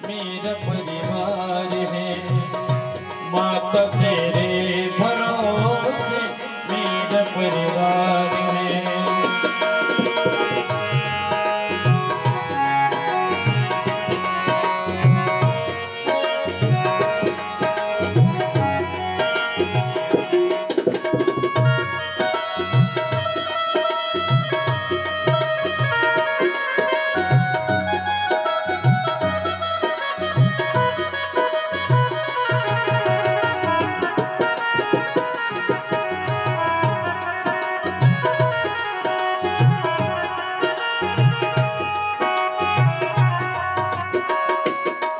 मेरा परिवार है। माता तेरे भरोसे मेरा परिवार है।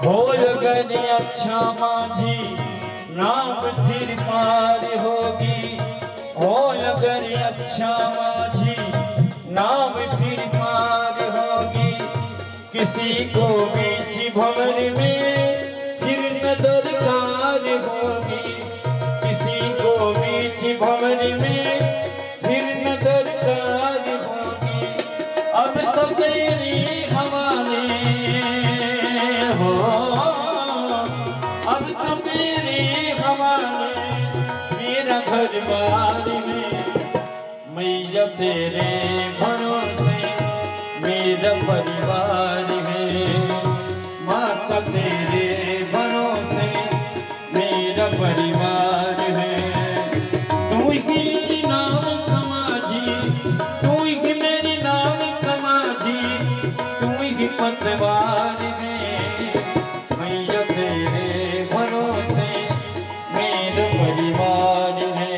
हो लगन अच्छा माझी नाम फिर पार होगी। हो लगन अच्छा माझी नाम फिर पार होगी। किसी को बीच भंवर में फिर न दरकार होगी। किसी को बीच भंवर में फिर न दरकार होगी। अब तो तेरी हवाले हो, अब तो तेरे हवाले मेरा घर बार है। मैया तेरे भरोसे मेरा परिवार है। माता तेरे भरोसे मेरा परिवार है। तू ही मेरी नाम कमाजी, तू ही मेरी नाम कमाजी, तू ही पतवार है। मैया तेरे भरोसे मेरा परिवार है।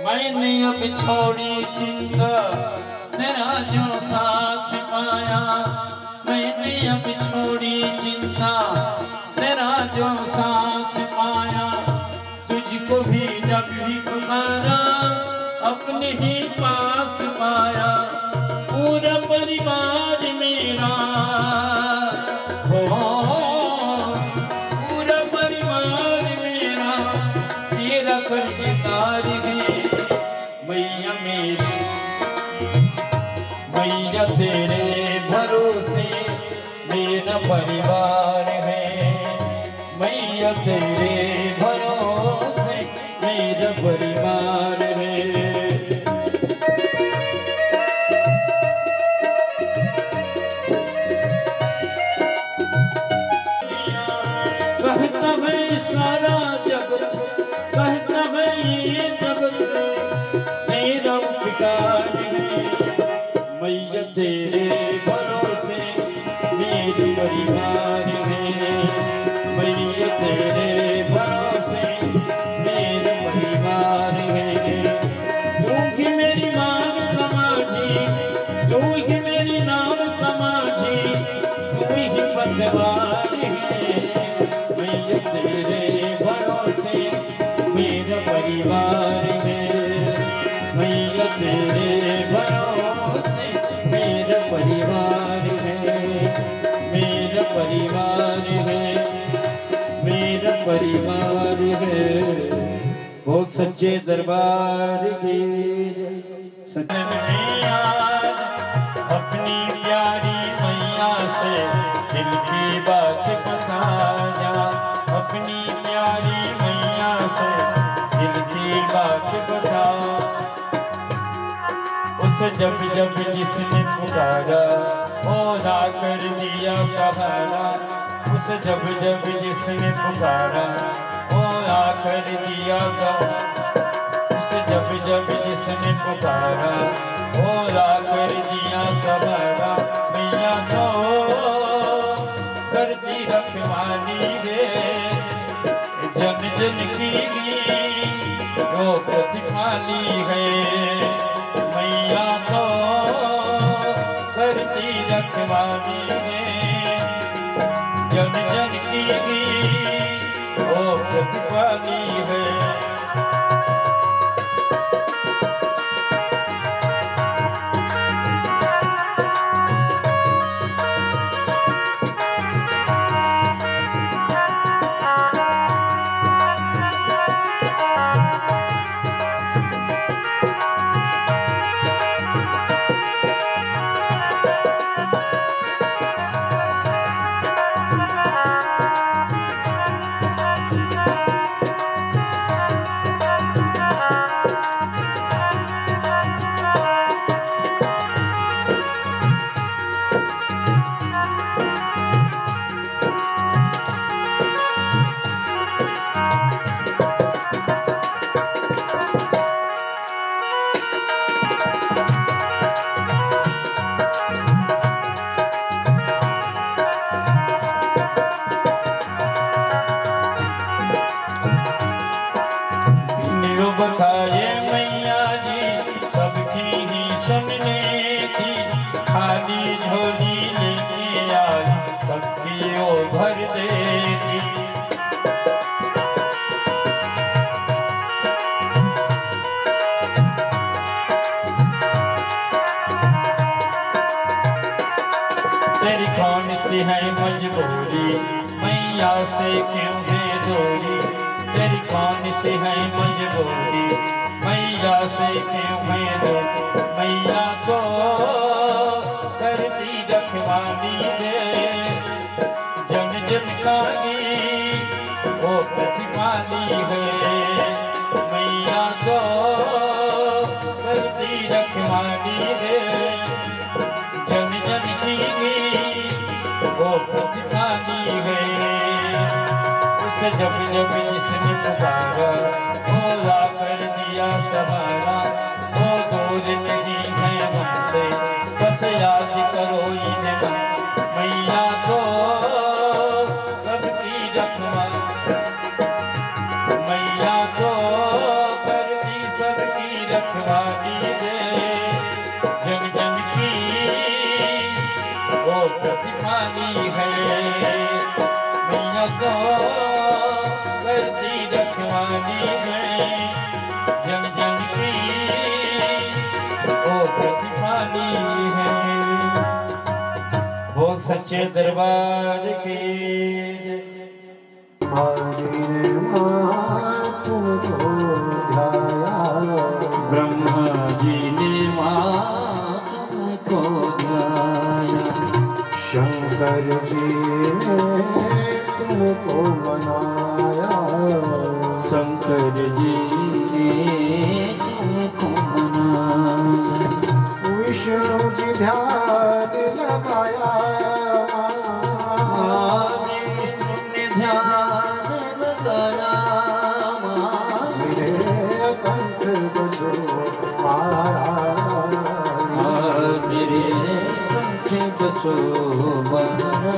मैंने अब छोड़ी चिंता तेरा जो साथ पाया। मैंने अब छोड़ी चिंता तेरा जो साथ पाया। तुझको भी जब भी पुकारा अपने ही पास पाया। पूरा परिवार मेरा हो, पूरा परिवार मेरा तेरा कर्जदार है। मैया मेरी, मैया तेरे भरोसे मेरा परिवार है। मैया तेरे भरोसे मेरा परिवार है। कहता है सारा जगत, कहता है ये जगत मेरा उपकार है। मैया तेरे भरोसे मेरा परिवार है। मैया तेरे भरोसे मेरा परिवार है। तू ही मेरी मान कमाजी, तू ही मेरी नाम कमाजी, तू ही पतवार है। मैया तेरे भरोसे मेरा परिवार है। मैया तेरे भरोसे मेरा परिवार है। मेरा परिवार है, मेरा परिवार है। वो सच्चे दरबार की सच्चे में आज अपनी प्यारी मैया से दिल की बात बता जा। अपनी प्यारी मैया से दिल की बात बता। उसे जब जब जिसने पुकारा ओला कर दिया सहारा। उसे जब जब जिसने पुकारा ओला कर दिया सहारा। उसे जब जब जिसने पुकारा ओला कर दिया सहारा। मैया तो करती रखवाली रे जन जन की जो प्रतिपाली है। मैया तो सुनने की खाली झोली लेके आई, सबकी ओ भर देती। तेरी कौन सी है मजबूरी, मैया से क्यों है दूरी। तेरी कौन सी है मजबूरी, मैया से क्यों है दूरी। मैया को करती रखवाली दे, जन जन का वो प्रतिपाली है। मैया को करती रखवाली दे, जन जन की वो प्रतिपाली है। उसे जब जब जिसने पुकारा, भोला कर दिया सहारा। वो दूर नहीं है हमसे, बस याद करो इन्हें। मैया को सबकी रखवाली, मैया को करती सबकी रखवाली दे, जन जन की वो प्रतिपाली है। मैया को करती रखवाली है, जन जन की वो प्रतिपाली है। वो सच्चे दरबार की ब्रह्मा जी ने माँ तुमको ध्याया, शंकर जी ने तुमको मनाया। शंकर जी ने तुमको मनाया। विष्णु जी ध्यान लगाया, विष्णु ने ध्यान लगाया। मेरे कंठ बजो महाराज, मेरे कंठ बसो महाराज।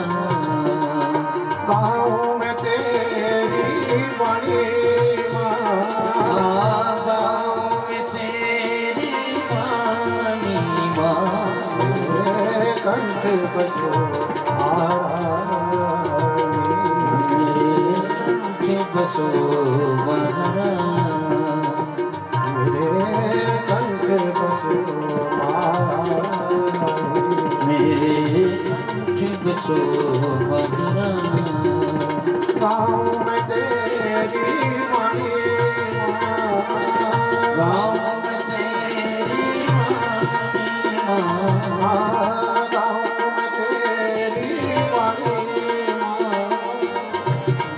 गाँव में तेरी वाणी गाँव में तेरी वाणी माँ, मेरे कंठ बजो महाराज, मेरे कंठ बसो महाराज। मेरे कंठ बसो महाराज, मेरे कंठ बसो महाराज। गाँव में तेरी वाणी, गाँव में तेरी वाणी माँ, गाँव में तेरी वाणी,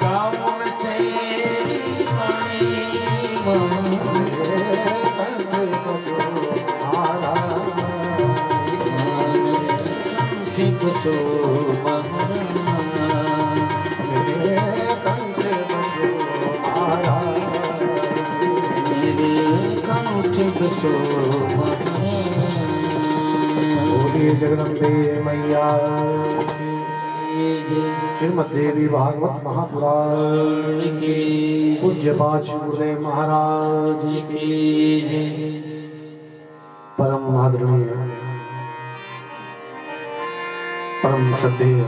गाँव में तेरी वाणी माँ। मेरे कंठ बसो महाराज, मेरे कंठ बसो महाराज। मेरे कंठ बसो महाराज, मेरे कंठ बसो महाराज। बोलिए जगदम्बे मैया श्रीमद् देवी भागवत महापुराण की पूज्य पांच गुरुदेव महाराज की जय। परम आदरणीय परम श्रद्धेय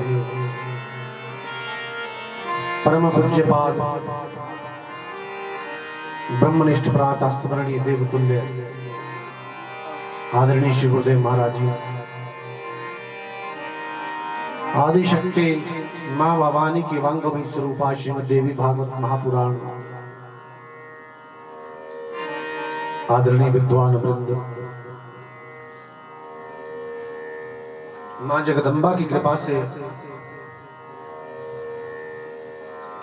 परम पूज्यपाद ब्रह्मनिष्ठ प्रातः स्मरणीय देवतुल्य आदरणीय श्री गुरुदेव महाराज जी, आदिशक्ति मां भवानी की वांगवी स्वरूपा श्रीमद् देवी भागवत महापुराण, आदरणीय विद्वान वृंद, मां जगदम्बा की कृपा से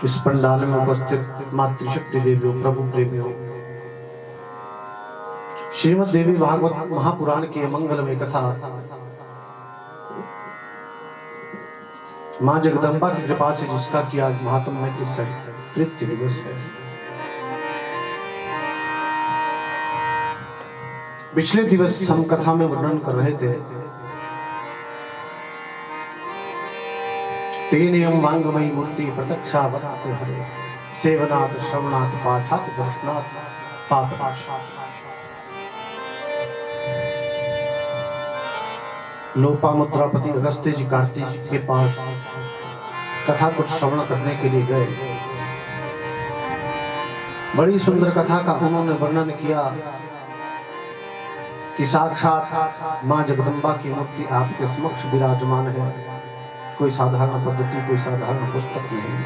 इस पंडाल में उपस्थित मातृशक्ति देवियों, प्रभु प्रेमियों, श्रीमद् देवी भागवत महापुराण की मंगलमय कथा मां जगदम्बा की कृपा से जिसका कि आज महात्म्य के तृतीय दिवस है। पिछले दिवस हम कथा में वर्णन कर रहे थे तेन एवं वांगमयी मूर्ति प्रत्यक्षावत हरे, सेवनाथ श्रवणाथ पाठात दर्शनाथ पापनाशात। लोपामुद्रापति अगस्त्य जी कार्तिक जी के पास कथा कुछ श्रवण करने के लिए गए। बड़ी सुंदर कथा का उन्होंने वर्णन किया कि साक्षात मां जगदम्बा की मूर्ति आपके समक्ष विराजमान है। कोई साधारण पद्धति, कोई साधारण पुस्तक नहीं,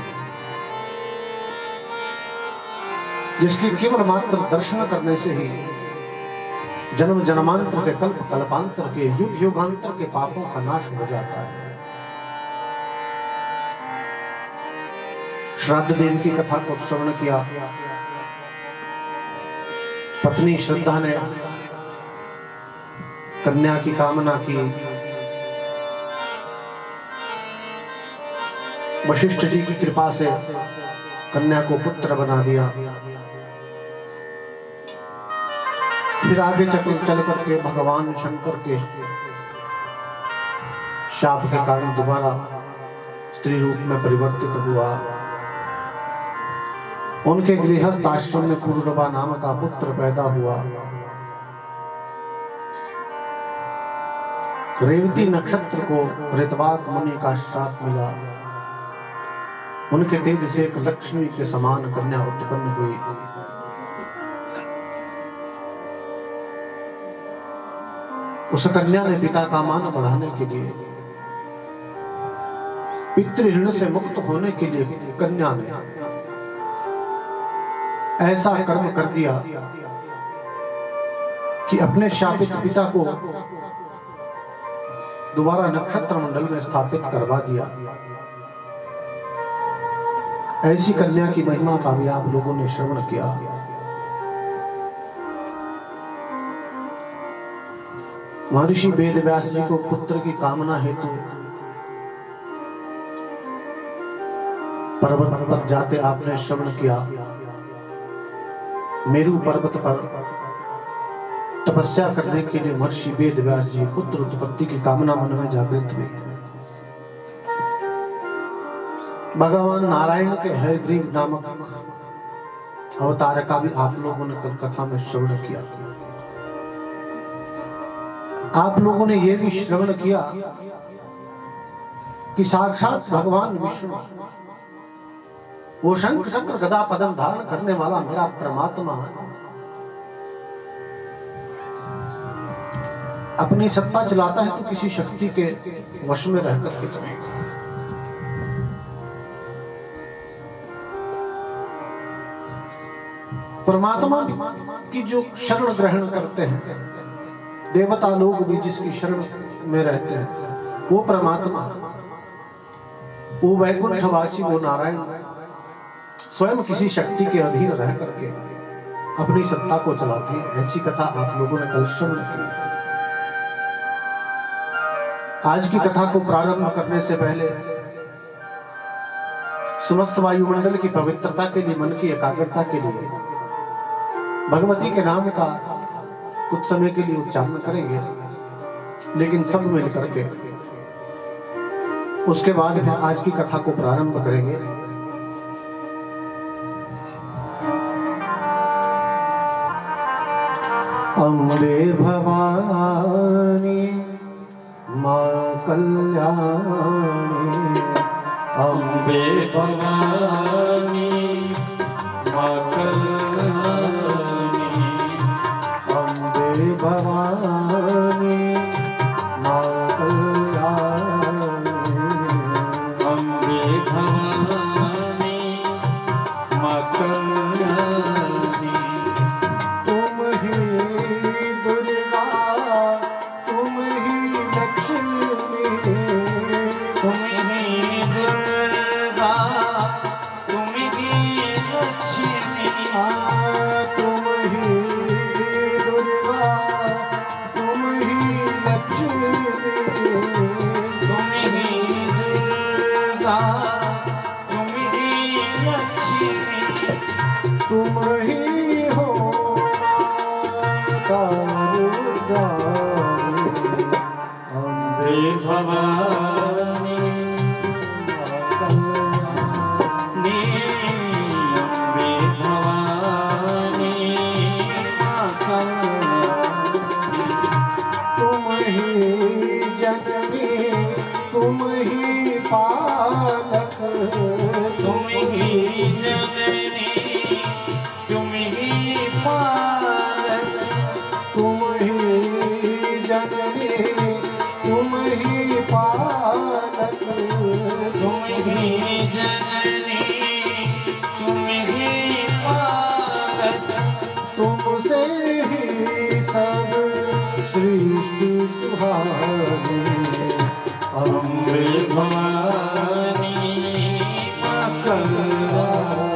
जिसकी केवल मात्र दर्शन करने से ही जन्म जन्मांतर के, कल्प कल्पांतर के, युग युगांतर के पापों का नाश हो जाता है। श्राद्ध देव की कथा को श्रवण किया। पत्नी श्रद्धा ने कन्या की कामना की। वशिष्ठ जी की कृपा से कन्या को पुत्र बना दिया। फिर आगे चल करके भगवान शंकर के शाप के कारण दोबारा स्त्री रूप में परिवर्तित हुआ। उनके गृहस्थ आश्रम में पुरुरवा नाम का पुत्र पैदा हुआ। रेवती नक्षत्र को ऋतवाक मुनि का श्राप मिला। उनके तेज से एक लक्ष्मी के समान कन्या उत्पन्न हुई। उस कन्या ने पिता का मान बढ़ाने के लिए, पितृ ऋण से मुक्त होने के लिए कन्या ने ऐसा कर्म कर दिया कि अपने शापित पिता को दोबारा नक्षत्र मंडल में स्थापित करवा दिया। ऐसी कन्या की महिमा का भी आप लोगों ने श्रवण किया। महर्षि वेद व्यास जी को पुत्र की कामना हेतु पर्वत पर जाते आपने श्रवण किया। मेरू पर्वत पर तपस्या करने के लिए महर्षि वेद व्यास जी पुत्र उत्पत्ति की कामना मन में जागृत हुई। भगवान नारायण के हयग्रीव नामक अवतार का भी आप लोगों ने कल कथा में श्रवण किया। आप लोगों ने यह भी श्रवण किया कि साक्षात भगवान विष्णु, वो शंख चक्र गदा पद्म धारण करने वाला मेरा परमात्मा अपनी सत्ता चलाता है तो किसी शक्ति के वश में रहकर के चलेगा। परमात्मा की जो शरण ग्रहण करते हैं, देवता लोग भी जिसकी शरण में रहते हैं, वो परमात्मा, वो वैकुंठवासी, वो नारायण स्वयं किसी शक्ति के अधीन रह करके अपनी सत्ता को चलाते हैं। ऐसी कथा आप लोगों ने कल श्रवण की। आज की कथा को प्रारंभ करने से पहले समस्त वायुमंडल की पवित्रता के लिए, मन की एकाग्रता के लिए भगवती के नाम का कुछ समय के लिए उच्चारण करेंगे, लेकिन सब मिल करके उसके बाद फिर आज की कथा को प्रारंभ करेंगे। अम्बे भवानी मां कल्याणी, अम्बे भवानी मां कल्याणी, अम्बे भवानी मां कल्याणी, अम्बे भवानी मां कल्याणी। तुम ही दुर्गा, तुम ही लक्ष्मी, तुम ही दुर्गा, तुम ही लक्ष्मी, तुम ही दुर्गा, तुम ही लक्ष्मी, तुम ही दुर्गा, तुम ही लक्ष्मी, तुम ही हो माता दुर्गा। अम्बे भवानी नी, अम्बे भवानी मां कल्याणी। तुम ही जग सृष्टि सुहानी। अम्बे भवानी माँ कल्याणी,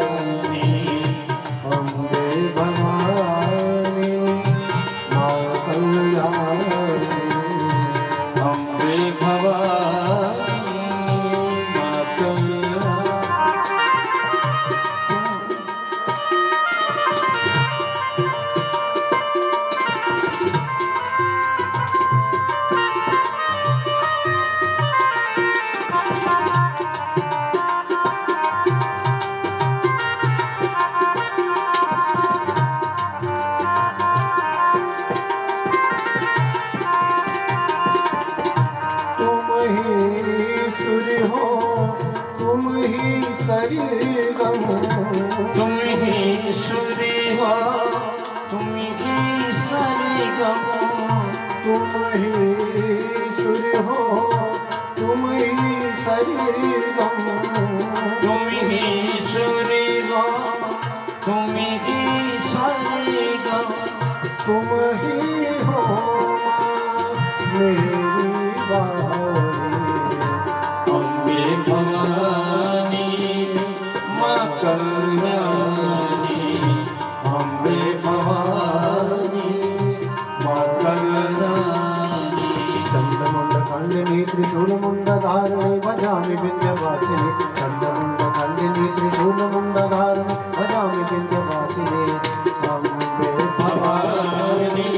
अम्बे भवानी माँ कल्याणी। अम्बे भवानी माँ कल्याणी। तुम ही सूर्य हो, तुम ही सरगम, तुम ही सूर्य हो, तुम ही सरगम, तुम ही सूर्य हो, तुम ही सरगम, तुम ही सूर्य हो, तुम ही सरगम, तुम ही हो मेरी अम्बे भवानी माँ कल्याणी, अम्बे भवानी माँ कल्याणी। चंद्रमुंड खंडिनी त्रिशूल मुंड धारिणी भजामि विंध्यवासिनी। चंद्रमुंड खंडिनी त्रिशूल मुंड धारिणी भजामि विंध्यवासिनी। अम्बे भवानी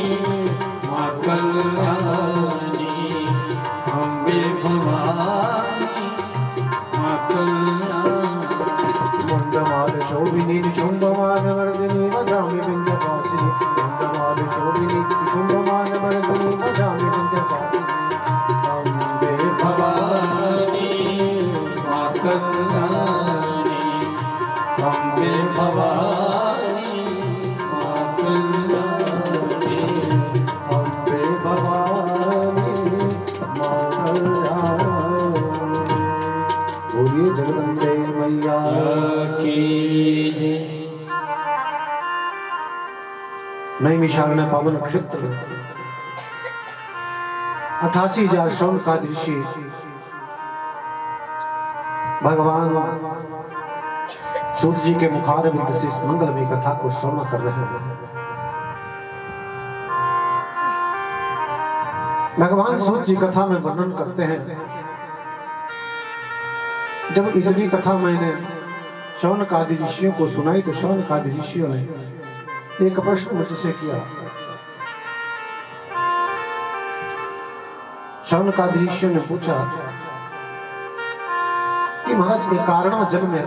माँ कल्याणी, अम्बे भवानी माँ कल्याणी। मुंडमाल शोभिनी शुंभमान वर्धिनी भजामि विंध्यवासिनी। मुंडमाल शोभिनी शुंभमान वर्धिनी भजामि विंध्यवासिनी। अम्बे भवानी माँ कल्याणी, अम्बे भवानी माँ कल्याणी, अम्बे भवानी माँ कल्याणी। बोलिए जगदम्बे मैया की जय। नैमिषारण्य पावन क्षेत्र 88,000 शौन का ऋषि भगवान सूत जी के मुखारविंद से इस मंगलमय कथा को श्रवण कर रहे हैं। भगवान सूत जी कथा में वर्णन करते हैं, जब इतनी कथा मैंने शौनकादि ऋषियों को सुनाई तो शौनकादि ऋषियों ने एक प्रश्न मुझसे किया। शौनकादि ऋषियों ने पूछा कि महाराज के कारण जल में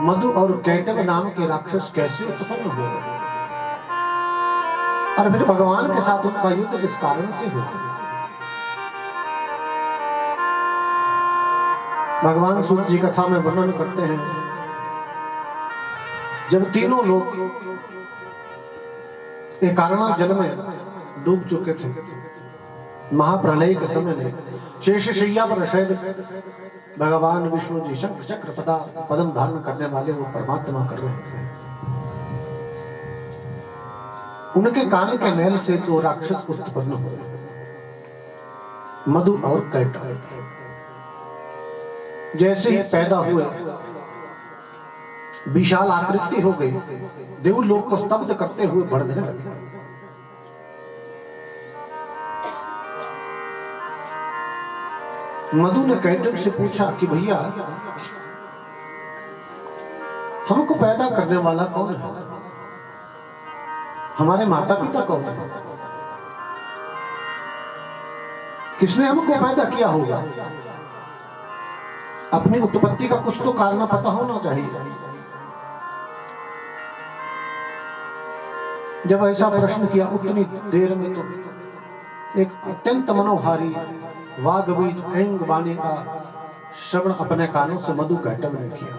मधु और कैटव नाम के राक्षस कैसे उत्पन्न हुए, और फिर भगवान के साथ उनका युद्ध किस कारण से हुआ। भगवान सूत जी कथा में वर्णन करते हैं, जब तीनों लोग एक कारण जल में डूब चुके थे, महाप्रलय के समय में शेषशैया पर शयन भगवान विष्णु जी शंख चक्र पदम धारण करने वाले वो परमात्मा कर रहे थे। उनके कान के मैल से दो राक्षस उत्पन्न हुए, मधु और कैटव। जैसे ही पैदा हुए विशाल आकृति हो गई, देवलोक को स्तब्ध करते हुए बढ़ने लगे। मधु ने कैटव से पूछा कि भैया हमको पैदा करने वाला कौन है, हमारे माता पिता कौन है, किसने हमको पैदा किया होगा, अपनी उत्पत्ति का कुछ तो कारण पता होना चाहिए। जब ऐसा प्रश्न किया उतनी देर में तो एक अत्यंत मनोहारी वाग्बीज ऐंग वाणी का श्रवण अपने कानों से मधु कैटव ने किया।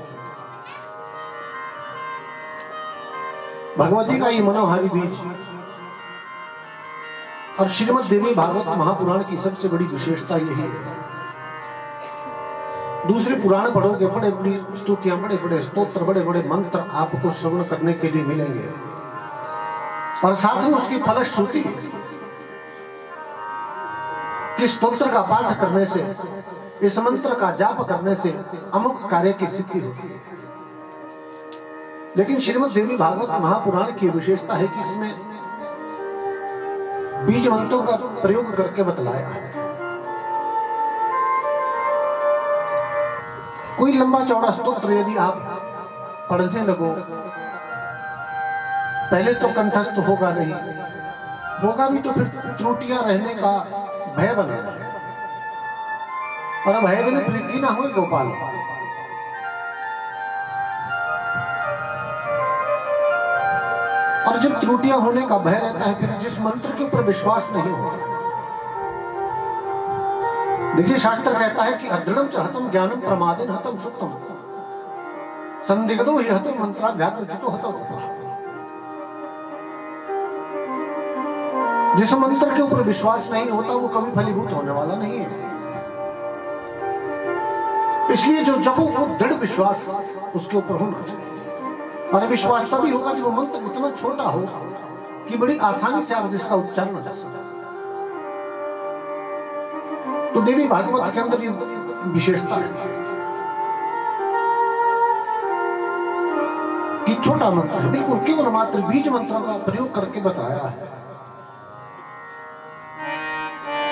भगवती का ये मनोहारी बीज और श्रीमद् देवी भागवत महापुराण की सबसे बड़ी विशेषता यही है, दूसरे पुराण पढ़ोगे बड़े बड़ी स्तुतियां, बड़े बड़े स्तोत्र, बड़े बड़े मंत्र आपको श्रवण करने के लिए मिलेंगे, और साथ में उसकी फलश्रुति कि स्तोत्र का पाठ करने से, इस मंत्र का जाप करने से अमुक कार्य की सिद्धि होती है। लेकिन श्रीमद् देवी भागवत महापुराण की विशेषता है कि इसमें बीज मंत्रों का प्रयोग करके बतलाया है। कोई लंबा चौड़ा स्तोत्र यदि आप पढ़ने लगो, पहले तो कंठस्थ होगा नहीं, होगा भी तो फिर त्रुटियां रहने का भय बनेगा, और भय बने प्रीति ना हो गोपाल। और जब त्रुटियां होने का भय रहता है, फिर जिस मंत्र के ऊपर विश्वास नहीं होता। देखिए शास्त्र कहता है कि अदृढ़म च हतम ज्ञानम प्रमादेन हतम सुक्तम संदिग्धो ही हतम मंत्राभ्याकृतो हतम। जिस मंत्र के ऊपर विश्वास नहीं होता वो कभी फलीभूत होने वाला नहीं है। इसलिए जो जपो वो दृढ़ विश्वास उसके ऊपर होना चाहिए। और विश्वास तभी होगा जब वो मंत्र इतना छोटा हो कि बड़ी आसानी से आप जिसका उच्चारण कर सकते। तो देवी भागवत के अंदर ये विशेषता है कि छोटा मंत्र है, बिल्कुल केवल मात्र बीज मंत्रों का प्रयोग करके बताया है।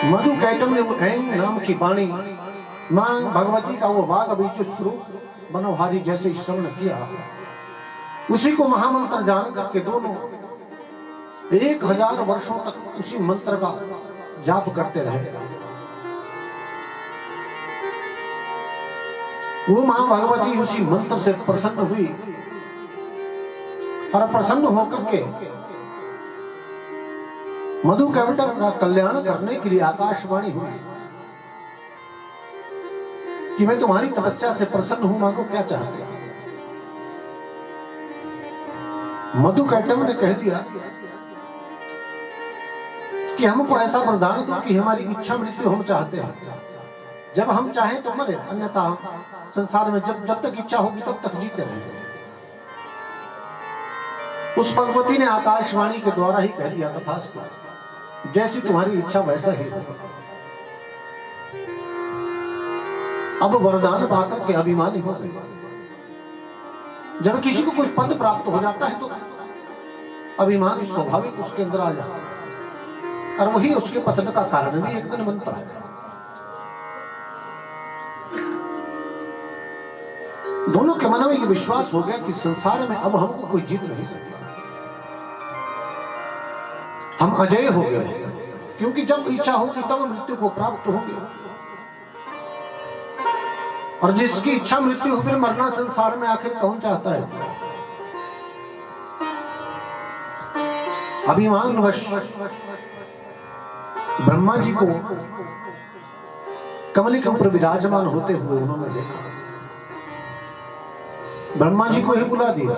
मधु कैटम ने वो ऐं नाम की वाणी मां भगवती का वो वाग बीज स्वरूप मनोहारी जैसे श्रवण किया, उसी को महामंत्र जान करके दोनों 1000 वर्षों तक उसी मंत्र का जाप करते रहे। वो मां भगवती उसी मंत्र से प्रसन्न हुई और प्रसन्न होकर के मधु कैवटक का कल्याण करने के लिए आकाशवाणी हुई कि मैं तुम्हारी तपस्या से प्रसन्न हूं, मांगो क्या चाहते हो। मधु कैटम ने कह दिया कि हमको ऐसा वरदान दो कि हमारी इच्छा मृत्यु हम चाहते हैं, जब हम चाहें तो मरे, अन्यथा संसार में जब तक इच्छा होगी तब तक जीते रहेंगे। उस भगवती ने आकाशवाणी के द्वारा ही कह दिया तथास्तु, जैसी तुम्हारी इच्छा वैसा ही होगा। अब वरदान पाकर के अभिमानी हो गए। जब किसी को कोई पद प्राप्त हो जाता है तो अभिमान स्वाभाविक उसके अंदर आ जाता है, और वही उसके पतन का कारण भी एक दिन बनता है। दोनों के मन में यह विश्वास हो गया कि संसार में अब हमको कोई जीत नहीं सकता, हम अजय हो गए, क्योंकि जब इच्छा होगी तब मृत्यु को प्राप्त होगी, और जिसकी इच्छा मृत्यु हो फिर मरना संसार में आखिर कौन चाहता है। अभिमानवश ब्रह्मा जी को कमलिका पर विराजमान होते हुए उन्होंने देखा। ब्रह्मा जी को ही बुला दिया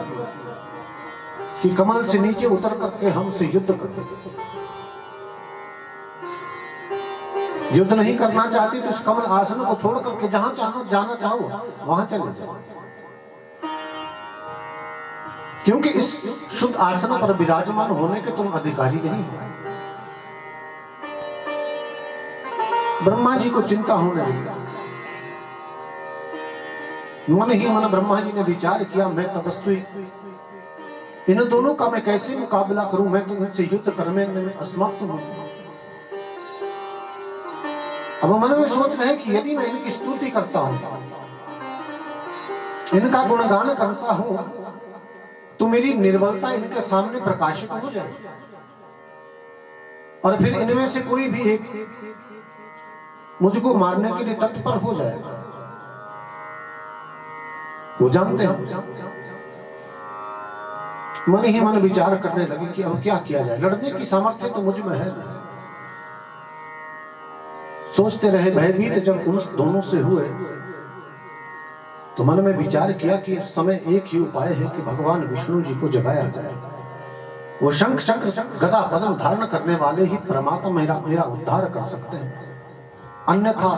कि कमल से नीचे उतर करके हमसे युद्ध कर। युद्ध नहीं करना चाहती तो इस कमल आसन को छोड़ करके जहां जाना चाहो वहां चले जाओ, क्योंकि इस शुद्ध आसन पर विराजमान होने के तुम अधिकारी नहीं हो। ब्रह्मा जी को चिंता होने लगी। मन ही मन ब्रह्मा जी ने विचार किया, मैं तपस्वी, इन दोनों का मैं कैसे मुकाबला करूं, मैं तो इनसे युद्ध करने में असमर्थ हूं। अब मन में सोच रहे कि यदि मैं इनकी स्तुति करता हूं, इनका गुणगान करता हूं, तो मेरी निर्बलता इनके सामने प्रकाशित हो जाए, और फिर इनमें से कोई भी एक मुझको मारने के लिए तत्पर हो जाएगा। वो जानते हैं। मन ही मन विचार करने लगे कि अब क्या किया जाए, लड़ने की सामर्थ्य तो मुझ में है नहीं। सोचते रहे, भयभीत जब उन दोनों से हुए तो मन में विचार किया कि इस समय एक ही उपाय है कि भगवान विष्णु जी को जगाया जाए। वो शंख चक्र गदा पद्म धारण करने वाले ही परमात्मा मेरा उद्धार कर सकते हैं, अन्यथा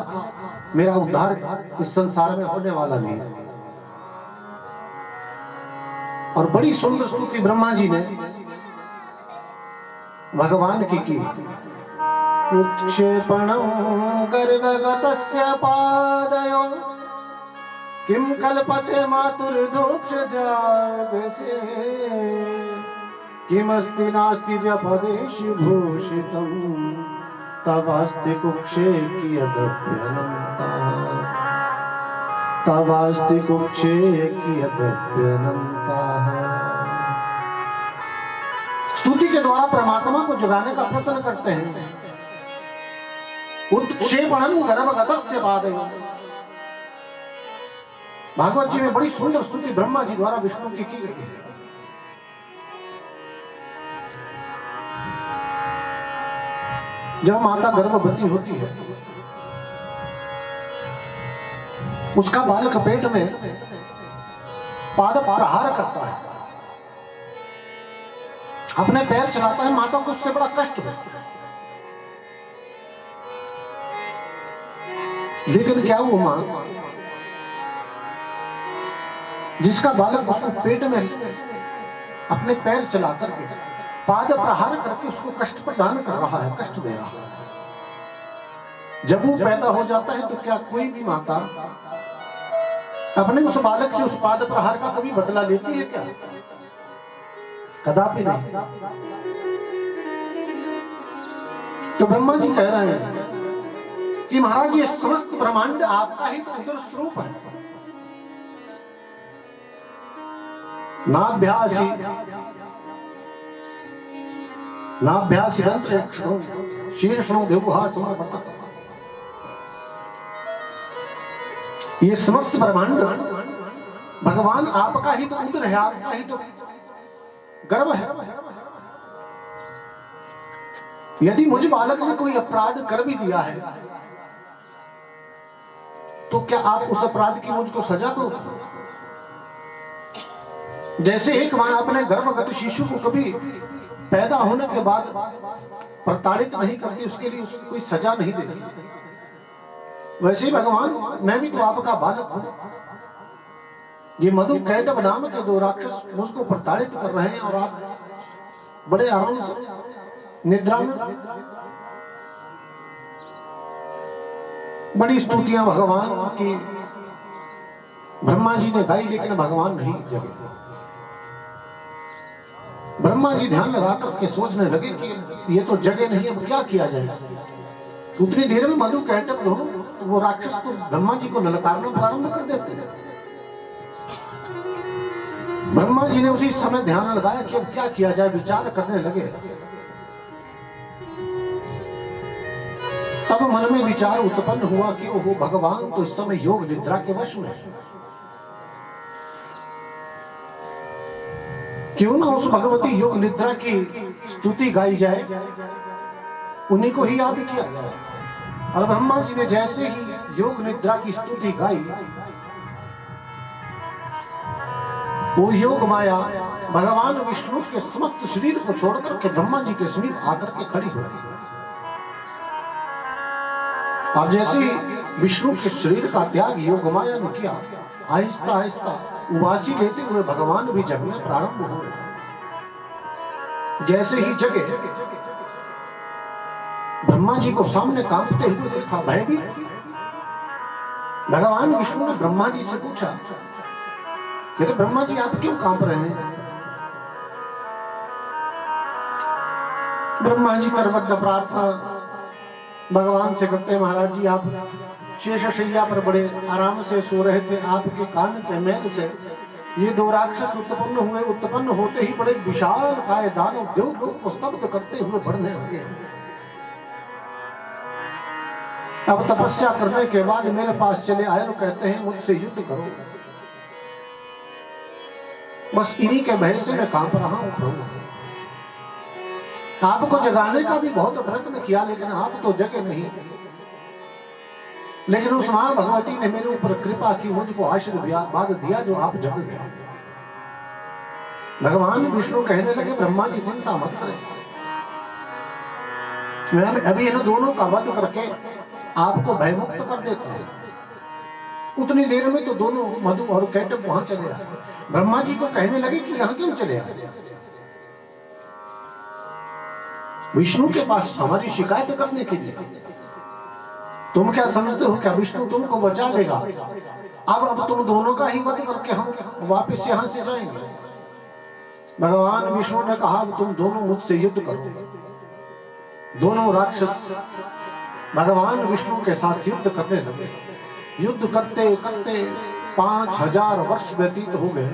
मेरा उद्धार इस संसार में होने वाला नहीं। और बड़ी सुंदर स्तुति ब्रह्मा जी ने भगवान की उत्क्षेपणं गर्भगतस्य पादयो किं कल्पते मातुर्दोक्षजागसे किमस्ति नास्ति व्यपदेशि भूषितं तवास्ति कुक्षे कियदप्यनन्ता तवास्ति कुक्षे कियदप्यनन्ता। स्तुति के द्वारा परमात्मा को जगाने का प्रयत्न करते हैं। उत्क्षेपणं गर्भगतस्य पादयो। भागवत जी में बड़ी सुंदर स्तुति ब्रह्मा जी द्वारा विष्णु की गई है। जब माता गर्भवती होती है, उसका बालक पेट में पाद प्रहार करता है, अपने पैर चलाता है, माता को उससे बड़ा कष्ट होता है। लेकिन क्या हुआ, जिसका बालक उसको पेट में अपने पैर चला करके पाद प्रहार करके उसको कष्ट प्रदान कर रहा है, कष्ट दे रहा है, जब वो पैदा हो जाता है तो क्या कोई भी माता अपने उस बालक से उस पाद प्रहार का कभी बदला लेती है क्या? कदापि नहीं। तो ब्रह्मा जी कह रहे हैं कि महाराज ये समस्त ब्रह्मांड आपका ही तो उदर स्वरूप है। नाभ्यासी दंत्र शीर्षणो देवहा समर्पता। ये समस्त ब्रह्मांड भगवान आपका ही तो उदर है, आपका ही तो गर्भ है। यदि मुझ बालक ने कोई अपराध कर भी दिया है तो क्या आप उस अपराध की मुझको सजा दो? जैसे एक मां अपने गर्भगत शिशु को कभी पैदा होने के बाद प्रताड़ित नहीं करती, उसके लिए उसको कोई सजा नहीं देती, वैसे ही भगवान मैं भी तो आपका बालक हूं। ये मधु कैटभ नाम के दो राक्षस मुझको प्रताड़ित कर रहे हैं और आप बड़े आराम से निद्रा में। बड़ी स्तुतियां भगवान की ब्रह्मा जी ने गाई, लेकिन भगवान नहीं जगे। ब्रह्मा जी ध्यान लगा करके सोचने लगे कि ये तो जगे नहीं, अब क्या किया जाए। उतनी देर में मधु कैटभ दोनों तो वो राक्षस तो ब्रह्मा जी को ललकारना प्रारंभ कर देते हैं। ब्रह्मा जी ने उसी समय ध्यान लगाया कि अब क्या किया जाए, विचार करने लगे। तब मन में विचार उत्पन्न हुआ कि ओहो भगवान तो इस समय योग निद्रा के वश में है, क्यों ना उस भगवती योग निद्रा की स्तुति गाई जाए, उन्हीं को ही याद किया जाए। और ब्रह्मा जी ने जैसे ही योग निद्रा की स्तुति गाई, वो योग माया भगवान विष्णु के समस्त शरीर को छोड़कर के ब्रह्मा जी के समीप आकर के खड़ी हो गई। अब जैसे ही विष्णु के शरीर का त्याग योग माया ने किया, आहिस्ता आहिस्ता उबासी लेते हुए भगवान भी जगने प्रारंभ हो गए। जैसे ही जगे, ब्रह्मा जी को सामने कांपते हुए देखा, भयभीत। भगवान विष्णु ने ब्रह्मा जी से पूछा कि ब्रह्मा जी आप क्यों कांप रहे हैं? ब्रह्मा जी करबद्ध प्रार्थना भगवान से करते, महाराज जी आप शेषशैया पर बड़े आराम से सो रहे थे, आपके कान के मैल से ये दो राक्षस उत्पन्न हुए। उत्पन्न होते ही बड़े विशाल काय दानव देवलोक को स्तब्ध करते हुए बढ़ने लगे। अब तपस्या करने के बाद मेरे पास चले आए और कहते हैं मुझसे युद्ध करो। बस इन्हीं के भय से मैं कांप रहा हूं प्रभु। आपको जगाने का भी बहुत प्रयत्न किया, लेकिन आप तो जगे नहीं। लेकिन उस मां भगवती ने मेरे ऊपर कृपा की, मुझको आशीर्वाद दिया जो आप जग गए। भगवान विष्णु कहने लगे ब्रह्मा जी चिंता मत करें, मैं अभी इन दोनों का वध करके आपको भयमुक्त कर देता हूं। उतनी देर में तो दोनों मधु और कैटभ वहां चले आए। ब्रह्मा जी को कहने लगे कि यहां क्यों चले आए? विष्णु के पास हमारी शिकायत करने के लिए। तुम क्या समझते हो, क्या विष्णु तुमको बचा लेगा? अब तुम दोनों का ही वध करके हम वापस यहां से जाएंगे। भगवान विष्णु ने कहा तुम दोनों मुझसे युद्ध करो। दोनों राक्षस भगवान विष्णु के साथ युद्ध करने लगे। युद्ध करते करते 5000 वर्ष व्यतीत हो गए।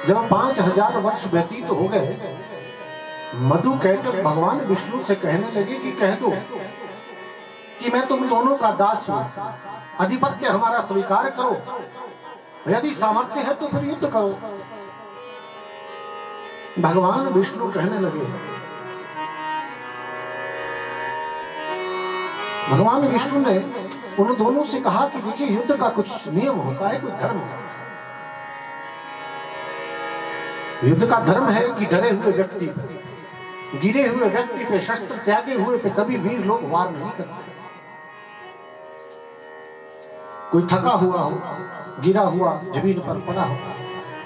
जब 5000 वर्ष व्यतीत हो गए, मधु कैटभ भगवान विष्णु से कहने लगे कि कह दो कि मैं तुम दोनों का दास हूं, आधिपत्य हमारा स्वीकार करो, यदि सामर्थ्य है तो फिर युद्ध करो। भगवान विष्णु कहने लगे, भगवान विष्णु ने उन दोनों से कहा कि देखिए युद्ध का कुछ नियम होता है, कोई धर्म है। युद्ध का धर्म है कि डरे हुए व्यक्ति पे, गिरे हुए व्यक्ति पे, शस्त्र त्यागे हुए पे कभी वीर लोग वार नहीं करते। कोई थका हुआ हो, गिरा हुआ जमीन पर पड़ा हो,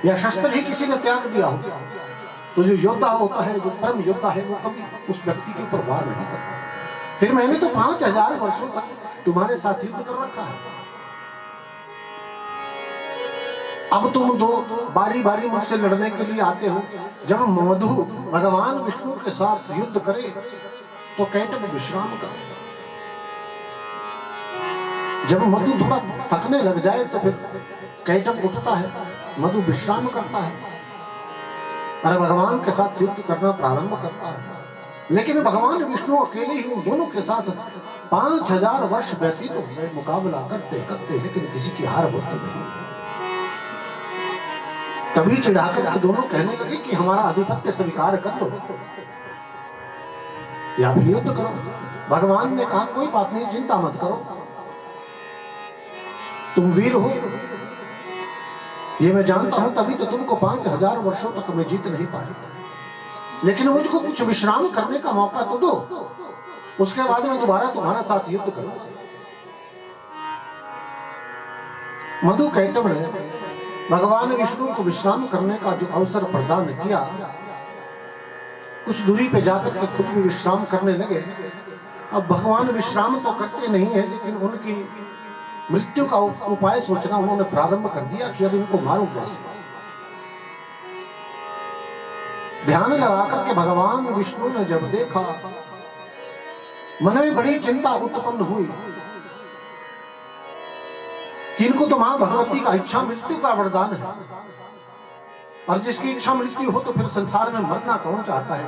या शस्त्र ही किसी ने त्याग दिया हो, तो जो योद्धा होता है, जो परम योद्धा है, वो कभी उस व्यक्ति के ऊपर वार नहीं करता। फिर मैंने तो 5000 वर्षों तक तुम्हारे साथ युद्ध कर रखा है, अब तुम दो बारी बारी मुझसे लड़ने के लिए आते हो। जब मधु भगवान विष्णु के साथ युद्ध करे तो कैटभ विश्राम करे। जब मधु थोड़ा थकने लग जाए तो फिर कैटभ उठता है, मधु विश्राम करता है और भगवान के साथ युद्ध करना प्रारंभ करता है। लेकिन भगवान विष्णु अकेले ही उन दोनों के साथ 5000 वर्ष व्यतीत हो गए, मुकाबला करते करते, लेकिन किसी की हार होती नहीं। तभी चिढ़ाकर के दोनों कहने लगे कि हमारा आधिपत्य स्वीकार कर लो या फिर युद्ध करो। भगवान ने कहा कोई बात नहीं, चिंता मत करो, तुम वीर हो, ये मैं जानता हूं, तभी तो तुमको 5000 वर्षों तक मैं जीत नहीं पाया, लेकिन मुझको कुछ विश्राम करने का मौका तो दो, उसके बाद मैं दोबारा तुम्हारा साथ युद्ध करूं। मधु कैटभ ने भगवान विष्णु को विश्राम करने का जो अवसर प्रदान किया, कुछ दूरी पे जाकर के खुद भी विश्राम करने लगे। अब भगवान विश्राम तो करते नहीं है, लेकिन उनकी मृत्यु का उपाय सोचना उन्होंने प्रारंभ कर दिया कि अब इनको मारूं कैसे। ध्यान लगाकर के भगवान विष्णु ने जब देखा, मन में बड़ी चिंता उत्पन्न हुई कि इनको तो मां भगवती का इच्छा मृत्यु का वरदान है, और जिसकी इच्छा मृत्यु हो तो फिर संसार में मरना कौन चाहता है।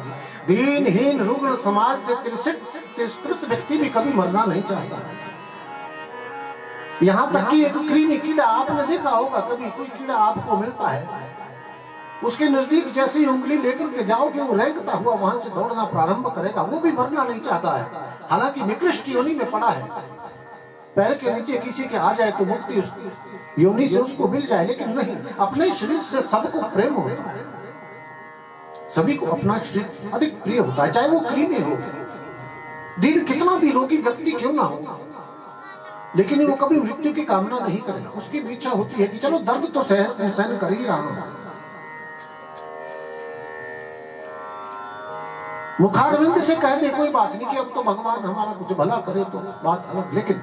दीनहीन रुग्ण समाज से तिरस्कृत व्यक्ति भी कभी मरना नहीं चाहता है। यहां तक कि एक कृमि कीड़ा, आपने देखा होगा कभी कोई कीड़ा आपको मिलता है, उसके नजदीक जैसे ही उंगली लेकर के जाओगे वो रेंगता हुआ वहां से दौड़ना प्रारंभ करेगा, वो भी मरना नहीं चाहता है। हालांकि निकृष्ट योनि में पड़ा है, पैर के नीचे किसी के आ जाए तो मुक्ति उस योनि से उसको मिल जाए, लेकिन नहीं, अपने शरीर से सबको प्रेम होता है, सभी को अपना शरीर अधिक प्रिय होता है, चाहे वो कृमि हो, दिन कितना भी रोगी व्यक्ति क्यों ना हो, लेकिन वो कभी मृत्यु की कामना नहीं करेगा। उसकी भी इच्छा होती है कि चलो दर्द तो सहन कर ही रहा हूं। मुखारविंद से कह दे कोई बात नहीं कि अब तो भगवान हमारा कुछ भला करे तो बात अलग, लेकिन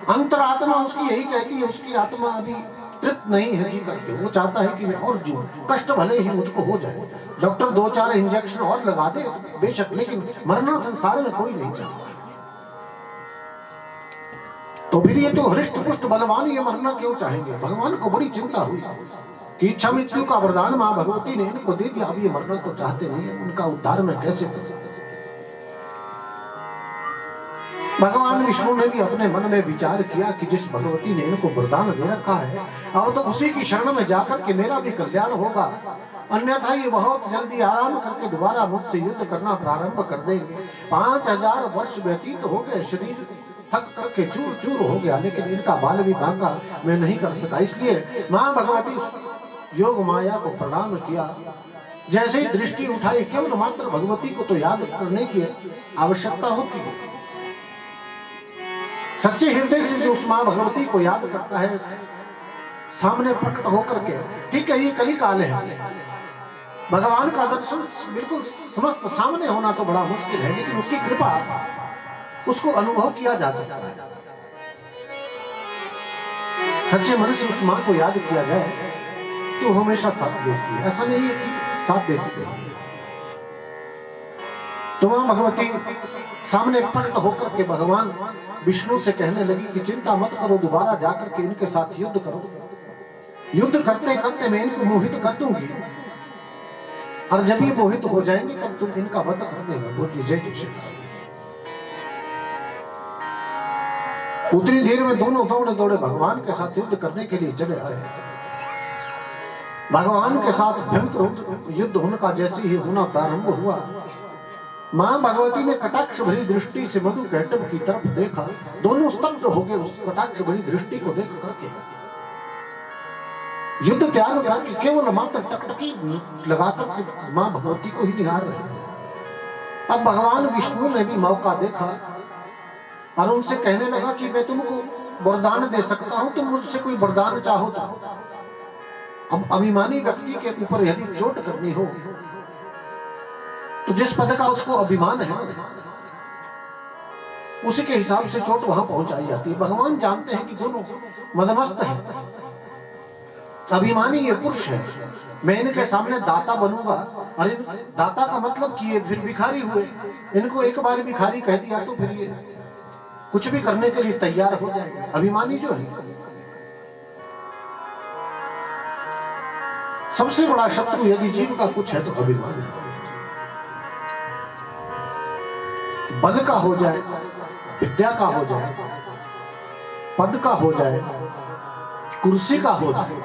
अंतरात्मा उसकी यही कहती है, उसकी आत्मा अभी तृप्त नहीं है जी करके, वो चाहता है कि मैं और जीऊं, कष्ट भले ही मुझको हो जाए, डॉक्टर 2-4 इंजेक्शन और लगा दे बेशक, लेकिन मरना संसार में कोई नहीं चाहता। तो फिर ये तो हृष्ट पुष्ट बलवान ये मरना क्यों चाहेंगे। भगवान को बड़ी चिंता हुई कि इच्छा मृत्यु का वरदान मां भगवती ने इनको दे दिया, अब ये मरना तो चाहते नहीं है, उनका उद्धार में कैसे कर सकते। भगवान विष्णु ने भी अपने मन में विचार किया कि जिस भगवती ने इनको वरदान दे रखा है, अब तो उसी की शरण में जाकर के मेरा भी कल्याण होगा, अन्यथा ये बहुत जल्दी आराम करके दोबारा मुझसे युद्ध करना प्रारंभ कर देंगे। 5000 वर्ष व्यतीत हो गए, शरीर थक करके चूर चूर हो गया, लेकिन इनका बाल विवाह का मैं नहीं कर सका। इसलिए मां भगवती योग माया को प्रणाम किया, जैसे ही दृष्टि उठाई केवल मात्र भगवती को तो याद करने की आवश्यकता होती है। सच्चे हृदय से जो उस मां भगवती को याद करता है, सामने प्रकट होकर के, ठीक है ये कली काल है, भगवान का दर्शन बिल्कुल समस्त सामने होना तो बड़ा मुश्किल है, लेकिन उसकी कृपा, उसको अनुभव किया जा सकता है। सच्चे मन से उस मां को याद किया जाए तो हमेशा साथ देती है। ऐसा नहीं है कि साथ देती है। तो मां भगवती सामने प्रकट होकर के भगवान विष्णु से कहने लगी कि चिंता मत करो, दोबारा जाकर के इनके साथ युद्ध करो। युद्ध करते करते मैं इनको मोहित कर दूंगी, और जब ये मोहित हो जाएंगे तब तुम इनका वध कर देगा। बोलिए जय जय श्री राम। उतनी देर में दोनों दौड़े दौड़े भगवान के साथ युद्ध करने के लिए चले आए। भगवान के साथ भयंकर युद्ध उनका जैसे ही होना प्रारंभ हुआ, मां भगवती ने कटाक्ष भरी दृष्टि से मधु कैटव की तरफ देखा। दोनों स्तब्ध हो गए उस कटाक्ष भरी दृष्टि को देख करके। युद्ध त्याग करके केवल मात्र टकटकी लगाकर के मां भगवती को ही निहार रहे। अब भगवान विष्णु ने भी मौका देखा और उनसे कहने लगा कि मैं तुमको वरदान दे सकता हूं, तुम मुझसे कोई वरदान चाहो तो। अब अभिमानी व्यक्ति के ऊपर यदि चोट करनी हो तो जिस पद का उसको अभिमान है उसी के हिसाब से चोट वहां पहुंचाई जाती है। भगवान जानते हैं कि दोनों मदमस्त हैं, अभिमानी ये पुरुष है, मैं इनके सामने दाता बनूंगा। अरे दाता का मतलब कि ये फिर भिखारी हुए, इनको एक बार भिखारी कह दिया तो फिर ये कुछ भी करने के लिए तैयार हो जाएगा। अभिमानी जो है, सबसे बड़ा शत्रु यदि जीव का कुछ है तो अभिमान। बल का हो जाए, विद्या का हो जाए, पद का हो जाए, कुर्सी का हो जाए,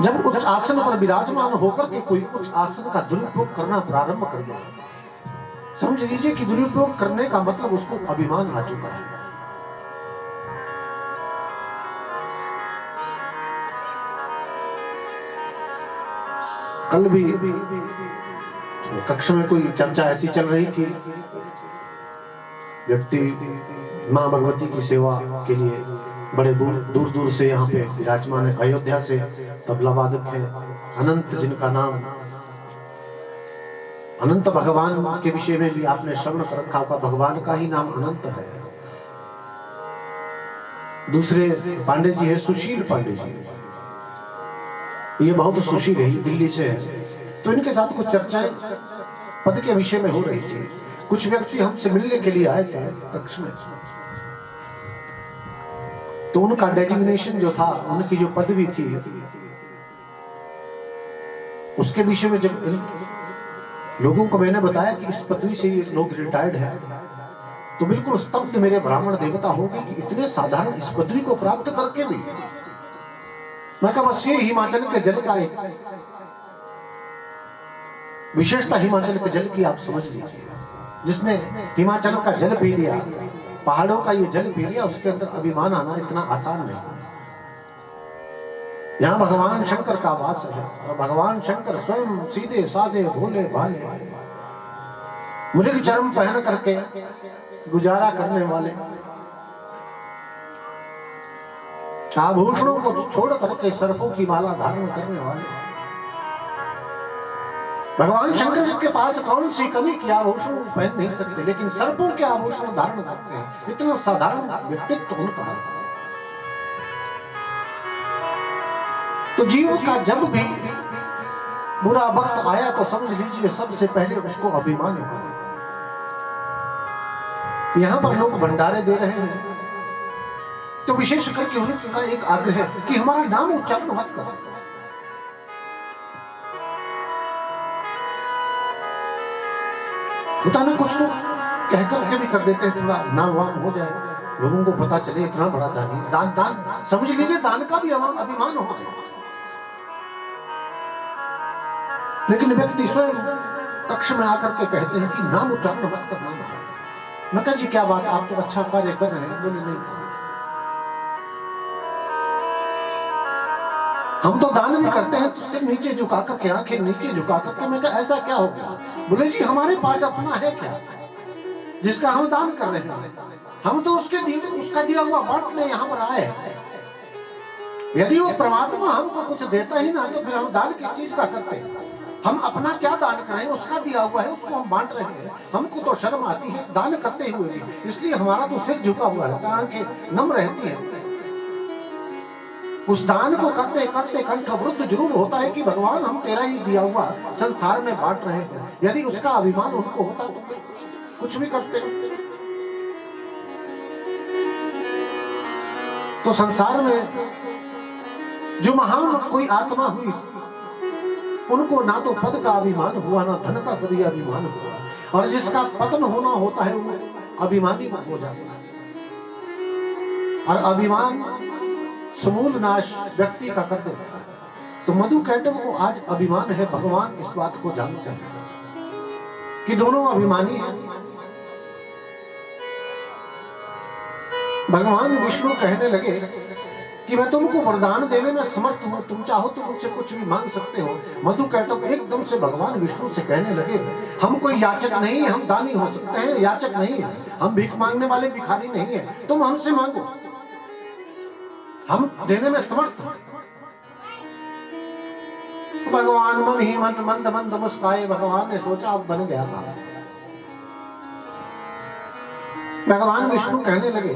जब उच्च आसन पर विराजमान होकर के कोई उच्च आसन का दुरुपयोग करना प्रारंभ कर दे, समझ लीजिए कि दुरुपयोग करने का मतलब उसको अभिमान आ चुका है। कल भी कक्षा में कोई चर्चा ऐसी चल रही थी, व्यक्ति मां भगवती की सेवा के लिए बड़े दूर दूर से यहाँ पे विराजमान है। अयोध्या से तबला वादक है अनंत, जिनका नाम अनंत। भगवान के विषय में भी आपने श्रवण कर रखा होगा, भगवान का ही नाम अनंत है। दूसरे पांडे जी है, सुशील पांडे जी, ये बहुत सुशील है, दिल्ली से है। तो इनके साथ कुछ चर्चाएं पद के विषय में हो रही थी। कुछ व्यक्ति हमसे मिलने के लिए आए थे कक्ष में, तो उनका डेजिग्नेशन जो था, उनकी जो पदवी थी, उसके विषय में जब लोगों को मैंने बताया कि इस पदवी से ये लोग रिटायर्ड है, तो बिल्कुल स्तब्ध मेरे ब्राह्मण देवता हो गए कि इतने साधारण इस पदवी को प्राप्त करके भी। मैं कहा बस ये हिमाचल के जल का एक विशेषता, हिमाचल के जल की आप समझ लीजिए। जिसने हिमाचल का जल पी लिया, पहाड़ों का ये जल पी लिया, उसके अंदर अभिमान आना इतना आसान नहीं। यहाँ भगवान शंकर का वास है, और भगवान शंकर स्वयं सीधे साधे भोले भाले मृग चर्म पहन करके गुजारा करने वाले, आभूषणों को छोड़ करके सर्पों की माला धारण करने वाले भगवान शंकर जी के पास कौन सी कमी की आभूषण पहन नहीं सकते, लेकिन सर्पों के आभूषण धारण करते हैं। इतना साधारण व्यक्तित्व उनका है। तो जीव का जब भी बुरा वक्त आया तो समझ लीजिए सबसे पहले उसको अभिमान हुआ। यहां पर लोग भंडारे दे रहे हैं तो विशेष करके उनका एक आग्रह है कि हमारा नाम उच्चारण मत करो। होता ना, कुछ लोग कहकर के भी कर देते हैं, थोड़ा नाम वाम हो जाए, लोगों को पता चले इतना बड़ा दानी। दान दान समझ लीजिए, दान का भी अभिमान होगा। लेकिन व्यक्ति स्वयं कक्ष में आकर के कहते हैं कि नाम उच्चारण मत करना महाराज। मैं कहा जी क्या बात, आप तो अच्छा कार्य कर रहे हैं। बोले नहीं, हम तो दान भी करते हैं तो सिर नीचे झुका करके, आंखें नीचे झुका करके। मैं कहा ऐसा क्या हो गया? बोले जी हमारे पास अपना है क्या जिसका हम दान कर रहे हैं? हम तो उसका दिया हुआ बांटने यहाँ पर आए हैं। यदि वो परमात्मा हमको कुछ देता ही ना तो फिर हम दान किस चीज का करते हैं? हम अपना क्या दान करें? उसका दिया हुआ है, उसको हम बांट रहे हैं। हमको तो शर्म आती है दान करते हुए भी, इसलिए हमारा तो सिर झुका हुआ है, आंखें नम रहती है। उस दान को करते करते कंठ अवरुद्ध जरूर होता है कि भगवान हम तेरा ही दिया हुआ संसार में बांट रहे हैं। यदि उसका अभिमान उनको होता तो कुछ भी करते। तो संसार में जो महान कोई आत्मा हुई, उनको ना तो पद का अभिमान हुआ, ना धन का कभी अभिमान हुआ, और जिसका पतन होना होता है वो अभिमानी हो जाता है। और अभिमान समूल नाश व्यक्ति का कर देता है। तो मधु कैटव को आज अभिमान है, भगवान इस बात को जानते हैं कि दोनों अभिमानी हैं। भगवान विष्णु कहने लगे कि मैं तुमको वरदान देने में समर्थ हूं, तुम चाहो तो मुझसे कुछ भी मांग सकते हो। मधु कैटव एकदम से भगवान विष्णु से कहने लगे, हम कोई याचक नहीं, हम दानी हो सकते हैं, याचक नहीं है, हम भीख मांगने वाले भिखारी नहीं है, तुम हमसे मांगो, हम देने में समर्थ हैं। भगवान मन ही मन मंद मंद मुस्काए। भगवान ने सोचा अब बन गया था। भगवान विष्णु कहने लगे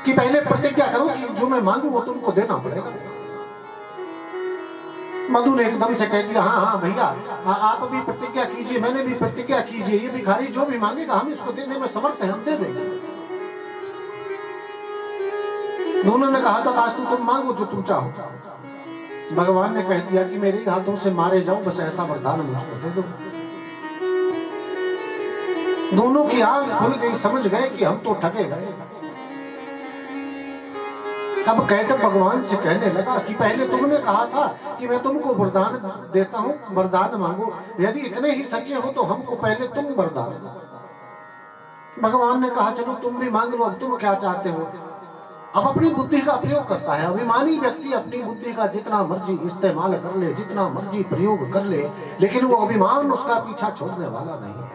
कि पहले प्रतिज्ञा करो कि जो मैं मांगू वो तुमको देना पड़ेगा। मधु ने एकदम से कह दिया, हाँ हाँ भैया, आप भी प्रतिज्ञा कीजिए, मैंने भी प्रतिज्ञा कीजिए, ये भिखारी जो भी मांगेगा हम इसको देने में समर्थ हैं, हम दे देंगे। दोनों ने कहा था आज तुम मांगो जो तुम चाहो। भगवान ने कह दिया कि मेरे हाथों से मारे जाओ, बस ऐसा वरदान मुझको दे दो। दोनों की आंख खुल गई, समझ गए कि हम तो ठगे गए। अब कैटव भगवान से कहने लगा कि पहले तुमने कहा था कि मैं तुमको वरदान देता हूं, वरदान मांगो, यदि इतने ही सच्चे हो तो हमको पहले तुम वरदान दो। भगवान ने कहा चलो तुम भी मांग लो, अब तुम क्या चाहते हो। अब अपनी बुद्धि का प्रयोग करता है। अभिमानी व्यक्ति अपनी बुद्धि का जितना मर्जी इस्तेमाल कर ले, जितना मर्जी प्रयोग कर ले, लेकिन वो अभिमान उसका पीछा छोड़ने वाला नहीं है।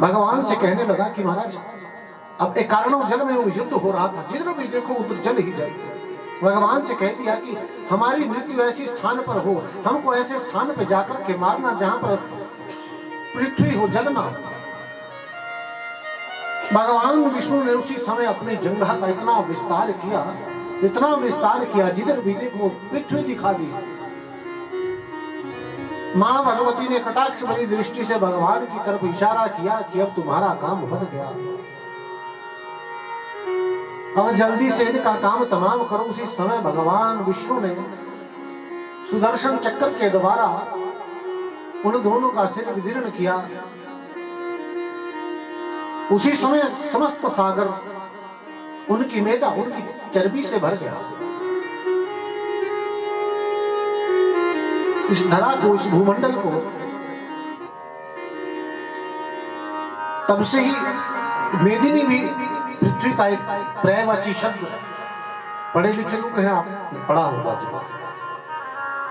भगवान से कहने लगा कि महाराज अब एक कारणों जल में वो युद्ध हो रहा था, जिधर भी देखो उधर जल ही जल। भगवान से कह दिया कि हमारी मृत्यु ऐसी स्थान पर हो, हमको ऐसे स्थान पर जाकर के मारना जहां पर पृथ्वी हो, जल ना हो। भगवान विष्णु ने उसी समय अपने जंघा का इतना विस्तार किया, जिधर भी देखो पृथ्वी दिखा दी। मां भगवती ने कटाक्ष भरी दृष्टि से भगवान की तरफ इशारा किया कि अब तुम्हारा काम बन गया, अब जल्दी से इनका काम तमाम करो। उसी समय भगवान विष्णु ने सुदर्शन चक्र के द्वारा उन दोनों का सिर विदीर्ण किया। उसी समय समस्त सागर उनकी मेदा, उनकी चर्बी से भर गया। इस धरा को, इस भूमंडल को तब से ही मेदिनी भी पृथ्वी का एक पर्यायवाची शब्द, पढ़े लिखे लोग हैं, आप पढ़ा होगा।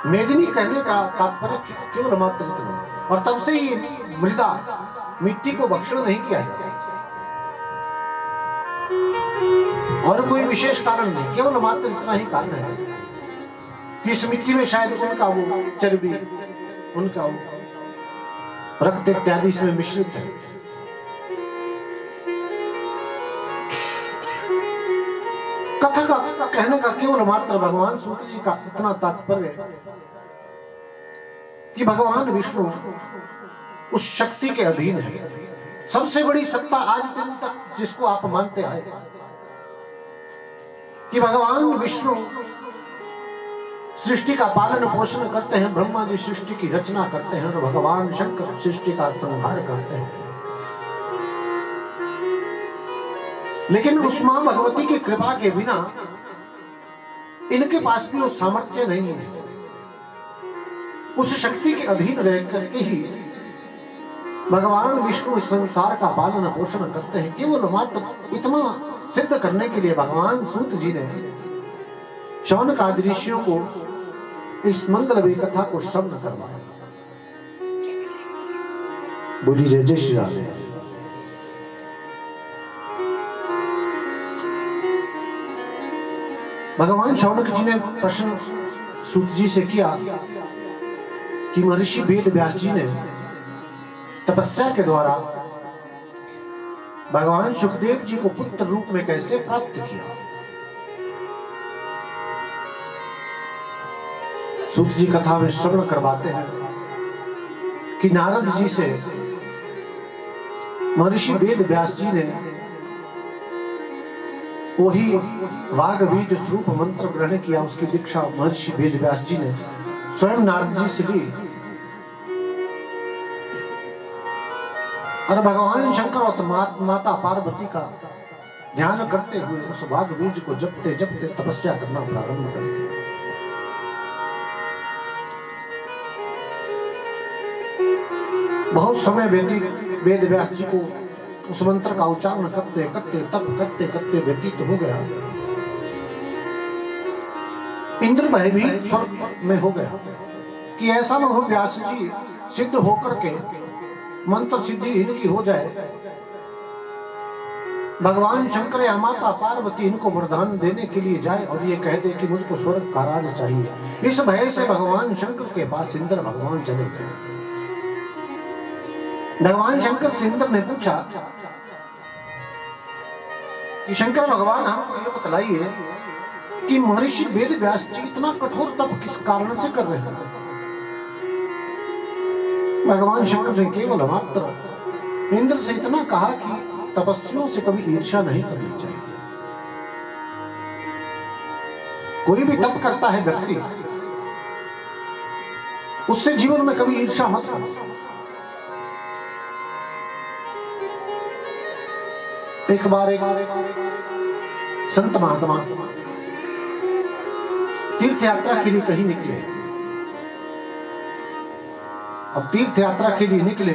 मेदिनी कहने का तात्पर्य केवल मात्र इतना, और तब से ही मृदा, मिट्टी को भक्षण नहीं किया जाता और कोई विशेष कारण नहीं, केवल मात्र इतना ही कारण है कि इस मिट्टी में शायद उनका वो चर्बी, उनका वो रक्त इत्यादि इसमें मिश्रित है। कथा का कहने का केवल मात्र भगवान सूत जी का इतना तात्पर्य कि भगवान विष्णु उस शक्ति के अधीन है। सबसे बड़ी सत्ता आज दिन तक जिसको आप मानते आए कि भगवान विष्णु सृष्टि का पालन पोषण करते हैं, ब्रह्मा जी सृष्टि की रचना करते हैं और भगवान शंकर सृष्टि का संहार करते हैं। लेकिन उस मां भगवती की कृपा के बिना इनके पास भी वो सामर्थ्य नहीं है। उस शक्ति के अधीन रह करके ही भगवान विष्णु इस संसार का पालन पोषण करते हैं। केवल मात्र इतना सिद्ध करने के लिए भगवान सूत जी ने शौनकादि ऋषियों को इस मंगलमयी कथा को श्रवण करवाया। बोली जय जय श्री राम। भगवान शौनक जी ने प्रश्न सूत जी से किया कि महर्षि वेद व्यास जी ने तपस्या के द्वारा भगवान सुखदेव जी को पुत्र रूप में कैसे प्राप्त किया। सूत जी कथा में श्रवण करवाते हैं कि नारद जी से महर्षि वेद व्यास जी ने वही वाग बीज स्वरूप मंत्र ग्रहण किया। उसकी दीक्षा महर्षि वेद व्यास जी ने स्वयं नारद जी से ली और भगवान शंकर और माता पार्वती का ध्यान करते हुए उस वाग बीज को जपते जपते तपस्या करना प्रारंभ कर दिया। बहुत समय व्यतीत वेद व्यास जी को उस मंत्र का उच्चारण करते करते तप करते करते व्यतीत हो गया। इंद्र भयभीत स्वर्ग में हो गया कि ऐसा न हो व्यास जी सिद्ध होकर के मंत्र सिद्धि इनकी हो जाए, भगवान शंकर या माता पार्वती इनको वरदान देने के लिए जाए और ये कह दे कि मुझको स्वर्ग का राज चाहिए। इस भय से भगवान शंकर के पास इंद्र भगवान चले गए। भगवान शंकर से इंद्र ने पूछा कि शंकर भगवान हमको ये बतलाइए कि महर्षि वेद व्यास जी इतना कठोर तप किस कारण से कर रहे हैं। भगवान शंकर ने केवल मात्र इंद्र से इतना कहा कि तपस्वियों से कभी ईर्ष्या नहीं करनी चाहिए। कोई भी तप करता है व्यक्ति, उससे जीवन में कभी ईर्ष्या मत करो। एक बार संत महात्मा तीर्थ यात्रा के लिए कहीं निकले। अब तीर्थ यात्रा के लिए निकले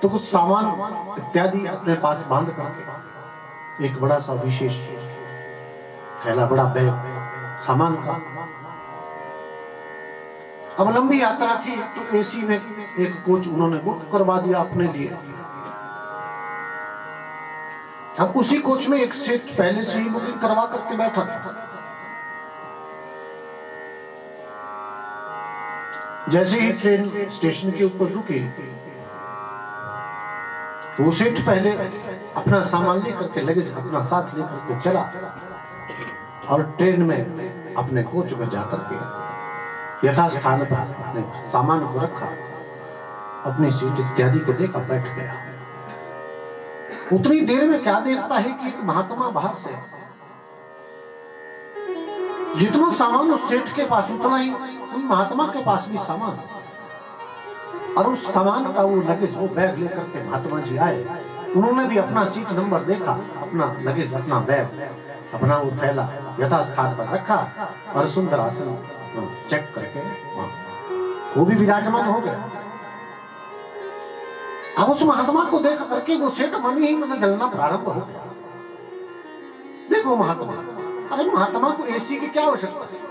तो कुछ सामान इत्यादि अपने पास बांध कर एक बड़ा सा विशेष थैला, बड़ा बैग सामान का। अब लंबी यात्रा थी तो एसी में एक कोच उन्होंने बुक करवा दिया अपने लिए। अब उसी कोच में एक सेठ पहले से ही बुकिंग करवा करके बैठा था। जैसे ही ट्रेन स्टेशन के ऊपर रुकी वो सेठ पहले अपना सामान लेकर के लगेज अपना साथ लेकर के चला और ट्रेन में अपने कोच में जाकर के यथास्थान पर अपने सामान को रखा, अपनी सीट इत्यादि को देखा, बैठ गया। उतनी देर में क्या देखता है कि एक महात्मा बाहर से, जितना सामान उस सेठ के पास उतना ही उन महात्मा के पास भी सामान, और उस सामान का वो लगेज, वो बैग लेकर के महात्मा जी आए। उन्होंने भी अपना सीट नंबर देखा, अपना लगेज, अपना बैग, अपना वो थैला यथास्थान पर रखा और सुंदर आसन चेक करके वो भी विराजमान हो गया। अब उस महात्मा को देख करके वो सेठ मन ही मन जलना प्रारंभ हो गया। देखो महात्मा, अरे महात्मा को एसी की क्या आवश्यकता है।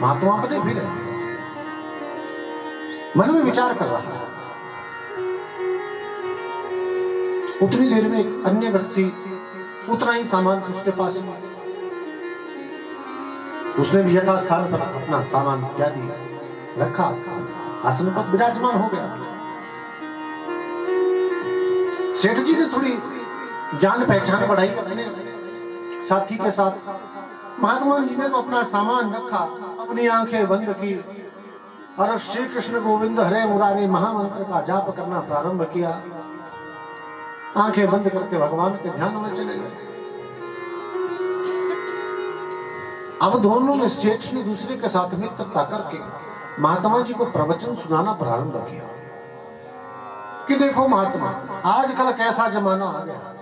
महात्मा अपने भी रहे, मन में विचार कर रहा है। उतनी देर में एक अन्य व्यक्ति उतना ही सामान उसके पास, उसने भी यथास्थान पर अपना सामान इत्यादि रखा, आसन पर विराजमान हो गया। सेठ जी ने थोड़ी जान पहचान बढ़ाई अपने साथी के साथ। महात्मा जी ने तो अपना सामान रखा, अपनी आंखें बंद की और श्री कृष्ण गोविंद हरे मुरारे महामंत्र का जाप करना प्रारंभ किया। आंखें बंद करके भगवान के ध्यान में चले गए। अब दोनों ने, सेठ ने दूसरे के साथ मित्रता करके महात्मा जी को प्रवचन सुनाना प्रारंभ किया कि देखो महात्मा, आजकल कैसा जमाना आ गया।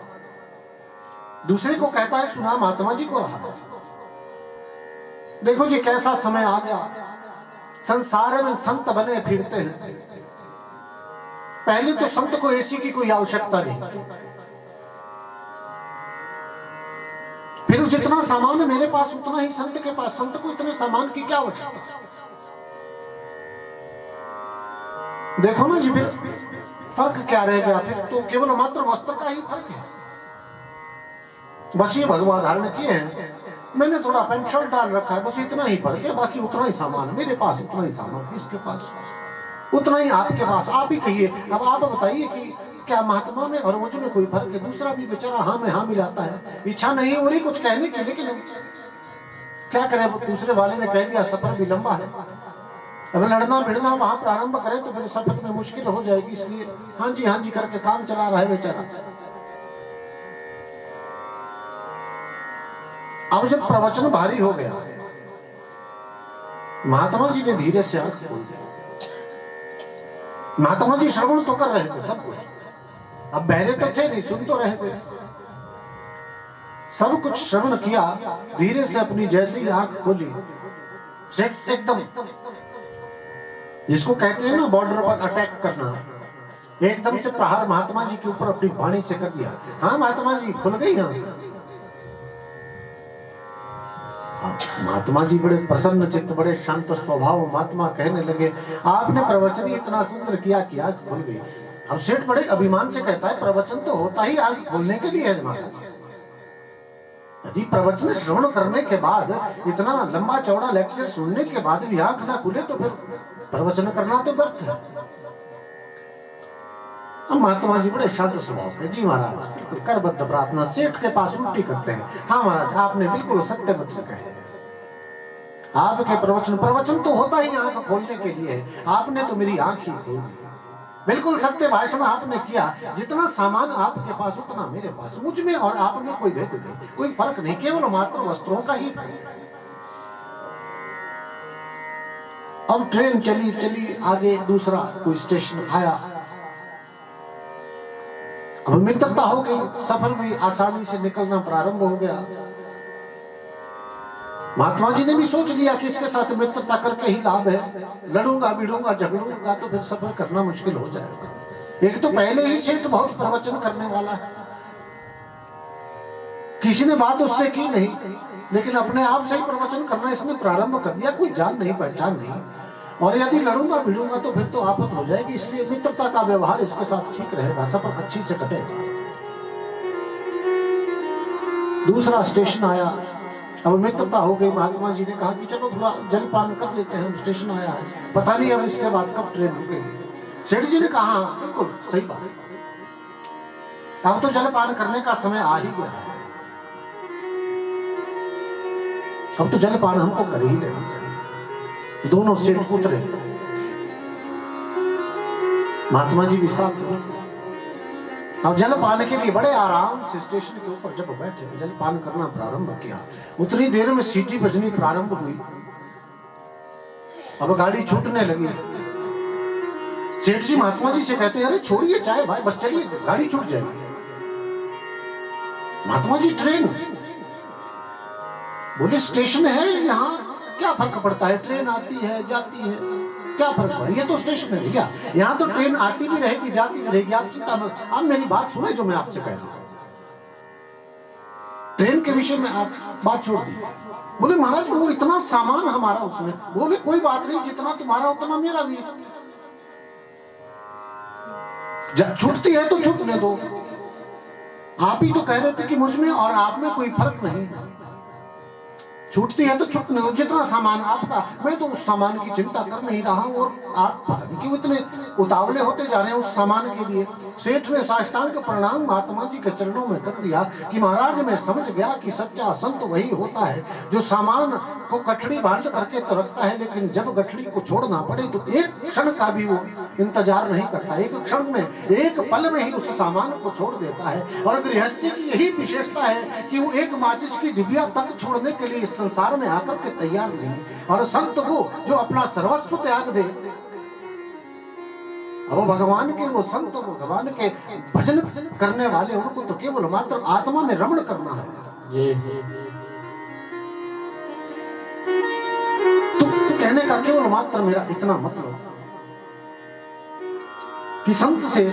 दूसरे को कहता है सुना, महात्मा जी को रहा। देखो जी कैसा समय आ गया, संसार में संत बने फिरते हैं। पहले तो संत को एसी की कोई आवश्यकता नहीं, फिर जितना सामान है मेरे पास उतना ही संत के पास, संत को इतने सामान की क्या आवश्यकता। देखो ना जी, फिर फर्क क्या रह गया, फिर तो केवल मात्र वस्त्र का ही फर्क है। बस ये भगवा धारण किए हैं, मैंने थोड़ा पैंट शर्ट डाल रखा है, बस इतना ही फर्क है, बाकी उतना ही सामान मेरे पास, उतना ही सामान इसके पास, उतना ही आपके पास। आप ही कहिए, अब आप बताइए कि क्या महात्मा में और मुझ में कोई फर्क है? दूसरा भी बेचारा हाँ में हाँ मिलाता है, इच्छा नहीं हो रही कुछ कहने की, लेकिन क्या करें, दूसरे वाले ने कह दिया सफर भी लंबा है, अब लड़ना भिड़ना वहां प्रारंभ करें तो फिर सफर में मुश्किल हो जाएगी, इसलिए हाँ जी करके काम चला रहा है बेचारा। अब जब प्रवचन भारी हो गया, महात्मा जी ने धीरे से आंख खोली। महात्मा जी श्रवण तो कर रहे थे सब कुछ, अब बहरे तो थे नहीं, सुन तो रहे थे, सब कुछ श्रवण किया। धीरे से अपनी जैसे ही आंख खोली, एकदम जिसको कहते हैं ना बॉर्डर पर अटैक करना, एकदम से प्रहार महात्मा जी के ऊपर अपनी वाणी से कर दिया। हाँ महात्मा जी खुल गई। हाँ, महात्मा जी बड़े प्रसन्न चित्त, बड़े शांत स्वभाव, महात्मा कहने लगे आपने प्रवचन ही इतना सुंदर किया कि आंख खुल गई। अब सेठ बड़े अभिमान से कहता है प्रवचन तो होता ही आंख खोलने के लिए है महाराज। यदि प्रवचन श्रवण करने के बाद, इतना लंबा चौड़ा लेक्चर सुनने के बाद भी आंख ना खुले तो फिर प्रवचन करना तो व्यर्थ है। अब महात्मा जी बड़े शांत स्वभाव के, जी महाराज करबद्ध प्रार्थना, सेठ के पास उल्टी करते हैं। हाँ महाराज आपने बिल्कुल सत्य वचन कहे, आपके प्रवचन तो होता ही आंख खोलने के लिए है, आपने तो मेरी आंख ही खोल दी। बिल्कुल सत्य भाषण आपने किया, जितना सामान आपके पास उतना मेरे पास, मुझ में और आप में कोई भेद नहीं, कोई फर्क नहीं, केवल मात्र वस्त्रों का ही फर्क। अब ट्रेन चली चली आगे, दूसरा कोई स्टेशन आया, अब मित्रता हो गई, सफर में आसानी से निकलना प्रारंभ हो गया। महात्मा जी ने भी सोच लिया कि इसके साथ मित्रता करके ही लाभ है, लड़ूंगा भिड़ूंगा झगड़ूंगा तो फिर सफर करना मुश्किल हो जाएगा। एक तो पहले ही सेठ बहुत प्रवचन करने वाला है, किसी ने बात उससे की नहीं, लेकिन अपने आप से ही प्रवचन करना इसने प्रारंभ कर दिया, कोई जान नहीं पहचान नहीं, और यदि लड़ूंगा भिड़ूंगा तो फिर तो आफत हो जाएगी, इसलिए मित्रता का व्यवहार इसके साथ ठीक रहेगा, सफर अच्छी से कटेगा। दूसरा स्टेशन आया, अब मित्रता हो गई, महात्मा जी ने कहा कि चलो थोड़ा जलपान कर लेते हैं, स्टेशन आया है, पता नहीं अब इसके बाद कब ट्रेन रुकेगी। सेठ जी ने कहा बिल्कुल सही बात, अब तो जलपान करने का समय आ ही गया, अब तो जलपान हमको कर ही लेना चाहिए। दोनों सेठ उतरे, महात्मा जी भी साथ थे। अब जलपान के लिए बड़े आराम से स्टेशन के ऊपर जब बैठे, जलपान करना प्रारंभ किया, उतनी देर में सीटी बजनी प्रारंभ हुई, अब गाड़ी छूटने लगी। सेठ जी महात्मा जी से कहते हैं अरे छोड़िए चाय भाई, बस चलिए गाड़ी छूट जाएगी। महात्मा जी ट्रेन, बोले स्टेशन है यहाँ, क्या फर्क पड़ता है, ट्रेन आती है जाती है, क्या फर्क पड़ा, ये तो स्टेशन है क्या, यहाँ तो ट्रेन आती भी रहेगी जाती भी रहेगी, आप चिंता मत। आप मेरी बात सुने जो मैं आपसे कह रहा हूँ, ट्रेन के विषय में आप बात छोड़ दी। बोले महाराज वो इतना सामान हमारा उसमें, बोले कोई बात नहीं, जितना तुम्हारा उतना मेरा भी, छूटती है तो छूटने दो, आप ही तो कह रहे थे कि मुझ में और आप में कोई फर्क नहीं, छूटती है तो छूटने दो, जितना सामान आपका, मैं तो उस सामान की चिंता कर नहीं रहा हूं, और आप पता नहीं क्यों इतने उतावले होते जा रहे हैं उस सामान के लिए। सेठ ने साष्टांग प्रणाम महात्मा जी के चरणों में कर दिया कि महाराज मैं समझ गया कि सच्चा संत वही होता है जो सामान को गठड़ी बांध करके तो रखता है, लेकिन जब गठड़ी को छोड़ना पड़े तो एक क्षण का भी वो इंतजार नहीं करता, एक क्षण में, एक पल में ही उस सामान को छोड़ देता है। और गृहस्थी की यही विशेषता है कि वो एक माचिस की डिबिया तक छोड़ने के लिए इस संसार में आकर के तैयार नहीं, और संत वो जो अपना सर्वस्व त्याग दे, वो भगवान के, वो संत, वो भगवान के भजन करने वाले, उनको तो केवल मात्र आत्मा में रमण करना है। ये तो कहने का केवल मात्र मेरा इतना मतलब कि संत से,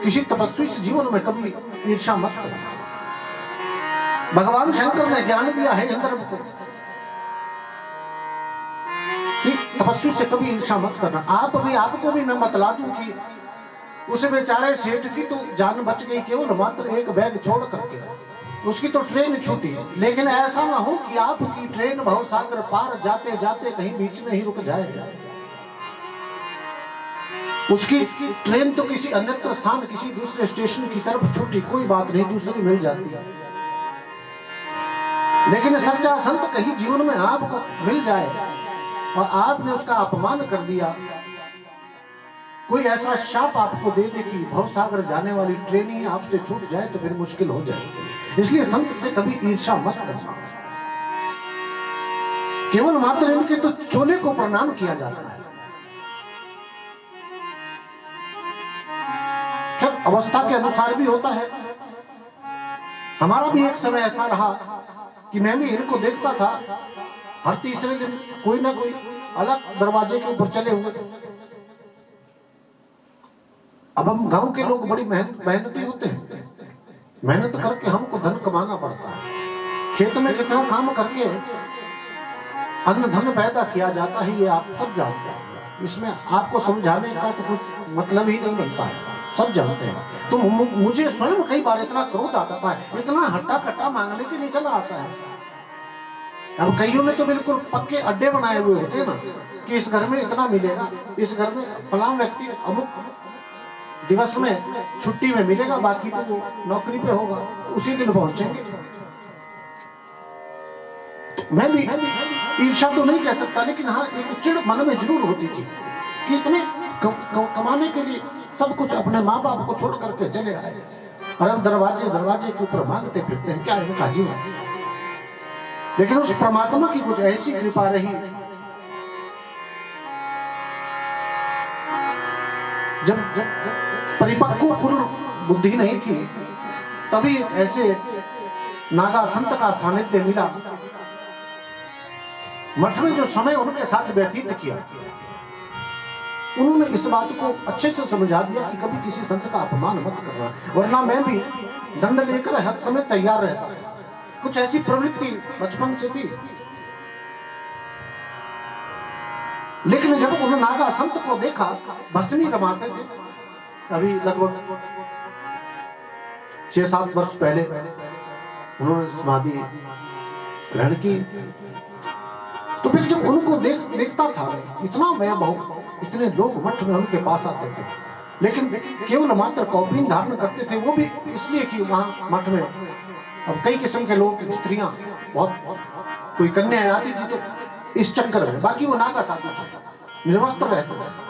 किसी तपस्वी से जीवन में कभी ईर्ष्या मत करो। भगवान शंकर ने ज्ञान दिया है इंद्र को कि तपस्वी से कभी ईर्ष्या मत करना। आपको भी मैं बतला दूं कि उस बेचारे सेठ की तो जान बच गई, केवल मात्र एक बैग छोड़ करके उसकी तो ट्रेन छूटी, लेकिन ऐसा ना हो कि आपकी ट्रेन भवसागर पार जाते जाते कहीं बीच में ही रुक जाए। उसकी ट्रेन तो किसी अन्यत्र स्थान, किसी दूसरे स्टेशन की तरफ छूटी, कोई बात नहीं, दूसरी मिल जाती है। लेकिन सच्चा संत कहीं जीवन में आपको मिल जाए और आपने उसका अपमान कर दिया, कोई ऐसा शाप आपको दे दे कि भवसागर जाने वाली ट्रेन ही आपसे छूट जाए, तो फिर मुश्किल हो जाएगी। इसलिए संत से कभी ईर्ष्या मत करना। केवल मात्र इनके तो चोले को प्रणाम किया जाता है। खैर अवस्था के अनुसार भी होता है। हमारा भी एक समय ऐसा रहा कि मैं भी इनको देखता था, हर तीसरे दिन कोई ना कोई अलग दरवाजे के ऊपर चले हुए। अब हम गांव के लोग बड़ी मेहनती होते हैं, मेहनत करके हमको धन कमाना पड़ता है। खेत में कितना काम करके अन्न धन पैदा किया जाता है, ये आप सब जानते हैं। इसमें आपको समझाने का तो कुछ मतलब ही नहीं बनता है, सब जानते हैं। तो मुझे स्वयं कई बार इतना क्रोध आता था, इतना हट्टा कट्टा मांगने के लिए चला आता है। अब कईयों में तो बिल्कुल पक्के अड्डे बनाए हुए होते हैं ना, कि इस घर में इतना मिलेगा, इस घर में फलां व्यक्ति अमुक दिवस में छुट्टी में मिलेगा, बाकी तो वो नौकरी पे होगा, उसी दिन पहुंचेंगे। तो मैं भी ईर्ष्या तो नहीं कह सकता, लेकिन हाँ एक चिढ़ मन में जरूर होती थी कि इतने कमाने के लिए सब कुछ अपने माँ बाप को छोड़ करके चले आए और अब दरवाजे दरवाजे के ऊपर मांगते फिरते हैं, क्या इनका जीवन। लेकिन उस परमात्मा की कुछ ऐसी कृपा रही, जब परिपक्व पूर्ण बुद्धि नहीं थी, तभी ऐसे नागा संत का सानिध्य मिला। मठ में जो समय उनके साथ व्यतीत किया, उन्होंने इस बात को अच्छे से समझा दिया कि कभी किसी संत का अपमान मत करना, वरना मैं भी दंड लेकर हर समय तैयार रहता। कुछ ऐसी प्रवृत्ति बचपन से थी। लेकिन जब उन नागा संत को देखा, भस्मी रमाते थे, अभी लगभग 6-7 वर्ष पहले उन्होंने समाधि ग्रहण की। तो फिर जब उनको देखता था, इतना वैभव, इतने लोग मठ में उनके पास आते थे, लेकिन केवल मात्र कौपीन धारण करते थे, वो भी इसलिए कि वहां मठ में अब कई किस्म के लोग, स्त्रियां, बहुत कोई कन्या आती थी, तो इस चक्कर में, बाकी वो नागा साधु थे, निर्वस्त्र रहते थे।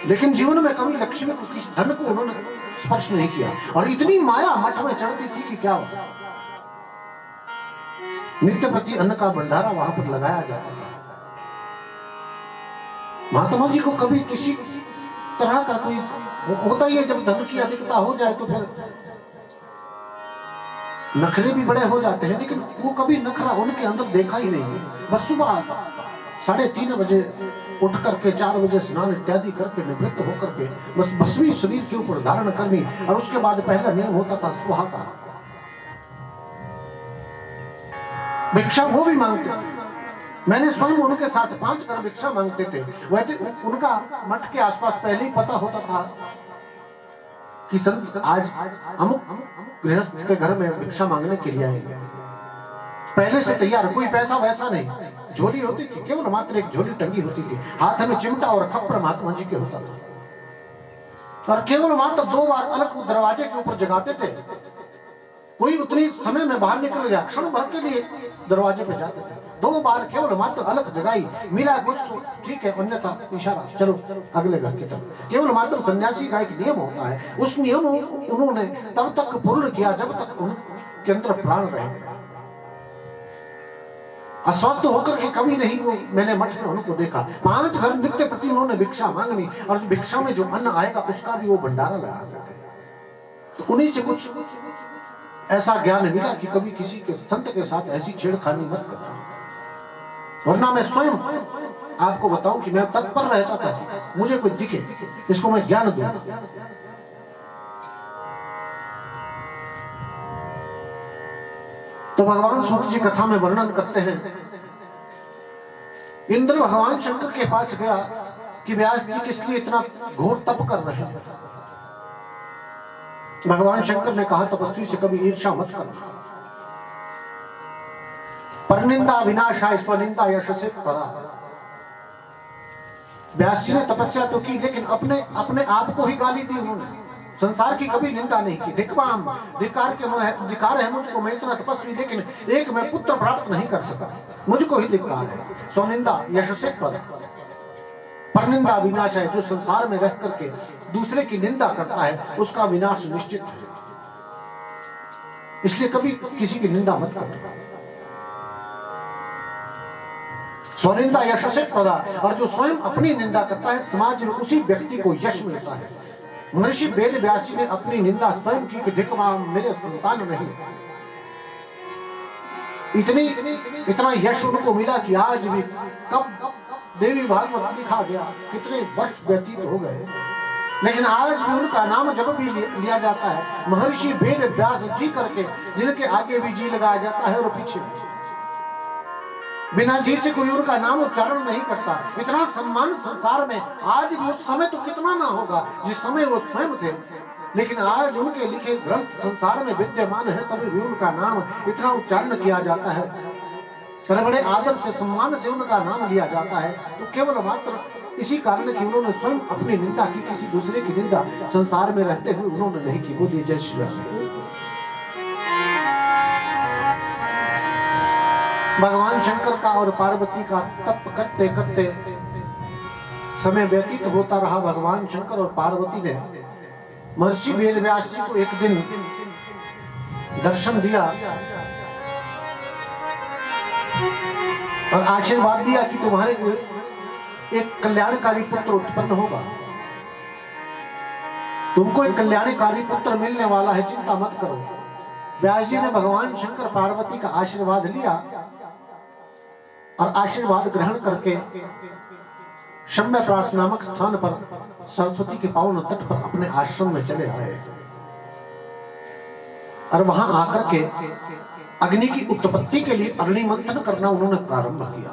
लेकिन जीवन में कभी लक्ष्मी को, किसी धन को उन्होंने स्पर्श नहीं किया। और इतनी माया मठ में चढ़ती थी कि क्या हुआ, नित्य प्रति अन्न का भंडारा वहां पर लगाया जाता था। महात्मा जी को कभी किसी तरह का कोई होता ही है, जब धन की अधिकता हो जाए तो फिर नखरे भी बड़े हो जाते हैं, लेकिन वो कभी नखरा उनके अंदर देखा ही नहीं। बस सुबह 3:30 बजे उठ करके 4 बजे स्नान इत्यादि करके निवृत्त होकर के बस भस्मी शरीर के ऊपर धारण करनी, और उसके बाद पहला नियम होता था सुहागा। भिक्षा वो भी मांगते थे, मैंने स्वयं उनके साथ 5 कर भिक्षा मांगते थे। वैसे उनका मठ के आसपास पहले ही पता होता था कि संत आज अमुक गृहस्थ के घर में भिक्षा मांगने के लिए आएंगे। पहले से तैयार, कोई पैसा वैसा नहीं, झोली होती थी, केवल मात्र एक झोली टंगी होती थी, हाथ में चिमटा और खप्पर महात्मा जी के होता था। और केवल मात्र 2 बार अलग दरवाजे के ऊपर जगाते थे। कोई उतनी समय में बाहर निकल गया, क्षण भर के लिए दरवाजे पे जाते थे। 2 बार केवल मात्र अलग जगाई, मिला कुछ तो ठीक है, अन्यथा इशारा, चलो अगले घर की तरफ। केवल मात्र सन्यासी का एक नियम होता है, उस नियम उन्होंने तब तक पूर्ण किया जब तक उनके अंदर प्राण रहे। अस्वस्थ होकर के कभी नहीं वो मैंने मठ में उनको देखा। 5 घर नित्य प्रति उन्होंने भिक्षा मांगनी, और भिक्षा में जो अन्न आएगा उसका भी वो भंडारा लगाते थे। तो उन्हीं से कुछ ऐसा ज्ञान मिला कि कभी किसी के संत के साथ ऐसी छेड़खानी मत करना, वरना मैं स्वयं आपको बताऊं कि मैं तत्पर रहता था कि मुझे कोई दिखे, इसको मैं ज्ञान दूं। तो भगवान सूत जी कथा में वर्णन करते हैं, इंद्र भगवान शंकर के पास गया कि व्यास जी किस लिए इतना घोर तप कर रहे हैं। भगवान शंकर ने कहा तपस्वी से कभी ईर्ष्या मत करना। परनिंदा विनाशा स्वनिंदा यश से परा। व्यास जी ने तपस्या तो की, लेकिन अपने अपने आप को ही गाली दी उन्होंने। संसार की कभी निंदा नहीं की। धिक्वाम, धिक्कार है मुझको, मैं इतना तपस्वी, लेकिन एक मैं पुत्र प्राप्त नहीं कर सका, मुझको ही धिक्कार है। स्वनिंदा यश से परा। परनिंदा विनाश है। जो संसार में रह करके दूसरे की निंदा करता है उसका विनाश निश्चित है। इसलिए कभी किसी की निंदा मत करना। स्वनिंदा यश से प्रदा। और जो स्वयं अपनी निंदा करता है समाज में उसी व्यक्ति को यश मिलता है। महर्षि वेद व्यास जी ने अपनी निंदा स्वयं की कि धिक्वाम, मेरे संतान नहीं। इतना यश उनको मिला कि आज भी कब देवी भागवत लिखा गया, कितने वर्ष व्यतीत हो गए, लेकिन आज भी उनका नाम जब भी लिया जाता है महर्षि वेद व्यास जी करके, जिनके आगे भी जी लगाया जाता है और पीछे भी, बिना जी से कोई उनका नाम उच्चारण नहीं करता। इतना सम्मान संसार में आज भी, उस समय तो कितना ना होगा जिस समय वो स्वयं थे, लेकिन आज उनके लिखे ग्रंथ संसार में विद्यमान है, तभी भी उनका नाम इतना उच्चारण किया जाता है, बड़े आदर से सम्मान से उनका नाम लिया जाता है। तो केवल मात्र इसी कारण कि उन्होंने स्वयं अपनी निंदा की, किसी दूसरे की निंदा संसार में रहते हुए उन्होंने नहीं की। बोलिए जय श्री राम। भगवान शंकर का और पार्वती का तप करते करते समय व्यतीत होता रहा। भगवान शंकर और पार्वती ने महर्षि वेद व्यास जी को एक दिन दर्शन दिया और आशीर्वाद दिया कि तुम्हारे को एक कल्याणकारी पुत्र उत्पन्न होगा, तुमको एक कल्याणकारी पुत्र मिलने वाला है, चिंता मत करो। व्यास जी ने भगवान शंकर पार्वती का आशीर्वाद लिया और आशीर्वाद ग्रहण करके शम्यप्रास नामक स्थान पर सरस्वती के पावन तट पर अपने आश्रम में चले आए और वहां आकर के अग्नि की उत्पत्ति के लिए अग्नि मंथन करना उन्होंने प्रारंभ किया।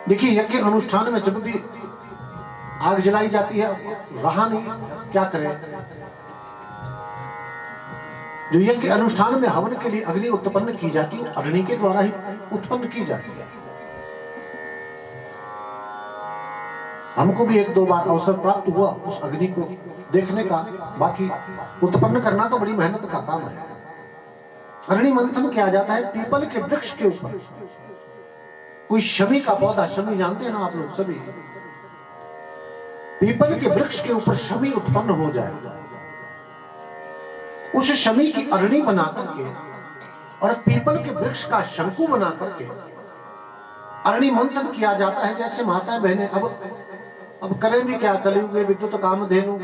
देखिए यज्ञ अनुष्ठान में जब भी आग जलाई जाती है, रहा नहीं, क्या करें। जो यज्ञ अनुष्ठान में हवन के लिए अग्नि उत्पन्न की जाती है, अग्नि के द्वारा ही उत्पन्न की जाती है। हमको भी एक दो बार अवसर प्राप्त हुआ उस अग्नि को देखने का, बाकी उत्पन्न करना तो बड़ी मेहनत का काम है। अग्नि मंथन किया जाता है पीपल के वृक्ष के ऊपर। कोई शमी का पौधा, शमी जानते हैं ना आप लोग सभी, पीपल के वृक्ष के ऊपर शमी उत्पन्न हो जाए, उस शमी की अग्नि बना करके और पीपल के वृक्ष का शंकु बना करके अग्नि मंथन किया जाता है। जैसे माताएं बहनें अब करें भी क्या, कलयुग में विद्युत कामधेनु,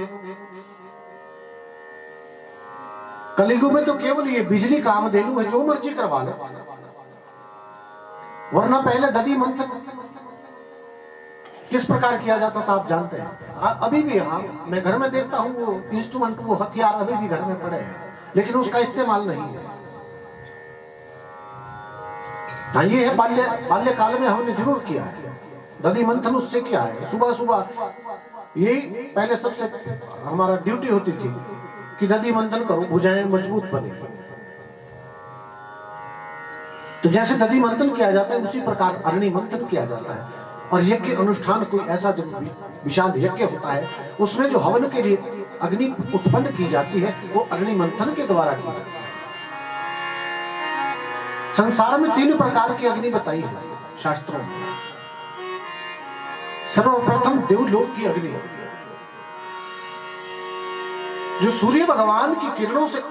कलयुग में तो केवल ये बिजली कामधेनु है, जो मर्जी करवा लो, वरना पहले दधी मंथन किस प्रकार किया जाता था आप जानते हैं। अभी भी मैं घर में देखता हूँ वो इंस्ट्रूमेंट, वो हथियार अभी भी घर में पड़े हैं, लेकिन उसका इस्तेमाल नहीं है। हाँ ये है बाल्यकाल में हमने जरूर किया है दधी मंथन, उससे क्या है, सुबह सुबह यही पहले सबसे हमारा ड्यूटी होती थी कि दधी मंथन करो, भुजाएं मजबूत बने। तो जैसे दधी मंथन किया जाता है उसी प्रकार अग्नि मंथन किया जाता है। और यज्ञ अनुष्ठान कोई ऐसा जब विशाल यज्ञ होता है उसमें जो हवन के लिए अग्नि उत्पन्न की जाती है वो अग्नि मंथन के द्वारा की जाती है। संसार में 3 प्रकार की अग्नि बताई है शास्त्रों में। सर्वप्रथम देवलोक की अग्नि, जो सूर्य भगवान की किरणों से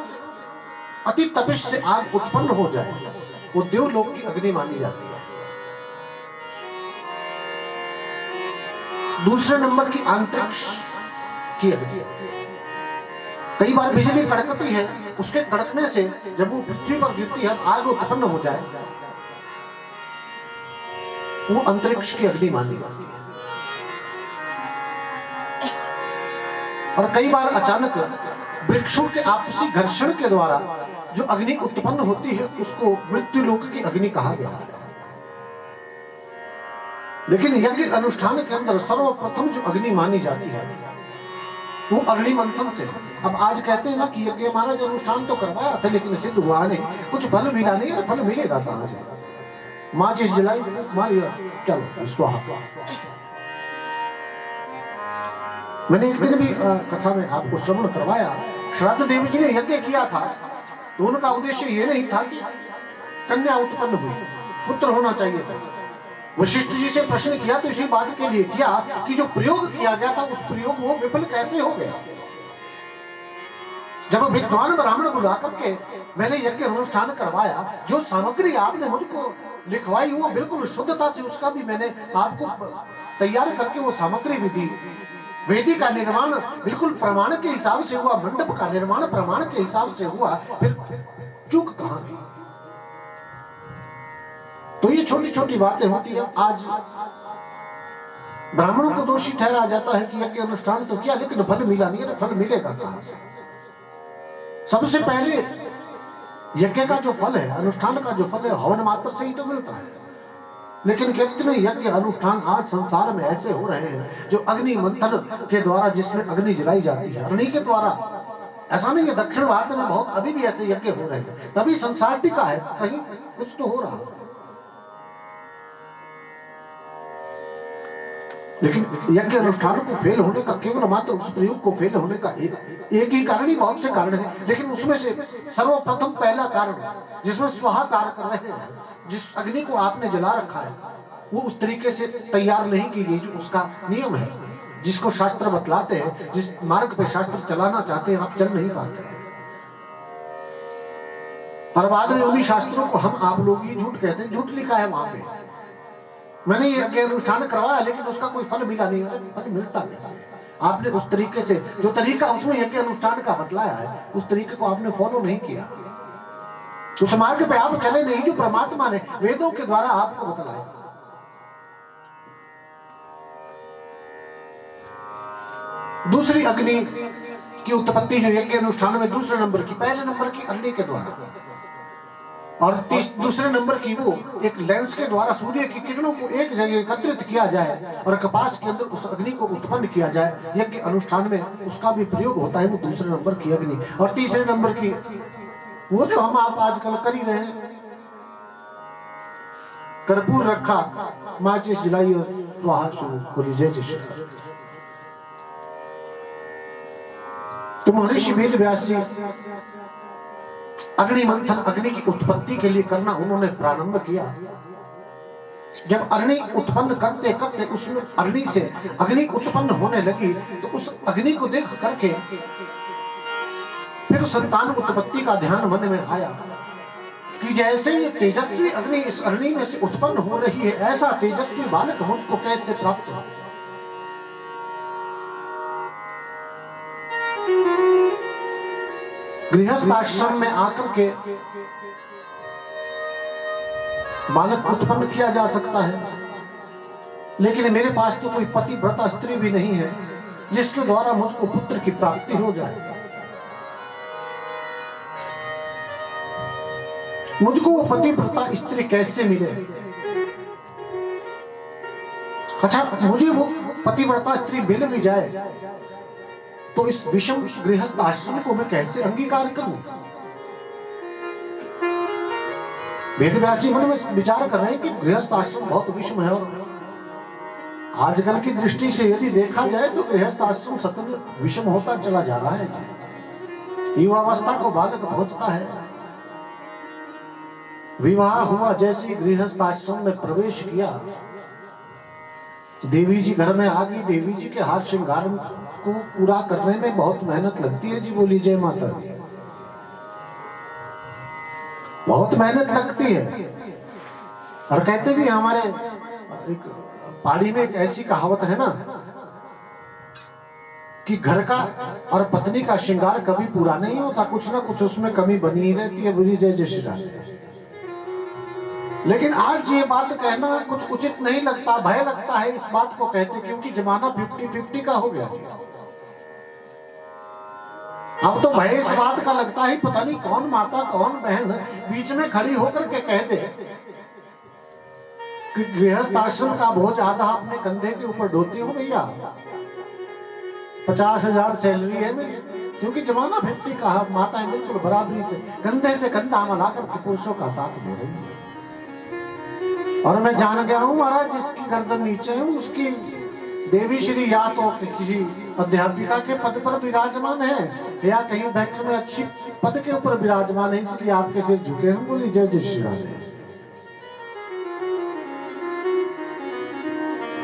अति तपिश से आग उत्पन्न हो जाए, वो देवलोक की अग्नि मानी जाती है। दूसरे नंबर की अंतरिक्ष की अग्नि। कई बार बिजली कड़कती है, उसके कड़कने से जब वो पृथ्वी पर गिरती है आग उत्पन्न हो जाए, वो अंतरिक्ष की अग्नि मानी जाती है। और कई बार अचानक वृक्षों के आपसी घर्षण के द्वारा जो अग्नि उत्पन्न होती है उसको मृत्यु लोक की अग्नि कहा गया है। लेकिन यज्ञ अनुष्ठान के अंदर सर्वप्रथम जो अग्नि मानी जाती है वो अग्नि मंथन से। अब आज कहते हैं ना कि यज्ञ महाराज अनुष्ठान तो करवाया था लेकिन सिद्ध हुआ नहीं, कुछ फल मिला नहीं, और फल मिलेगा कहां से? माचिस जलाई, मारिया, चलो स्वाहा। मैंने एक दिन भी कथा में आपको श्रवण करवाया, श्राद्ध देवी जी ने यज्ञ किया था तो उनका उद्देश्य ये नहीं था कि कन्या उत्पन्न हुई, पुत्र होना चाहिए था। वशिष्ठ जी से प्रश्न किया तो इसी बात के लिए किया कि जो प्रयोग किया गया था उस प्रयोग वो विफल कैसे हो गया। जब विद्वान ब्राह्मण बुला करके मैंने यज्ञ अनुष्ठान करवाया, जो सामग्री आपने मुझको लिखवाई वो बिल्कुल शुद्धता से, उसका भी मैंने आपको तैयार करके वो सामग्री भी दी। वेदी का निर्माण बिल्कुल प्रमाण के हिसाब से हुआ, मंडप का निर्माण प्रमाण के हिसाब से हुआ, फिर चूक कहां थी? तो ये छोटी छोटी बातें होती है। आज ब्राह्मणों को दोषी ठहरा जाता है कि यज्ञ अनुष्ठान तो किया लेकिन फल मिला नहीं है। फल मिलेगा कहां से? सबसे पहले यज्ञ का जो फल है, अनुष्ठान का जो फल है, हवन मात्र से ही तो मिलता है। लेकिन कितने यज्ञ अनुष्ठान आज संसार में ऐसे हो रहे हैं जो अग्नि मंथन के द्वारा, जिसमें अग्नि जलाई जाती है अग्नि के द्वारा। ऐसा नहीं है, दक्षिण भारत में बहुत अभी भी ऐसे यज्ञ हो रहे हैं, तभी संसार टिका है, कहीं कुछ तो हो रहा है। लेकिन यज्ञ अनुष्ठान को फेल होने का केवल मात्र उस प्रयोग को फेल होने का एक ही कारण ही, बहुत से कारण है, लेकिन उसमें से सर्वप्रथम पहला कारण जिसमें स्वाहाकार कर रहे हैं, जिस अग्नि को आपने जला रखा है वो उस तरीके से तैयार नहीं की गई जो उसका नियम है, जिसको शास्त्र बतलाते हैं, जिस मार्ग पे शास्त्र चलाना चाहते हैं आप चल नहीं पाते। और बाद में उन्हीं शास्त्रों को हम आप लोग ही झूठ कहते हैं, झूठ लिखा है वहां पे। मैंने ये अनुष्ठान करवाया लेकिन उसका कोई फल मिला नहीं। फल मिलता कैसे? आपने उस तरीके से, जो तरीका उसमें यज्ञ अनुष्ठान का बतलाया है, उस तरीके को आपने फॉलो नहीं किया। उस मार्ग पे आप चले नहीं जो परमात्मा ने वेदों के द्वारा आपको बतलाया। दूसरी अग्नि की उत्पत्ति जो यज्ञ अनुष्ठान में दूसरे नंबर की, पहले नंबर की अग्नि के द्वारा, और दूसरे नंबर की वो एक लेंस के द्वारा सूर्य की किरणों को एक जगह एकत्रित किया जाए और कपास के अंदर उस अग्नि को उत्पन्न किया जाए। यज्ञ अनुष्ठान में उसका भी प्रयोग होता है, वो दूसरे नंबर की अग्नि। और तीसरे नंबर की वो जो हम आप आजकल कर ही रहे हैं, कर्पूर रखा, माचिस जलाई और स्वाहा शुरू बोली जय जय। तो महर्षि वेद व्यास जी अग्नि मंथन, अग्नि की उत्पत्ति के लिए करना उन्होंने प्रारंभ किया। जब अग्नि उत्पन्न करते करते उसमें अग्नि से अग्नि उत्पन्न होने लगी तो उस अग्नि को देख करके फिर संतान उत्पत्ति का ध्यान मन में आया कि जैसे ये तेजस्वी अग्नि इस अग्नि में से उत्पन्न हो रही है, ऐसा तेजस्वी बालक मुझको कैसे प्राप्त हो। गृहस्थ आश्रम में आकर के बालक उत्पन्न किया जा सकता है, लेकिन मेरे पास तो कोई पतिव्रता स्त्री भी नहीं है जिसके द्वारा मुझको पुत्र की प्राप्ति हो जाए। मुझको वो पतिव्रता स्त्री कैसे मिले? अच्छा, मुझे वो पतिव्रता स्त्री मिल भी जाए तो इस विषम गृहस्थ आश्रम को मैं कैसे अंगीकार करूं? वेदव्यासी मन में विचार कर रहे हैं कि गृहस्थ आश्रम बहुत विषम है, और आजकल की दृष्टि से यदि देखा जाए तो गृहस्थ आश्रम सतत विषम होता चला जा रहा है। युवावस्था को बालक पहुंचता है, विवाह हुआ, जैसे गृहस्थ आश्रम में प्रवेश किया, देवी जी घर में आ गई। देवी जी के हाथ श्रृंगार को पूरा करने में बहुत मेहनत लगती है जी, बोली जय माता दी। बहुत मेहनत लगती है। और कहते भी हमारे एक पहाड़ी में एक ऐसी कहावत है ना कि घर का और पत्नी का श्रृंगार कभी पूरा नहीं होता, कुछ ना कुछ उसमें कमी बनी ही रहती है। बोली जय जय श्री राम। लेकिन आज ये बात कहना कुछ उचित नहीं लगता, भय लगता है इस बात को कहते, क्योंकि जमाना 50-50 का हो गया। अब तो भय इस बात का लगता है पता नहीं कौन माता कौन बहन बीच में खड़ी होकर के कह दे कि गृहस्थ आश्रम का बोझ आधा अपने कंधे के ऊपर ढोती हो भैया। 50,000 सैलरी है मेरी, क्योंकि जमाना 50 का है, माताएं बिल्कुल बराबरी से कंधा मिलाकर के पुरुषों का साथ दे रही है। और मैं जान गया हूँ महाराज, जिसकी गर्दन नीचे है उसकी देवी श्री या तो किसी अध्यापिका के पद पर विराजमान है या कहीं बैंक में अच्छी पद के ऊपर विराजमान है, इसलिए आपके सिर झुके हैं। बोली जय जय श्री राम।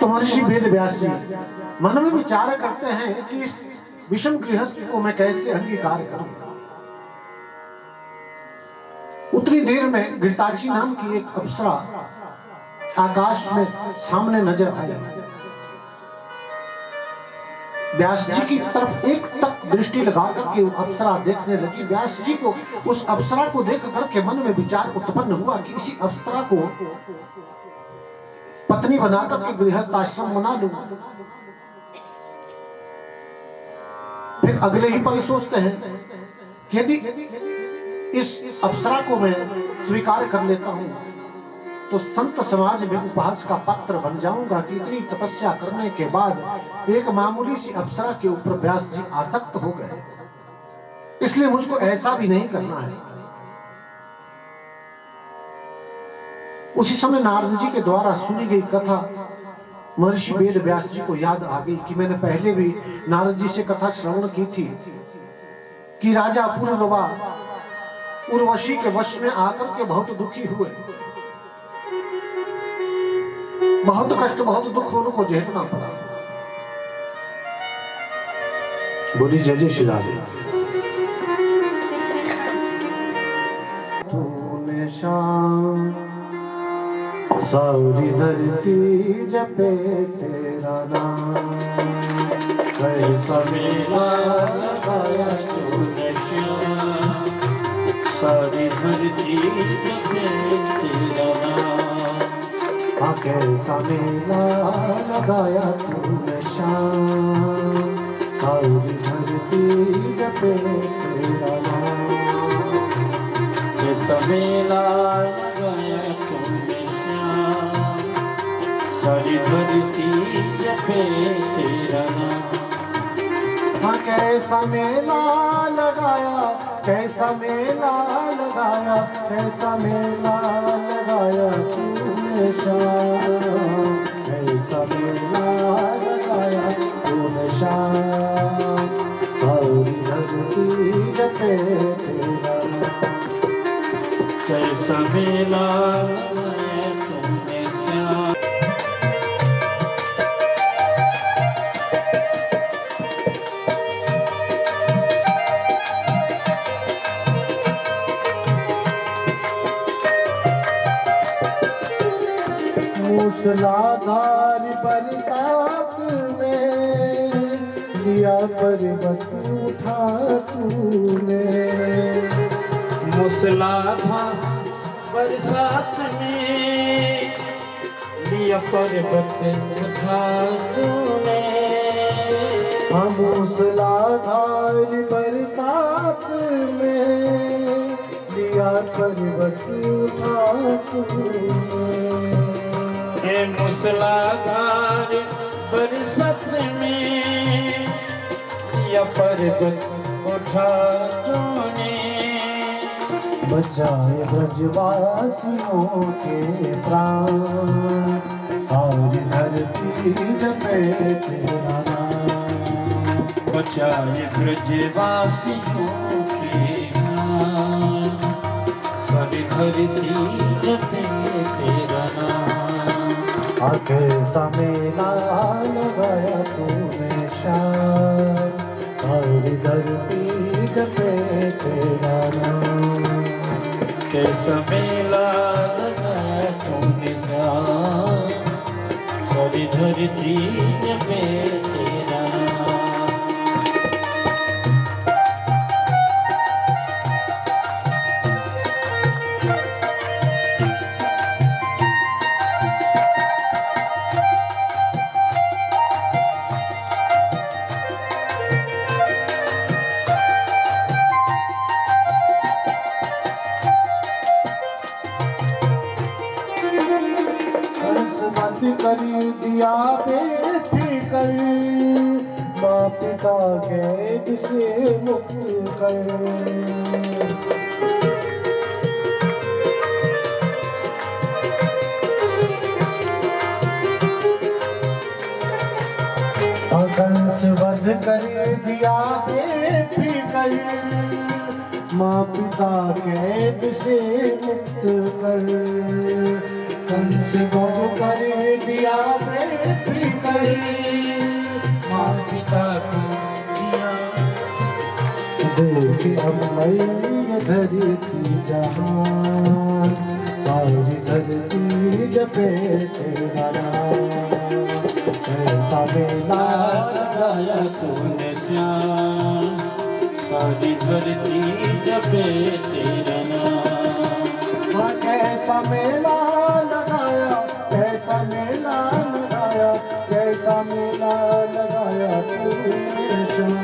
तो महर्षि वेद व्यास जी मन में विचार करते हैं कि इस विषम गृहस्थ को मैं कैसे अंगीकार करूं। उतनी देर में घृताची नाम की एक अप्सरा आकाश में सामने नजर आई। व्यास जी की तरफ एक टक दृष्टि लगाकर के अप्सरा देखने लगी। व्यास जी को उस अप्सरा को देख करके मन में विचार उत्पन्न हुआ कि इसी अप्सरा को पत्नी बनाकर के गृहस्थ आश्रम बना लूं। फिर अगले ही पल सोचते हैं कि यदि इस अप्सरा को मैं स्वीकार कर लेता हूं तो संत समाज में उपहास का पात्र बन जाऊंगा कि इतनी तपस्या करने के बाद एक मामूली सी अप्सरा के ऊपर व्यास जी आसक्त हो गए, इसलिए मुझको ऐसा भी नहीं करना है। उसी समय नारद जी के द्वारा सुनी गई कथा महर्षि वेद व्यास जी को याद आ गई कि मैंने पहले भी नारद जी से कथा श्रवण की थी कि राजा पुररवा उर्वशी के वश में आकर के बहुत दुखी हुए, बहुत कष्ट बहुत दुख उनको झेलना पड़ा। बोली जय जय श्री राम। तूने शाम सारी धरती जपे तेरा नाम, कैसा मेला लगाया तूने श्याम, सारी धरती जपे तेरा नाम, कैसा मेला लगाया तूने श्याम, सारी धरती जपे तेरा नाम, कैसा मेला लगाया तूने श्याम, सारी धरती जपे तेरा नाम। कैसा मेला लगाया, कैसा मेला लगाया, कैसा मेला लगाया तूने श्याम, कैसा मेला लगाया तूने श्याम, सारी धरती जपे तेरा नाम, कैसा मेला लगाया तूने श्याम। मूसलाधार बरसात में लिया पर्वत उठा तूने, मूसलाधार बरसात में लिया पर्वत उठा तूने, मूसलाधार बरसात में लिया पर्वत उठा तूने, मूसलाधार बरसात में लिया पर्वत उठा तूने, बचाए ब्रजवासियों के प्राण, सारी धरती जपे तेरा नाम, बचाए ब्रजवासियों के नाम, सारी धरती जपे तेरा नाम। कैसा मेला लगाया तूने श्याम, सारी धरती जपे तेरा नाम, कैसा मेला लगाया तूने श्याम, सारी धरती जपे तेरा नाम। कर दिया बेफिकर, माँ पिता कैद से मुक्त कर। कंस वध कर दिया बेफिकर, माँ पिता कैद से मुक्त कर। कंस वध कर दिया बेफिकर, माँ पिता को दिया देख अमय धरती जहान, सारी धरती जपे तेरा नाम। ऐसा मेला लगाया तूने श्याम, सारी धरती जपे तेरा नाम। कैसा मेला लगाया, कैसा मेला लगाया, कैसा मेला लगाया तूने श्याम।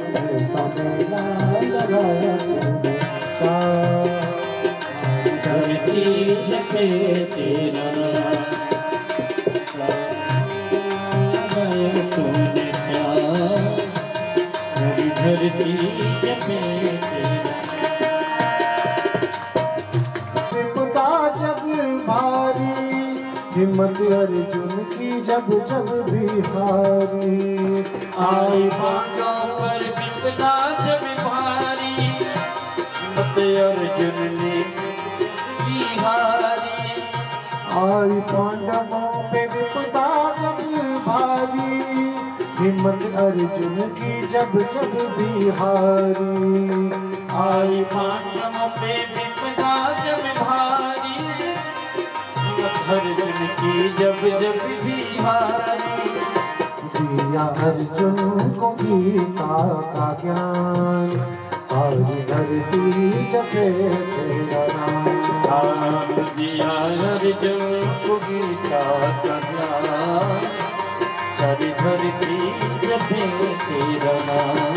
कैसा मेला लगाया तूने श्याम, धरती जपे तेरा नाम। लगाया तूने श्याम, सारी धरती जपे तेरा विपदा जब भारी, हिम्मत अर्जुन की जब जब भी हारी। आई पांडवों पर विपदा जब भारी, हिम्मत अर्जुन ने बिहारी। आई पांडवों पे विपदा जब भारी, हिम्मत अर्जुन की जब जब भी हारी। आई पांडवों पे विपदा जब भारी, हिम्मत अर्जुन की जब जब बिहारी। दिया अर्जुन को गीता का ज्ञान, सारी धरती जपे तेरा नाम। दिया अर्जुन को गीता का ज्ञान, सारी धरती जपे तेरा नाम।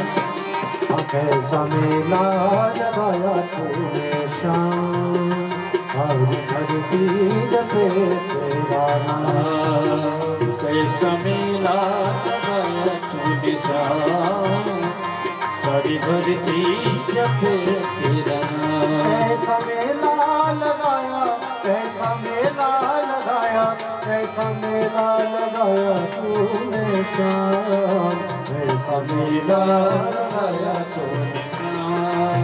कैसा मेला लगाया तूने श्याम, सारी धरती जपे तेरा नाम। कैसा मेला लगाया तूने श्याम, सारी धरती जपे तेरा नाम। कैसा मेला लगाया, कैसा मेला लगाया, कैसा मेला लगाया तूने श्याम। कैसा मेला लगाया तूने श्याम,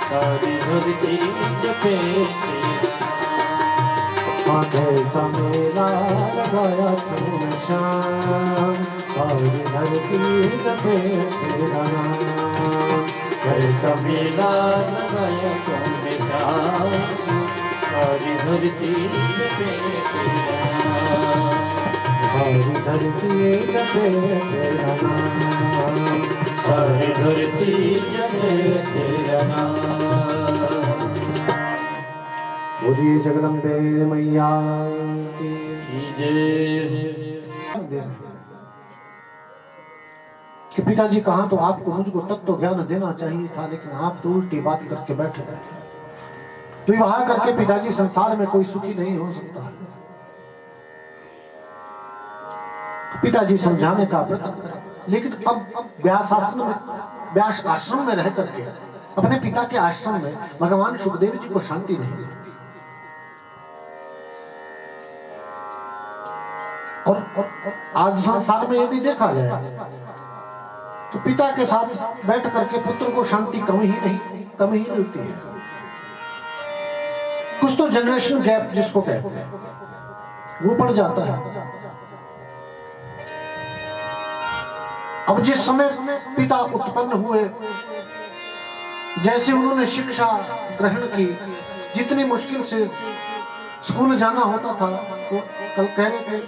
सारी धरती जपे तेरा हाँ, कैसा मेला लगाया तूने श्याम, सारी धरती जपे तेरा नाम। कैसा मेला लगाया तूने श्याम, सारी धरती जपे तेरा नाम। सारी धरती जपे तेरा नाम, सारी धरती जपे तेरा नाम। बोलिए जगदम्बे मैया की जय। कि पिताजी कहा तो आपको मुझको तत्व ज्ञान देना चाहिए था, लेकिन आप तो उल्टी बात करके बैठे गए। विवाह करके पिताजी संसार में कोई सुखी नहीं हो सकता। पिताजी समझाने का प्रयत्न करा, लेकिन अब व्यास आश्रम में रह करके अपने पिता के आश्रम में भगवान सुखदेव जी को शांति नहीं मिली। और आज संसार में यदि देखा जाए तो पिता के साथ बैठ करके पुत्र को शांति कम ही मिलती है। कुछ तो जनरेशन गैप जिसको कहते हैं वो पड़ जाता है। अब जिस समय पिता उत्पन्न हुए, जैसे उन्होंने शिक्षा ग्रहण की, जितनी मुश्किल से स्कूल जाना होता था, तो कल कह रहे थे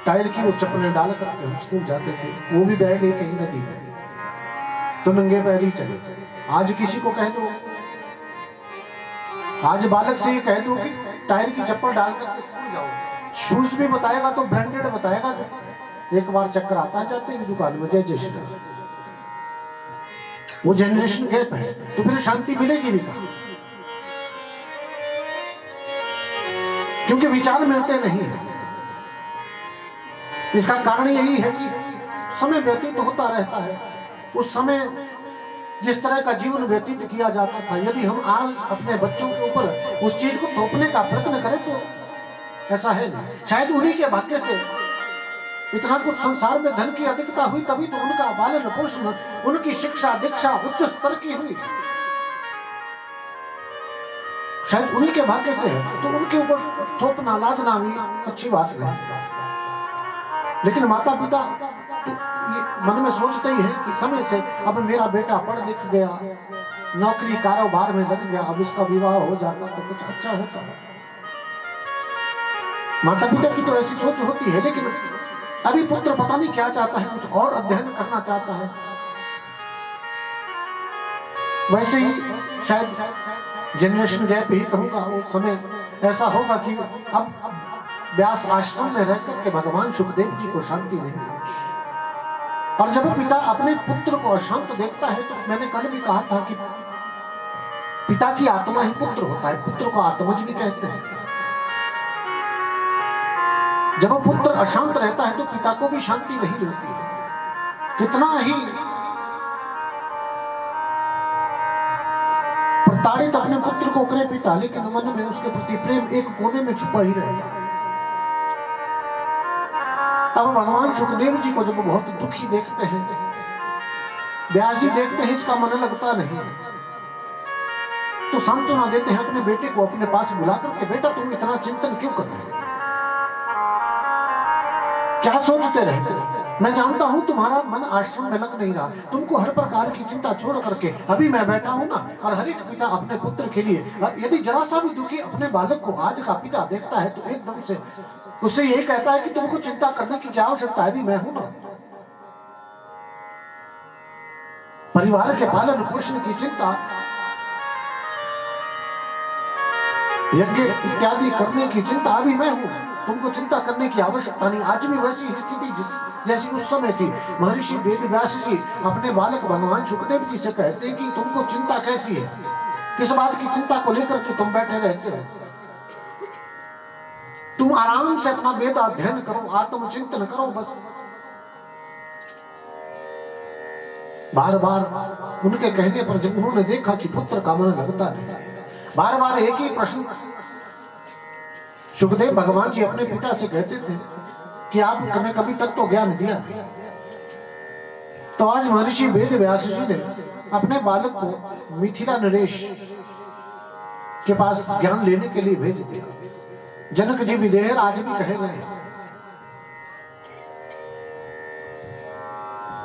टायर की वो चप्पलें डाल करके हम स्कूल जाते थे, वो भी बह गई कहीं नदी में, तो नंगे पैर ही चले। आज किसी को कह दो, आज बालक से ये कह दो कि टायर की चप्पल डाल करके स्कूल जाओ, शूज भी बताएगा तो ब्रांडेड बताएगा, एक बार चक्कर आता जाते हैं दुकान में, जय जय श्री राम। वो जनरेशन गैप है, तो फिर शांति मिलेगी भी कहां? क्योंकि विचार मिलते नहीं है। इसका कारण यही है कि समय व्यतीत होता रहता है। उस समय जिस तरह का जीवन व्यतीत किया जाता था, यदि हम आज अपने बच्चों के ऊपर उस चीज को थोपने का प्रयत्न करें तो ऐसा है नहीं। शायद उन्हीं के भाग्य से इतना कुछ संसार में धन की अधिकता हुई, तभी तो उनका पालन पोषण, उनकी शिक्षा दीक्षा उच्च स्तर की हुई, शायद उन्हीं के भाग्य से है। तो उनके ऊपर थोपना लादना भी अच्छी बात नहीं। लेकिन माता पिता तो ये मन में सोचते ही है कि समय से अब मेरा बेटा पढ़ लिख गया, नौकरी कारोबार में लग गया, अब इसका विवाह हो जाता तो कुछ अच्छा होता। माता पिता की तो ऐसी सोच होती है, लेकिन अभी पुत्र पता नहीं क्या चाहता है, कुछ और अध्ययन करना चाहता है। वैसे ही शायद जनरेशन गैप ही कहूंगा, वो समय ऐसा होगा कि अब व्यास आश्रम में रहकर के भगवान सुखदेव जी को शांति नहीं है। और जब पिता अपने पुत्र को अशांत देखता है, तो मैंने कल भी कहा था कि पिता की आत्मा ही पुत्र होता है, पुत्र को आत्मज भी कहते हैं। जब पुत्र अशांत रहता है तो पिता को भी शांति नहीं मिलती है। कितना ही प्रताड़ित अपने पुत्र को करे पिता, लेकिन मन में उसके प्रति प्रेम एक कोने में छुपा ही रहता है। अब भगवान सुखदेव जी को जब बहुत दुखी देखते हैं, व्यास जी देखते हैं इसका मन लगता नहीं, तो सांत्वना देते हैं अपने बेटे को अपने पास बुलाकर के, बेटा तुम इतना चिंतन क्यों कर रहे हो, क्या सोचते रहते हो? मैं जानता हूं तुम्हारा मन आश्रम में लग नहीं रहा, तुमको हर प्रकार की चिंता छोड़ करके अभी मैं बैठा हूं ना। और हर एक पिता अपने पुत्र के लिए, यदि जरा सा भी दुखी अपने बालक को आज का पिता देखता है तो एकदम से उससे यही कहता है कि तुमको चिंता करने की क्या आवश्यकता है, अभी मैं हूं ना। परिवार के पालन पोषण की चिंता, यज्ञ इत्यादि करने की चिंता अभी मैं हूं, तुमको चिंता करने की आवश्यकता नहीं। आज भी वैसी स्थिति जैसी उस समय थी। महर्षि वेद व्यास जी अपने बालक भगवान सुखदेव जी से कहते हैं कि तुमको चिंता कैसी है, किस बात की चिंता को लेकर के तुम बैठे रहते हो, तुम आराम से अपना वेद अध्ययन करो, आत्मचिंतन करो बस। बार बार उनके कहने पर जब उन्होंने देखा कि पुत्र का मन लगता नहीं, बार बार एक ही प्रश्न सुखदेव भगवान जी अपने पिता से कहते थे कि आपने कभी तक तो ज्ञान दिया नहीं। तो आज महर्षि वेद व्यास जी ने अपने बालक को मिथिला नरेश के पास ज्ञान लेने के लिए भेज दिया। जनक जी विदेहर आज भी कहे गए।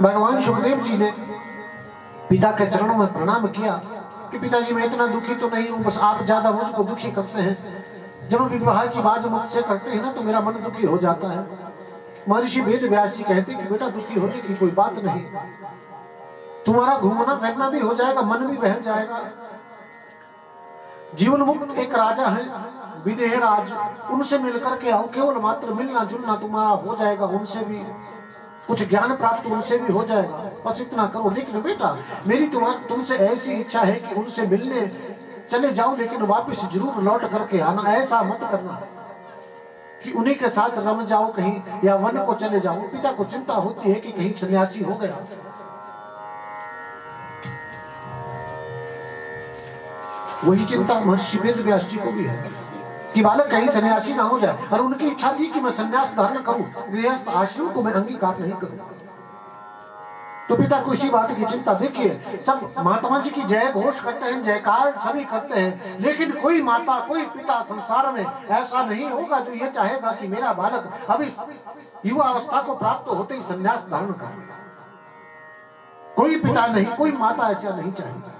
भगवान सुखदेव जी ने पिता के चरणों में प्रणाम किया कि पिताजी मैं इतना दुखी तो नहीं हूं, बस आप ज्यादा मुझको दुखी करते हैं। जब विवाह की बात मुझसे करते हैं ना तो मेरा मन दुखी हो जाता है। महर्षि वेद व्यास जी कहते कि बेटा दुखी होने की कोई बात नहीं, तुम्हारा घूमना फिरना भी हो जाएगा, मन भी बहल जाएगा। जीवन मुक्त एक राजा है विदेह राज, उनसे मिलकर के आओ, केवल मात्र मिलना जुलना तुम्हारा हो जाएगा, उनसे भी कुछ ज्ञान प्राप्त उनसे भी हो जाएगा, बस इतना करो। लेकिन बेटा मेरी तुमसे ऐसी इच्छा है कि उनसे मिलने चले जाओ, लेकिन वापस जरूर लौट करके आना। ऐसा मत करना कि उन्हीं के साथ रम जाओ कहीं या वन को चले जाओ। पिता को चिंता होती है कि कहीं सन्यासी हो गया। वही चिंता महर्षि वेद व्यास जी को भी है कि बालक कहीं सन्यासी ना हो जाए। और उनकी इच्छा थी कि मैं सन्यास धारण करूं, गृहस्थ आश्रम को मैं अंगीकार नहीं करूं। तो पिता को इसी बात की चिंता। देखिए सब महात्मा जी की जय घोष करते हैं, जयकार सभी करते हैं, लेकिन कोई माता कोई पिता संसार में ऐसा नहीं होगा जो ये चाहेगा कि मेरा बालक अभी युवा अवस्था को प्राप्त होते ही सन्यास धारण करे। कोई पिता नहीं, कोई माता ऐसा नहीं चाहेगी।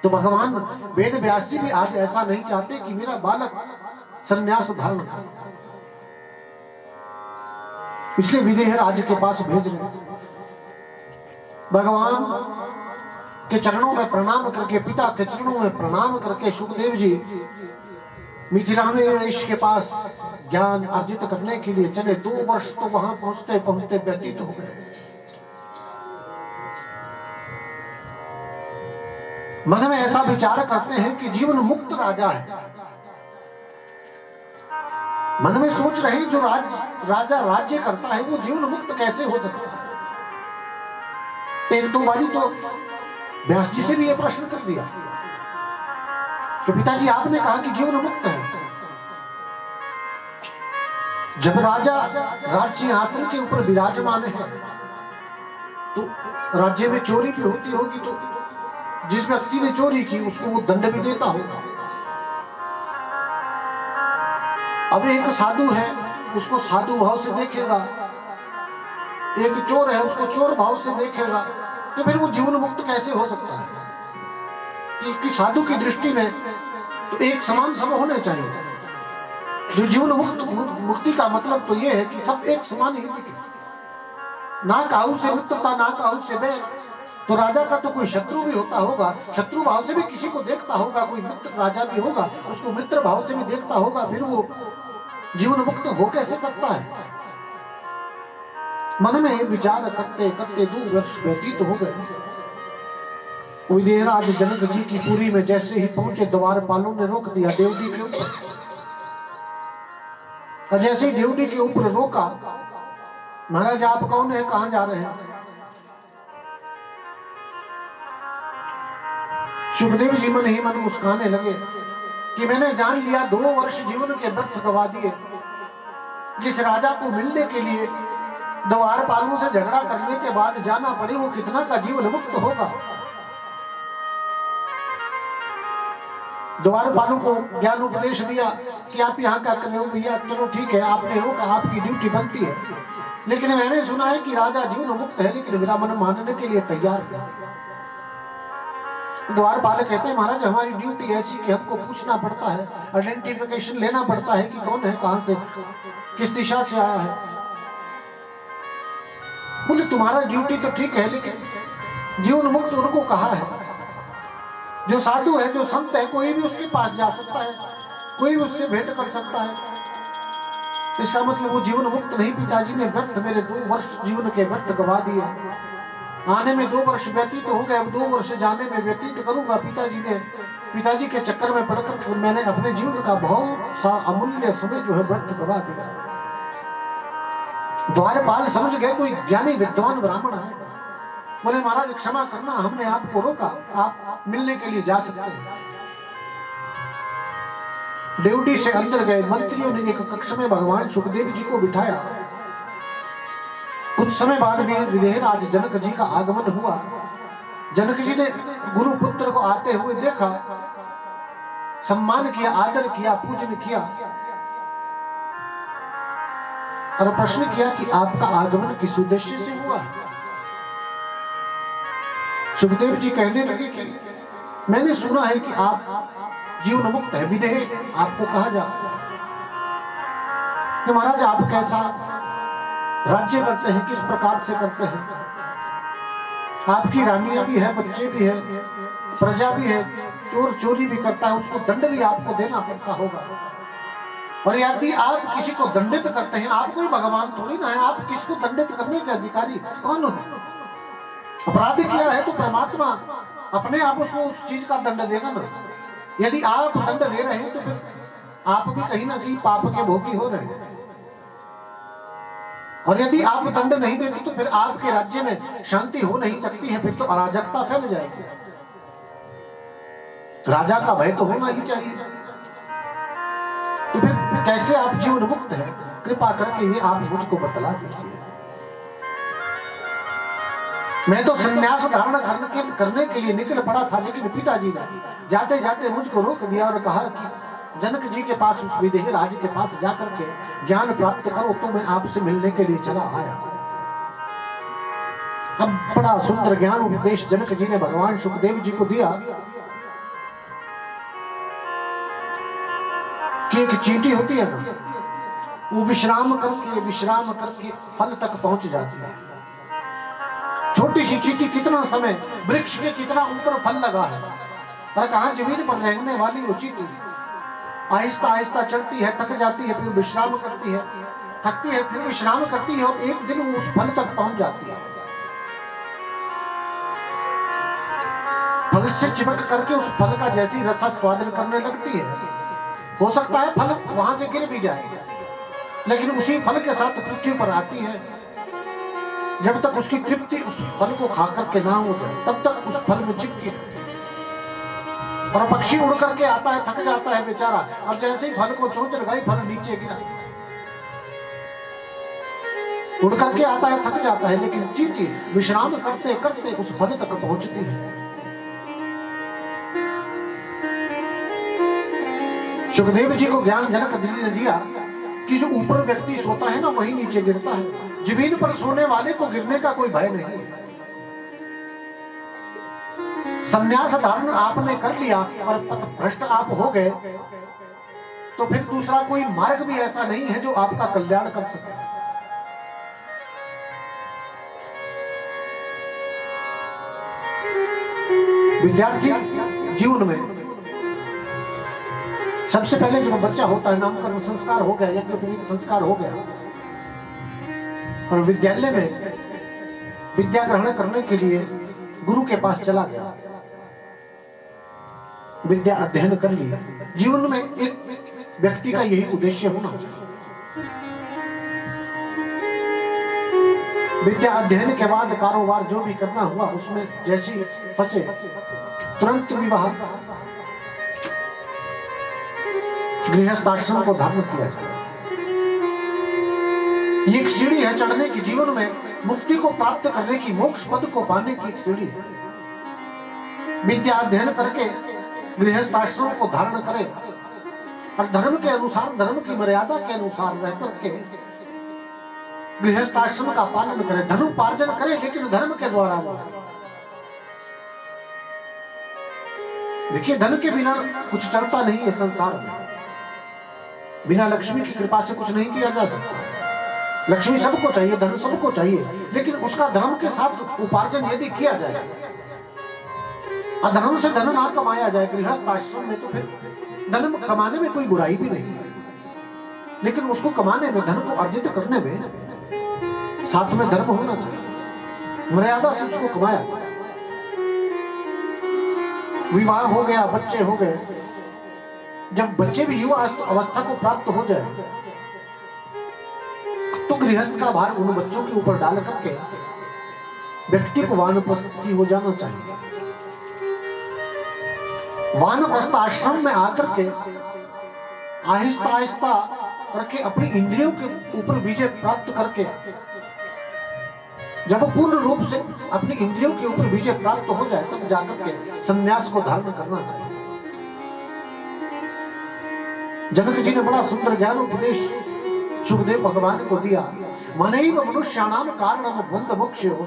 तो भगवान वेद व्यास जी भी आज ऐसा नहीं चाहते कि मेरा बालक सन्यास धारण करे, इसलिए विदेह राज के पास भेज रहे। भगवान के चरणों में प्रणाम करके, पिता के चरणों में प्रणाम करके सुखदेव जी मिथिला नरेश के पास ज्ञान अर्जित करने के लिए चले। 2 वर्ष तो वहां पहुंचते पहुंचते व्यतीत हो गए। मन में ऐसा विचार करते हैं कि जीवन मुक्त राजा है, मन में सोच रहे हैं जो राजा राज्य करता है वो जीवन मुक्त कैसे हो सकता है। एक दो बारी तो व्यास जी से भी ये प्रश्न कर दिया कि पिताजी आपने कहा कि जीवन मुक्त है, जब राजा राज्य आसन के ऊपर विराजमान है तो राज्य में चोरी भी होती होगी, तो जिस व्यक्ति ने चोरी की उसको वो दंड भी देता होगा। अब एक साधु है उसको साधु भाव से देखेगा, एक चोर है उसको चोर भाव से देखेगा, तो फिर वो जीवन मुक्त कैसे हो सकता है। कि साधु की दृष्टि में तो एक समान सब होने चाहिए। जो जीवन मुक्ति का मतलब तो ये है कि सब एक समान ही दिखे, ना काहू से मित्रता ना काहू से बैर। तो राजा का तो कोई शत्रु भी होता होगा, शत्रु भाव से भी किसी को देखता होगा, कोई मित्र राजा भी होगा उसको मित्र भाव से भी देखता होगा, फिर वो जीवन मुक्त हो कैसे सकता है। मन में विचार करते करते 2 वर्ष व्यतीत हो गए। विदेहराज जनक जी की पुरी में जैसे ही पहुंचे द्वारपालों ने रोक दिया देवटी के ऊपर, और जैसे ही देवटी के ऊपर रोका, महाराज आप कौन है, कहां जा रहे हैं। सुखदेव जी मन ही मन मुस्काने लगे कि मैंने जान लिया 2 वर्ष जीवन के व्यर्थ गवा दिए। जिस राजा को मिलने के लिए द्वारपालों से झगड़ा करने के बाद जाना पड़े, वो कितना का जीवन मुक्त होगा। द्वारपालों को ज्ञान उपदेश दिया कि आप यहाँ क्या कर रहे हो भैया, चलो ठीक है आपने रोका, आपकी ड्यूटी बनती है, लेकिन मैंने सुना है कि राजा जीवन मुक्त है, लेकिन मेरा मन मानने के लिए तैयार है। द्वारपाल कहते हैं महाराज हमारी ड्यूटी ऐसी कि हमको पूछना पड़ता है, आइडेंटिफिकेशन लेना पड़ता है कि कौन है, कहां से, किस दिशा से आया है। बोले तुम्हारा ड्यूटी तो ठीक है, लेकिन जीवन मुक्त उनको कहा है। जो साधु है, जो संत है, कोई भी उसके पास जा सकता है, कोई भी उससे भेंट कर सकता है। इसका मतलब वो जीवन मुक्त नहीं। पिताजी ने व्यर्थ मेरे 2 वर्ष जीवन के व्यर्थ गवा दिए। आने में 2 वर्ष व्यतीत हो गए, अब 2 वर्ष जाने में व्यतीत करूंगा। पिताजी के चक्कर में पड़कर मैंने अपने जीवन का बहुत सा अमूल्य समय जो है व्यर्थ गवा दिया। द्वारपाल समझ गए कोई ज्ञानी विद्वान ब्राह्मण है। बोले महाराज क्षमा करना, हमने आपको रोका, आप मिलने के लिए जा सकते हैं। ड्यूटी से अंदर गए। मंत्रियों ने एक कक्ष में भगवान सुखदेव जी को बिठाया। कुछ समय बाद में विदेहराज जनक जी का आगमन हुआ। जनक जी ने गुरु पुत्र को आते हुए देखा, सम्मान किया, आदर किया, पूजन किया और प्रश्न किया कि आपका आगमन किस उद्देश्य से हुआ। सुखदेव जी कहने लगे कि मैंने सुना है कि आप जीवन मुक्त है, विदेह आपको कहा जाता है कि महाराज आप कैसा राज्य करते हैं, किस प्रकार से करते हैं। आपकी रानियां भी है, बच्चे भी है, प्रजा भी है, चोर चोरी भी करता है, उसको दंड भी आपको देना पड़ता होगा। और यदि आप किसी को दंडित करते हैं, आप कोई भगवान थोड़ी ना है, आप किसको दंडित करने के अधिकारी कौन है। अपराध किया है तो परमात्मा अपने आप उसको उस चीज का दंड देगा ना। यदि आप दंड दे रहे हैं तो फिर आप भी कहीं ना कहीं पाप के भोगी हो रहे हैं। और यदि आप दंड नहीं देंगे तो फिर आपके राज्य में शांति हो नहीं सकती है, फिर तो अराजकता फैल जाएगी। राजा का भय तो होना ही चाहिए। तो फिर कैसे आप जीवन मुक्त है, कृपा करके ये आप मुझको बतला दीजिए। मैं तो संन्यास धारण करने के लिए निकल पड़ा था, लेकिन पिताजी ने जाते जाते मुझको रोक दिया और कहा कि जनक जी के पास, उस विदेह राज के पास जाकर के ज्ञान प्राप्त करो। तो मैं आपसे मिलने के लिए चला आया। अब बड़ा सुंदर ज्ञान उपदेश जनक जी ने भगवान सुखदेव जी को दिया कि एक चींटी होती है ना, वो विश्राम करके फल तक पहुंच जाती है। छोटी सी चींटी कितना समय, वृक्ष के कितना ऊपर फल लगा है, और कहां जमीन पर रेंगने वाली वो चींटी आहिस्ता आहिस्ता चढ़ती है, थक जाती है, फिर विश्राम करती है, थकती है, फिर विश्राम करती है, और एक दिन वो उस फल तक पहुंच जाती है। फल से चिपक करके उस फल का जैसी रसास्वादन करने लगती है। हो सकता है फल वहां से गिर भी जाए, लेकिन उसी फल के साथ पृथ्वी पर आती है। जब तक उसकी तृप्ति उस फल को खाकर के ना हो जाए तब तक उस फल में चिपकी है। और पक्षी उड़ करके आता है, थक जाता है बेचारा, और जैसे ही फल को चोंच लगाई फल नीचे गिरा। उड़ करके आता है, थक जाता है, लेकिन चींटी विश्राम करते करते उस फल तक पहुंचती है। सुखदेव जी को ज्ञान जनक ने दिया कि जो ऊपर व्यक्ति सोता है ना वही नीचे गिरता है। जमीन पर सोने वाले को गिरने का कोई भय नहीं है। संन्यास धारण आपने कर लिया और भ्रष्ट आप हो गए तो फिर दूसरा कोई मार्ग भी ऐसा नहीं है जो आपका कल्याण कर सके। विद्यार्थी जीवन में सबसे पहले जब बच्चा होता है, नामकरण संस्कार हो गया, यज्ञोपवीत संस्कार हो गया, और विद्यालय में विद्या ग्रहण करने के लिए गुरु के पास चला गया, विद्या अध्ययन कर लिया। जीवन में एक व्यक्ति का यही उद्देश्य होना चाहिए। विद्या अध्ययन के बाद कारोबार जो भी करना हुआ उसमें जैसी फंसे तुरंत विवाह, गृहस्थ आश्रम को धारण किया। ये एक सीढ़ी है चढ़ने की, जीवन में मुक्ति को प्राप्त करने की, मोक्ष पद को पाने की एक सीढ़ी है। विद्या अध्ययन करके गृहस्थ आश्रम को धारण करे और धर्म के अनुसार, धर्म की मर्यादा के अनुसार रह करके गृहस्थ आश्रम का पालन करे, धनोपार्जन करे, लेकिन धर्म के द्वारा। देखिए, धन के बिना कुछ चलता नहीं है संसार में। बिना लक्ष्मी की कृपा से कुछ नहीं किया जा सकता। लक्ष्मी सबको चाहिए, धन सबको चाहिए, लेकिन उसका धर्म के साथ उपार्जन यदि किया जाए, अधर्म से धन ना कमाया जाए गृहस्थ आश्रम में, तो फिर धन कमाने में कोई बुराई भी नहीं, लेकिन उसको कमाने में, धन को अर्जित करने में साथ में धर्म होना चाहिए, मर्यादा से उसको कमाया। विवाह हो गया, बच्चे हो गए, जब बच्चे भी युवा अवस्था को प्राप्त हो जाए तो गृहस्थ का भार उन बच्चों के ऊपर डाल करके व्यक्ति को वानप्रस्थी हो जाना चाहिए। वानप्रस्थ आश्रम में आकर के आहिस्ता आहिस्ता करके अपनी इंद्रियों के ऊपर विजय प्राप्त करके, जब पूर्ण रूप से अपनी इंद्रियों के ऊपर विजय प्राप्त हो जाए तब जाकर के संन्यास को धारण करना चाहिए। जनक जी ने बड़ा सुंदर ज्ञान उपदेश सुखदेव भगवान को दिया। मनैव मनुष्याणाम कारणम बंध मोक्षो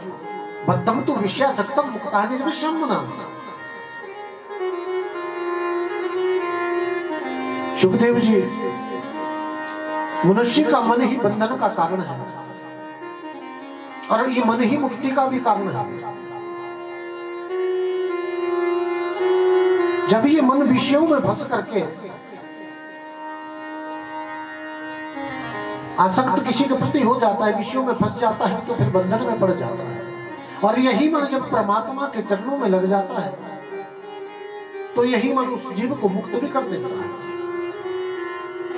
बद्धम तु विषयासक्तम मुक्ता निर्विषम्मना। सुखदेव जी, मनुष्य का मन ही बंधन का कारण है और ये मन ही मुक्ति का भी कारण है। जब ये मन विषयों में फंस करके आसक्त किसी के प्रति हो जाता है, विषयों में फंस जाता है, तो फिर बंधन में पड़ जाता है। और यही मन जब परमात्मा के चरणों में लग जाता है तो यही मन उस जीव को मुक्त भी कर देता है।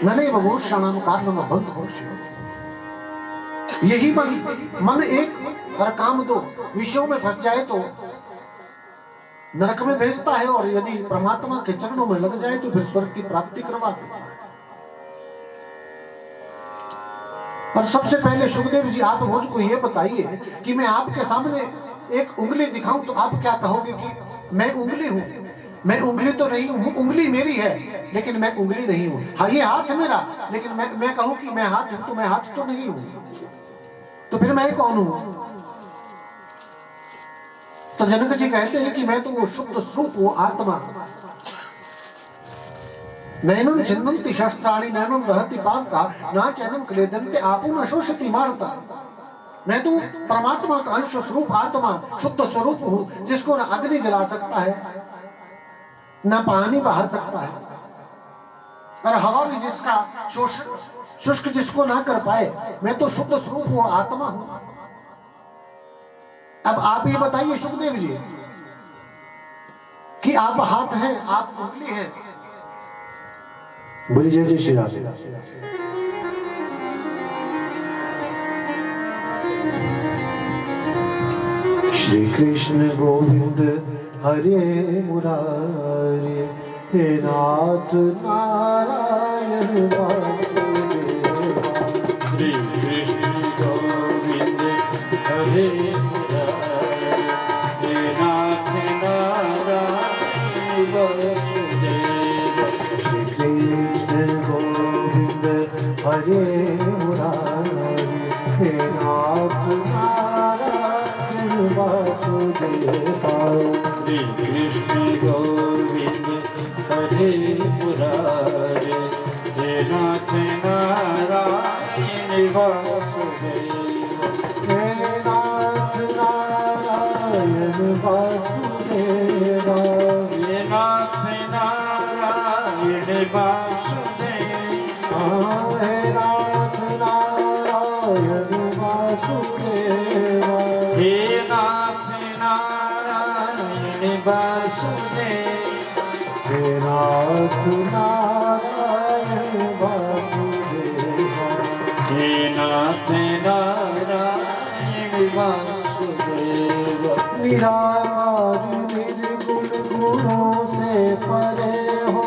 मैंने मनुष्याणाम कारणम बंध मोक्षो, यही मन एक और काम दो विषयों में फंस जाए तो नरक में भेजता है, और यदि परमात्मा के चरणों में लग जाए तो फिर स्वर्ग की प्राप्ति करवा देता है। और सबसे पहले सुखदेव जी, आप मुझको ये बताइए कि मैं आपके सामने एक उंगली दिखाऊं तो आप क्या कहोगे कि मैं उंगली हूं? मैं उंगली तो नहीं हूं, उंगली मेरी है लेकिन मैं उंगली नहीं हूं। हाँ, ये हाथ है मेरा, लेकिन मैं कहूं कि मैं हाथ हूं तो मैं हाथ तो नहीं हूं, तो फिर मैं कौन हूं? तो जनक जी कहते हैं कि मैं तो वो शुद्ध स्वरूप, वो आत्मा। नैनम छिन्दन्ति शस्त्राणि नैनम दहति पावका ना चैनम क्लेदन्ते आपो न शोषति मारता। मैं तो परमात्मा का अंश स्वरूप आत्मा, शुद्ध स्वरूप हूं, जिसको न अग्नि जला सकता है, न पानी बहा सकता है, और हवा भी जिसका शुष्क जिसको ना कर पाए। मैं तो शुद्ध स्वरूप हूं, आत्मा हूं। अब आप ये बताइए सुखदेव जी कि आप हाथ हैं, आप उंगली हैं। बोलिए जय जय श्री राम। श्री कृष्ण गोविंद हरे मुरारी, हे नाथ नारायण वासुदेवा। श्री कृष्ण गोविंद हरे मुरारी, हे नाथ नारायण वासुदेवा। श्री कृष्ण गोविंद हरे मुरारी, हे नाथ नारायण वासुदेवा। श्री कृष्ण गोविंद हरे मुरारी, हे नाथ नारायण वासुदेवा। हे नाथ नारायण वासुदेवा। हे नाथ नारायण वासुदेवा। हे नाथ नारायण वासुदेवा। हे नाथ नारायण वासुदेवा। हे नाथ नारायण वासुदेवा। हे नाथ नारायण वासुदेवा। निराकार निर्गुण गुणों से परे हो,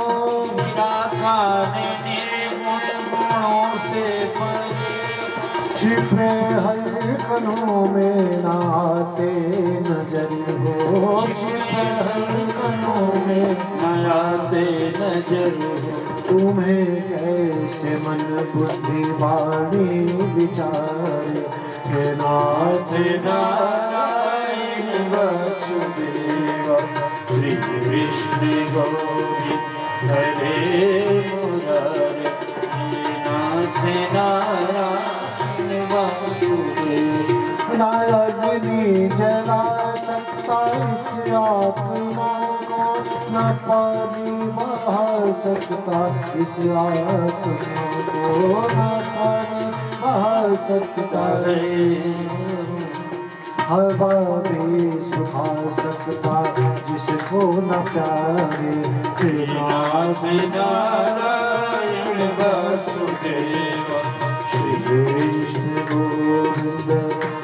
निराकार निर्गुण गुणों से परे, छिपे हर कणों में नाते नजर हो। छिपे हर कणों में नयाते नजर हो। तुम्हें कैसे मन बुद्धि वाणी विचारे, हे नाथ नारायण वासुदेवा। श्री कृष्ण गोविंद हरे मुरारी, हे नाथ नारायण वासुदेवा। ना अग्नि जला सकता इस आत्मा को, न पानी बहा सकता इस आत्मा को, न पानी बहा सकता है। हवा भी सुखा सकता जिसको न प्यारे, हे नाथ नाथ नारायण वासुदेवा। श्री कृष्ण गोविंद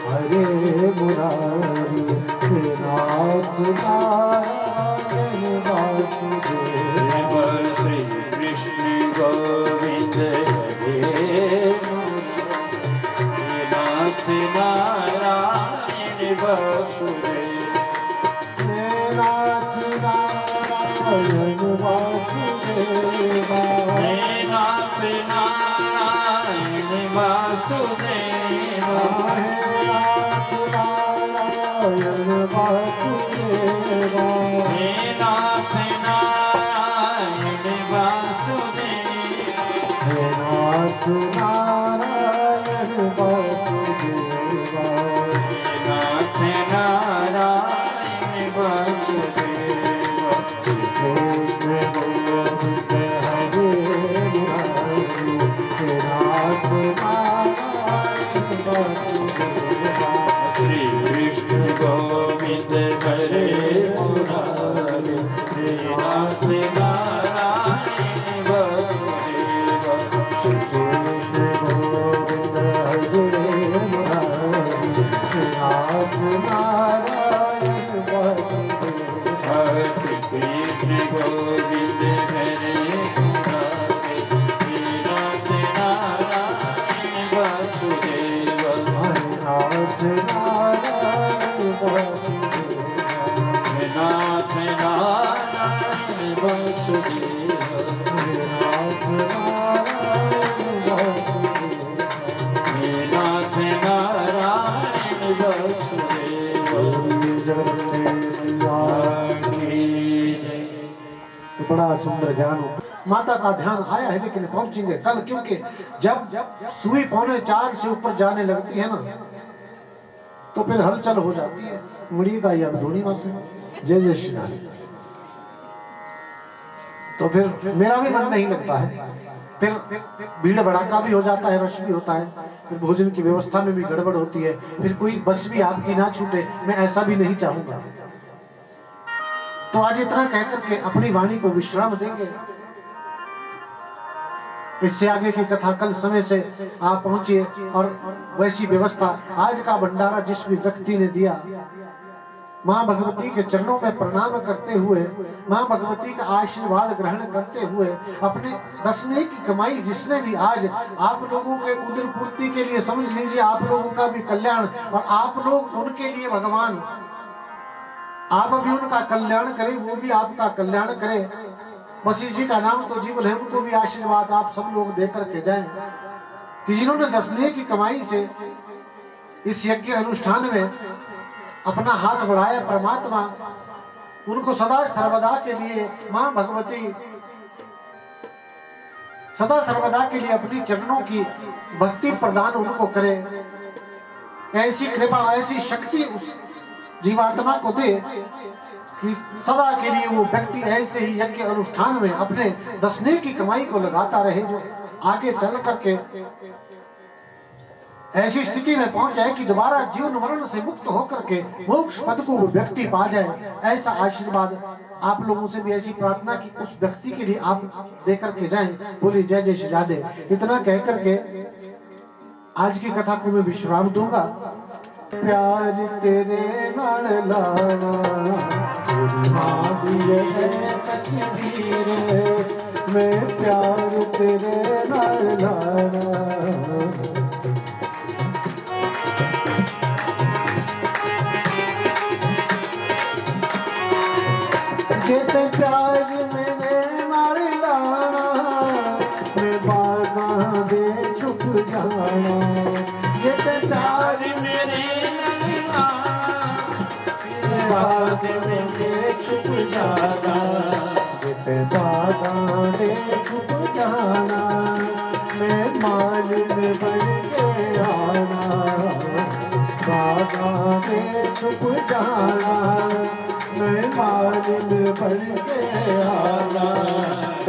हरे मुरारी, हे नाथ नारायण वासुदेवा। श्री कृष्ण गोविंद हरे मुरारी, नाथ नारायण वासुदेवा। हे नाथ नारायण वासुदेवा। हे नाथ नारायण वासुदेवा। हे नाथ नारायण वासुदेवा। हे नाथ नारायण वासुदेवा। हे नाथ नारायण वासुदेवा। हे नाथ नारायण वासुदेवा। श्री कृष्ण गोविंद हरे मुरारी, हे नाथ नारायण वासुदेवा। श्री कृष्ण गोविंद हरे मुरारी, हे नाथ नारायण वासुदेवा। श्री कृष्ण गोविंद हरे मुरारी, हे नाथ नारायण वासुदेवा। श्री कृष्ण गोविंद हरे मुरारी, हे नाथ नारायण वासुदेवा। हे नाथ नारायण वासुदेवा। हे नाथ नारायण वासुदेवा। हे नाथ नारायण वासुदेवा। हे नाथ नारायण वासुदेवा। तो बड़ा सुंदर ज्ञान हो। माता का ध्यान आया है लेकिन पहुंचेंगे कल, क्योंकि जब सुई 3:45 से ऊपर जाने लगती है ना, तो फिर हलचल हो जाती है। मुड़ी का या धोनी से जय जय श्री राम। तो फिर मेरा भी मन नहीं लगता है, फिर भीड़ भड़ाका भी हो जाता है, रश भी होता है, फिर भोजन की व्यवस्था में भी गड़बड़ होती है, फिर कोई बस भी आपकी ना छूटे, मैं ऐसा भी नहीं चाहूंगा। तो आज इतना कहकर के अपनी वाणी को विश्राम देंगे। इससे आगे की कथा कल समय से आप पहुंचिए। और वैसी व्यवस्था आज का भंडारा जिस भी व्यक्ति ने दिया, मां भगवती के चरणों में प्रणाम करते हुए, मां भगवती का आशीर्वाद ग्रहण करते हुए, अपने दसने की कमाई जिसने भी आज आप लोगों के उदर पूर्ति के लिए, समझ लीजिए आप लोगों का भी कल्याण, और आप लोग उनके लिए भगवान, आप भी उनका कल्याण करें, वो भी आपका कल्याण करें। बस इसी का नाम तो जीवन है। उनको भी आशीर्वाद आप सब लोग देकर के जाएं कि जिन्होंने दसने की कमाई से इस यज्ञ अनुष्ठान में अपना हाथ बढ़ाया, परमात्मा उनको सदा सर्वदा के लिए, मां भगवती सदा सर्वदा के लिए अपनी चरणों की भक्ति प्रदान उनको करे। ऐसी कृपा, ऐसी शक्ति उस जीवात्मा को दे कि सदा के लिए वो व्यक्ति ऐसे ही यज्ञ अनुष्ठान में अपने दसने की कमाई को लगाता रहे, जो आगे चल करके ऐसी स्थिति में पहुंच जाए कि दोबारा जीवन मरण से मुक्त होकर के मोक्ष पद को वो व्यक्ति पा जाए। ऐसा आशीर्वाद आप लोगों से भी ऐसी प्रार्थना कि उस व्यक्ति के लिए आप देकर के जाएं। बोली जय जय श्री राधे। इतना कहकर के आज की कथा को मैं विश्राम दूंगा। प्यार तेरे नाल लाना, तेरी मां दिए है तस्वीर, मैं प्यार तेरे नाल लाना। जेते प्यार मेरे नाल लाना, मैं बागां दे छुप जाना। जेते प्यार मेरे बाग में छुप जाना, जिते बागां दे छुप जाना, मैं माल में बन के आना। बागां दे छुप जाना, मैं माल में बन के आना।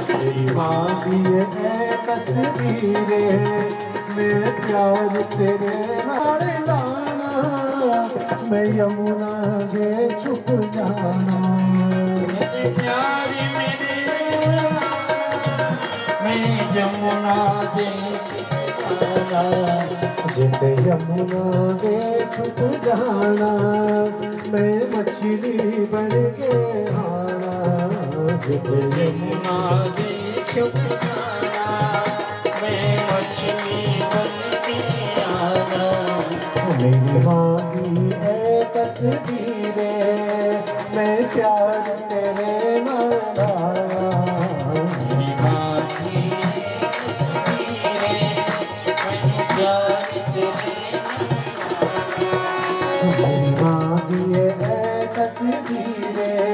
तेरी मां दिए है तस्वीरें, मैं प्यार तेरे नाल लाना, मैं यमुना दे छुप जाना। प्यार मेरे, मैं यमुना दे छुप जाना। जिते यमुना दे छुप जाना, मैं मछली बन के आना। जिते यमुना दे छुप जाना, मैं मछली बन के आना। मेरी मां की है तस्वीरें, मैं प्यार तेरे नाल लाना। मेरी मां की तस्वीरें, मैं प्यार तेरे नाल। मेरी मां की है तस्वीरें,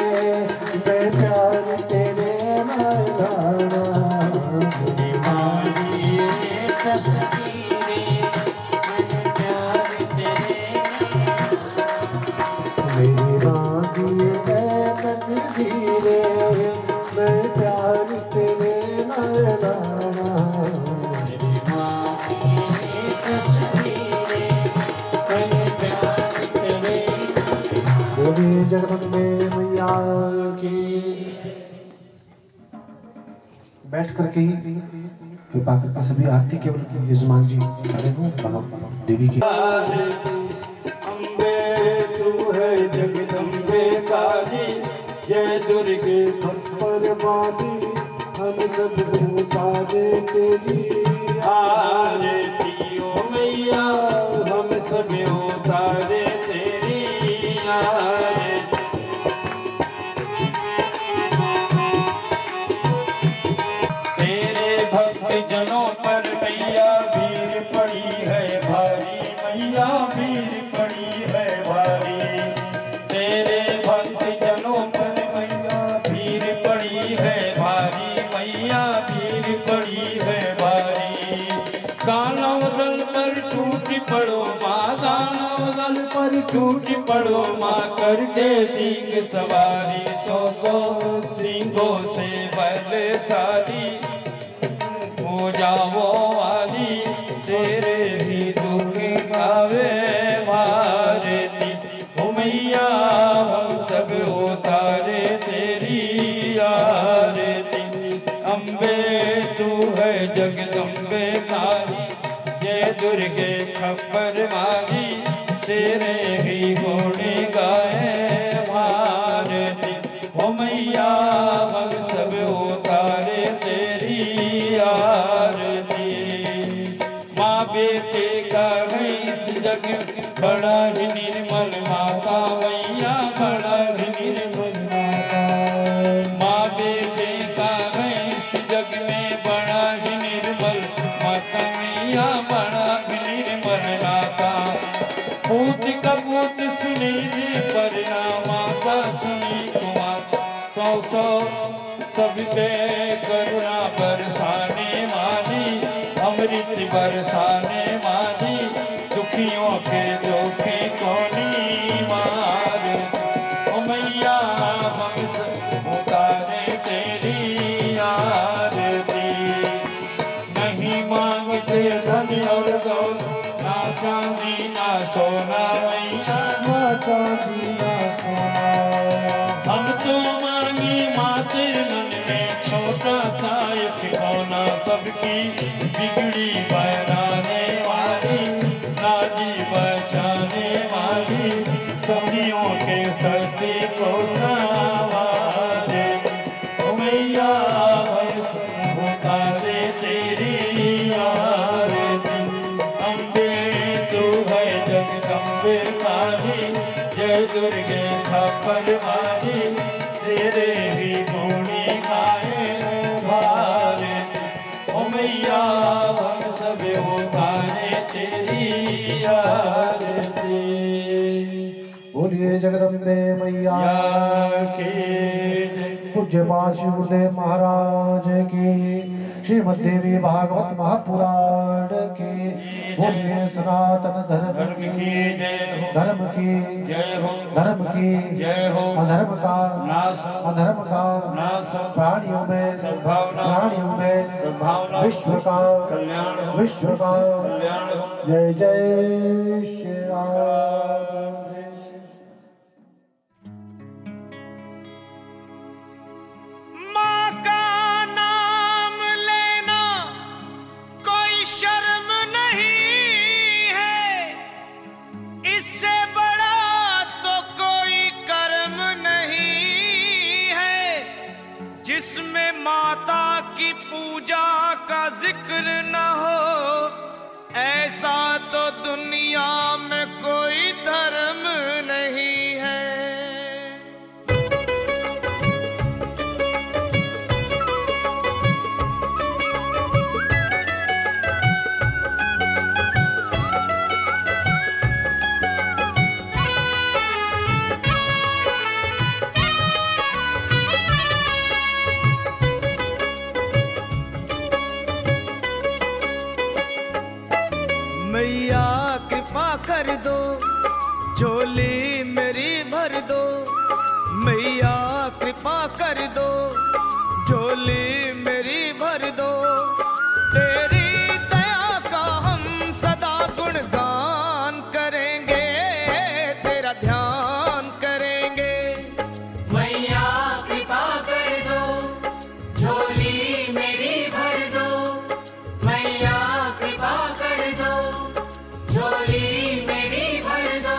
मैं प्यार तेरे नाल लाना। मेरी मां की तस्वीरें, मैं प्यार तेरे मेरी मां की है तस्वीरें, मैं प्यार तेरे नाल लाना। मेरी मां की तस्वीरें, मैं प्यार तेरे। बोली जगदम्बे मैया की। बैठ करके ही कृपा करके सभी आरती केवल यजमान जी खड़े हो, भगवान देवी की। अम्बे तू है जगदम्बे काली, जय दुर्गे पर बादी हम सब उतारे तेरी आरती ओ मैया, हम सब उतारे तेरी आरती। तेरे भक्त जनों पर मैया भीड़ पड़ी है भारी, मैया भीड़ पड़ी है भारी। तेरे भक्त जनों पर मैया भीड़ पड़ी है भारी, मैया भीड़ पड़ी है भारी। दानव दल पर टूट पड़ो माँ, दानव दल पर टूट पड़ो माँ, करके सिंह सवारी। सौ सिंहों से बलशाली हो जाओ वाली, तेरे भी दुख गावे भारती। हो मैया हम सब उतारे तेरी आरती। अम्बे तू है जगत जगदम्बेकारी जय दुर्गे खप्पर मारी तेरे ही गुण गाए भारती ओ मैया भग सब उतारे तेरी आरती माँ बेटे का है इस जग बड़ा ही निर्मल माता मैया बड़ा ही निर्मल माता माँ बेटे का है इस जग में बड़ा ही निर्मल माता मैया बड़ा ही निर्मल माता पूत कपूत सुनी परिणा माता सुनी कुमार सौ सब पे करुणा बरसाने वाली अमृत बरसाने वाली दुखियों के दुखी कोनी मार ओ मैया हम उतारे तेरी आरती नहीं मांगते धन और दौलत ना चांदी ना सोना मैया ना चांदी ना सोना हम तो मांगी माते मन में छोटा सा एक खिलौना सबकी बिगड़ी बनाने वाली नाजी बचाने वाली सखियों के सती को सावारे ओ मैया उतारे तेरी आरती अम्बे तू है जगदम्बे काली जय दुर्गे खप्पर मारी तेरे ही गुणी गाए भारती ओ मैया हम सब उतारे तेरी आरती बोलिए जगदम्बे मैया की पूज्य मां शिवदेव महाराज की श्रीमद देवी भागवत महापुराण की बोलिए सनातन धर्म की जय हो धर्म की जय हो धर्म की जय हो अधर्म का नाश अधर्म का नाश प्राणियों में सद्भावना प्राणियों में सद्भावना विश्व का कल्याण हो विश्व का कल्याण हो जय जय श्री राम। माँ का नाम लेना कोई शर्म नहीं है, इससे बड़ा तो कोई कर्म नहीं है। जिसमें माता की पूजा का जिक्र न हो, ऐसा तो दुनिया में कोई धर्म नहीं है। मैया कृपा कर दो, झोली मेरी भर दो। मैया कृपा कर दो, झोली मेरी भर दो। तेरी दया का हम सदा गुणगान करेंगे, तेरा ध्यान करेंगे। मैया कृपा कर दो, झोली मेरी भर दो। मैया कृपा कर दो, झोली मेरी भर दो।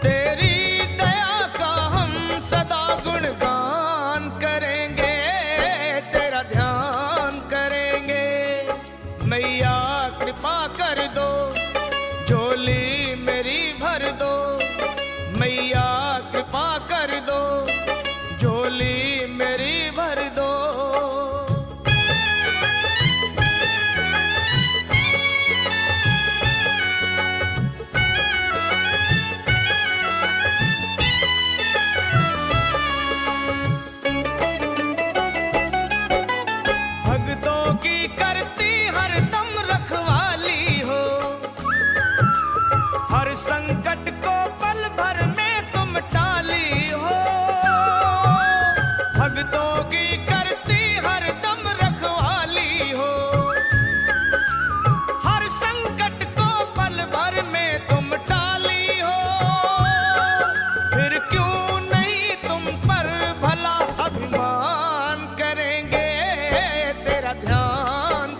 तेरी दया का हम सदा गुणगान करेंगे, तेरा ध्यान करेंगे। मैया कृपा कर दो, झोली मेरी भर दो। मैया कृपा कर दो, झोली मेरी भर दो। भक्तों की करती हरदम रखवाली हो, हर संकट को पल भर में तुम टाली हो। भक्तों की करती हरदम रखवाली हो, हर संकट को पल भर में तुम टाली हो। फिर क्यों नहीं तुम पर भला अभिमान करेंगे, तेरा ध्यान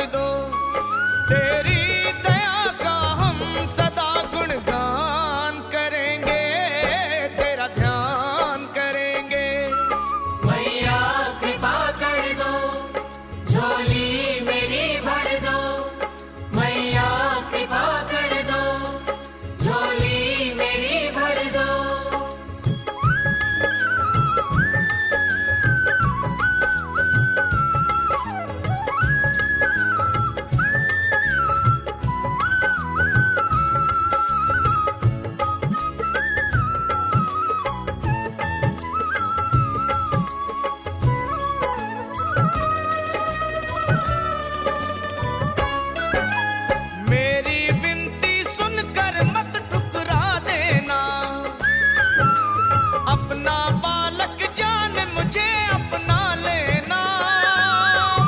दो। तेरी दया का हम सदा गुणगान करेंगे, तेरा ध्यान करेंगे। मैया कृपा कर दो, झोली मेरी भर दो। मैया कृपा कर दो, झोली मेरी भर दो। मेरी विनती सुनकर मत ठुकरा देना, अपना बालक जान मुझे अपना लेना।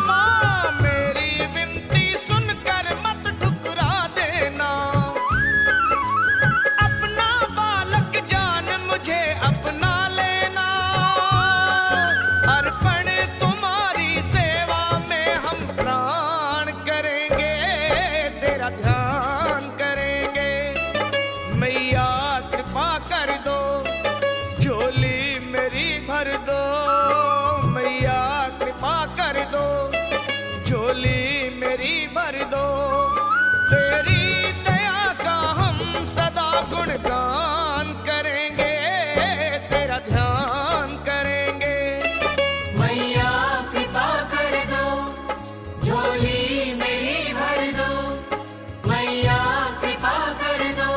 माँ मेरी विनती सुनकर मत ठुकरा देना, अपना बालक जान मुझे अपना लेना। अर्पण तुम्हारी सेवा में हम प्राण करेंगे, तेरा ध्यान करेंगे। मैया कृपा कर दो, झोली मेरी भर दो। मैया कृपा कर दो, झोली मेरी भर दो। तेरी दया का हम सदा गुणगान करेंगे, तेरा ध्यान करेंगे। मैया कृपा कर दो, झोली मेरी भर दो। मैया कृपा कर दो,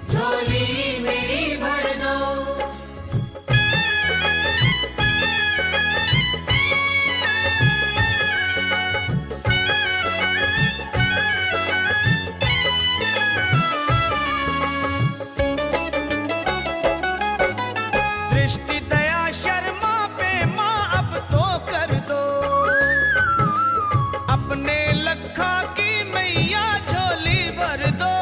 झोली मेरी भर दो। दृष्टि दया शर्मा पे माँ अब तो कर दो, अपने लखा की मैया झोली भर दो।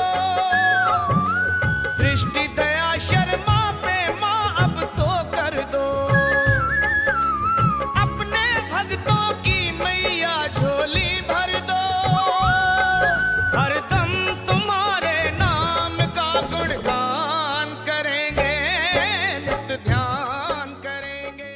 दृष्टि दया शर्मा पे माँ अब तो कर दो, अपने भक्तों की मैया झोली भर दो। हरदम तुम्हारे नाम का गुणगान करेंगे, नित्य ध्यान करेंगे।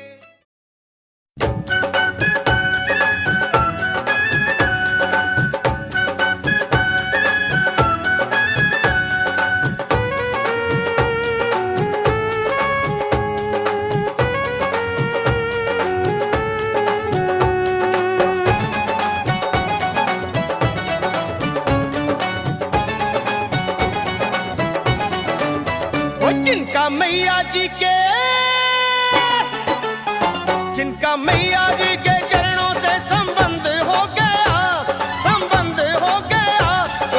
वो जिनका मैया जी के, जिनका मैया जी के चरणों से संबंध हो गया, संबंध हो गया।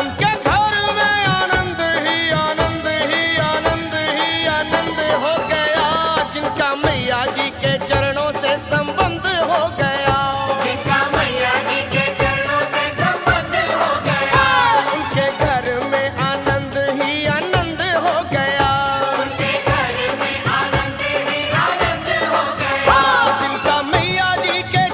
उनके घर में आनंद ही आनंद ही आनंद ही आनंद हो गया। जिनका मैया जी के चरणों से संबंध हो गया, जिनका मैया जी के चरणों से संबंध हो गया। उनके घर में आनंद ही आनंद हो गया। उनके घर में आनंद ही आनंद हो गया। जिनका मैया जी के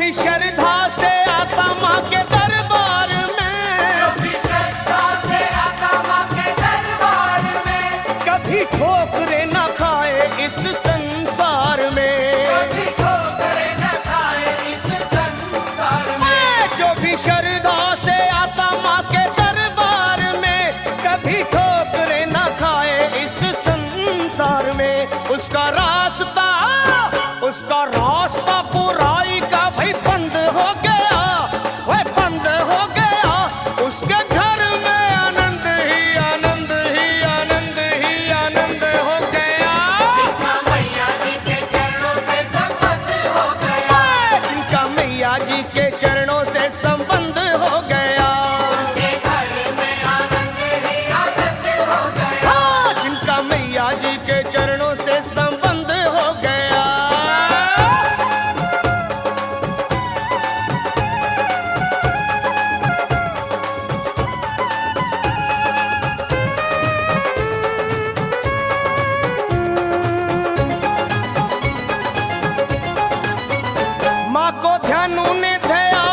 भी श्रद्धा से आता माँ के दरबार में, भी श्रद्धा से आता माँ के दरबार में, कभी ठोकरे न खाए इस संसार में। कभी ठोकरे न खाए इस संसार में। जो भी श्रद्धा से आता माँ के दरबार में, कभी ठोकरे न खाए इस संसार में। उसका रास्ता बुराई का भाई बंद हो गया, वह बंद हो गया। उसके घर में आनंद ही आनंद ही आनंद ही आनंद हो गया। जिनका मैया जी के चरणों से संबंध हो गया, जिनका मैया जी के चरणों से संबंध हो गया, उनके घर में आनंद ही आनंद हो गया। जिनका मैया जी के चरणों से संबंध हो गया। माँ को ध्यानु ने ध्याया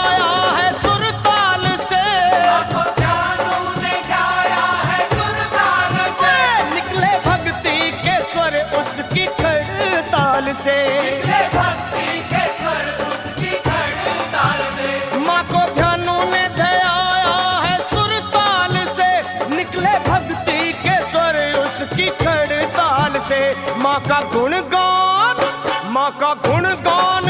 है सुरताल से, आपको जानू ने जाया है सुरताल से, निकले भक्ति के स्वर उसकी खड़ताल से। निकले भक्ति के स्वर उसकी खड़ताल से। माँ को ध्यानु ने ध्याया है सुरताल से, निकले भक्ति के स्वर उसकी खड़ताल से। माँ का गुणगान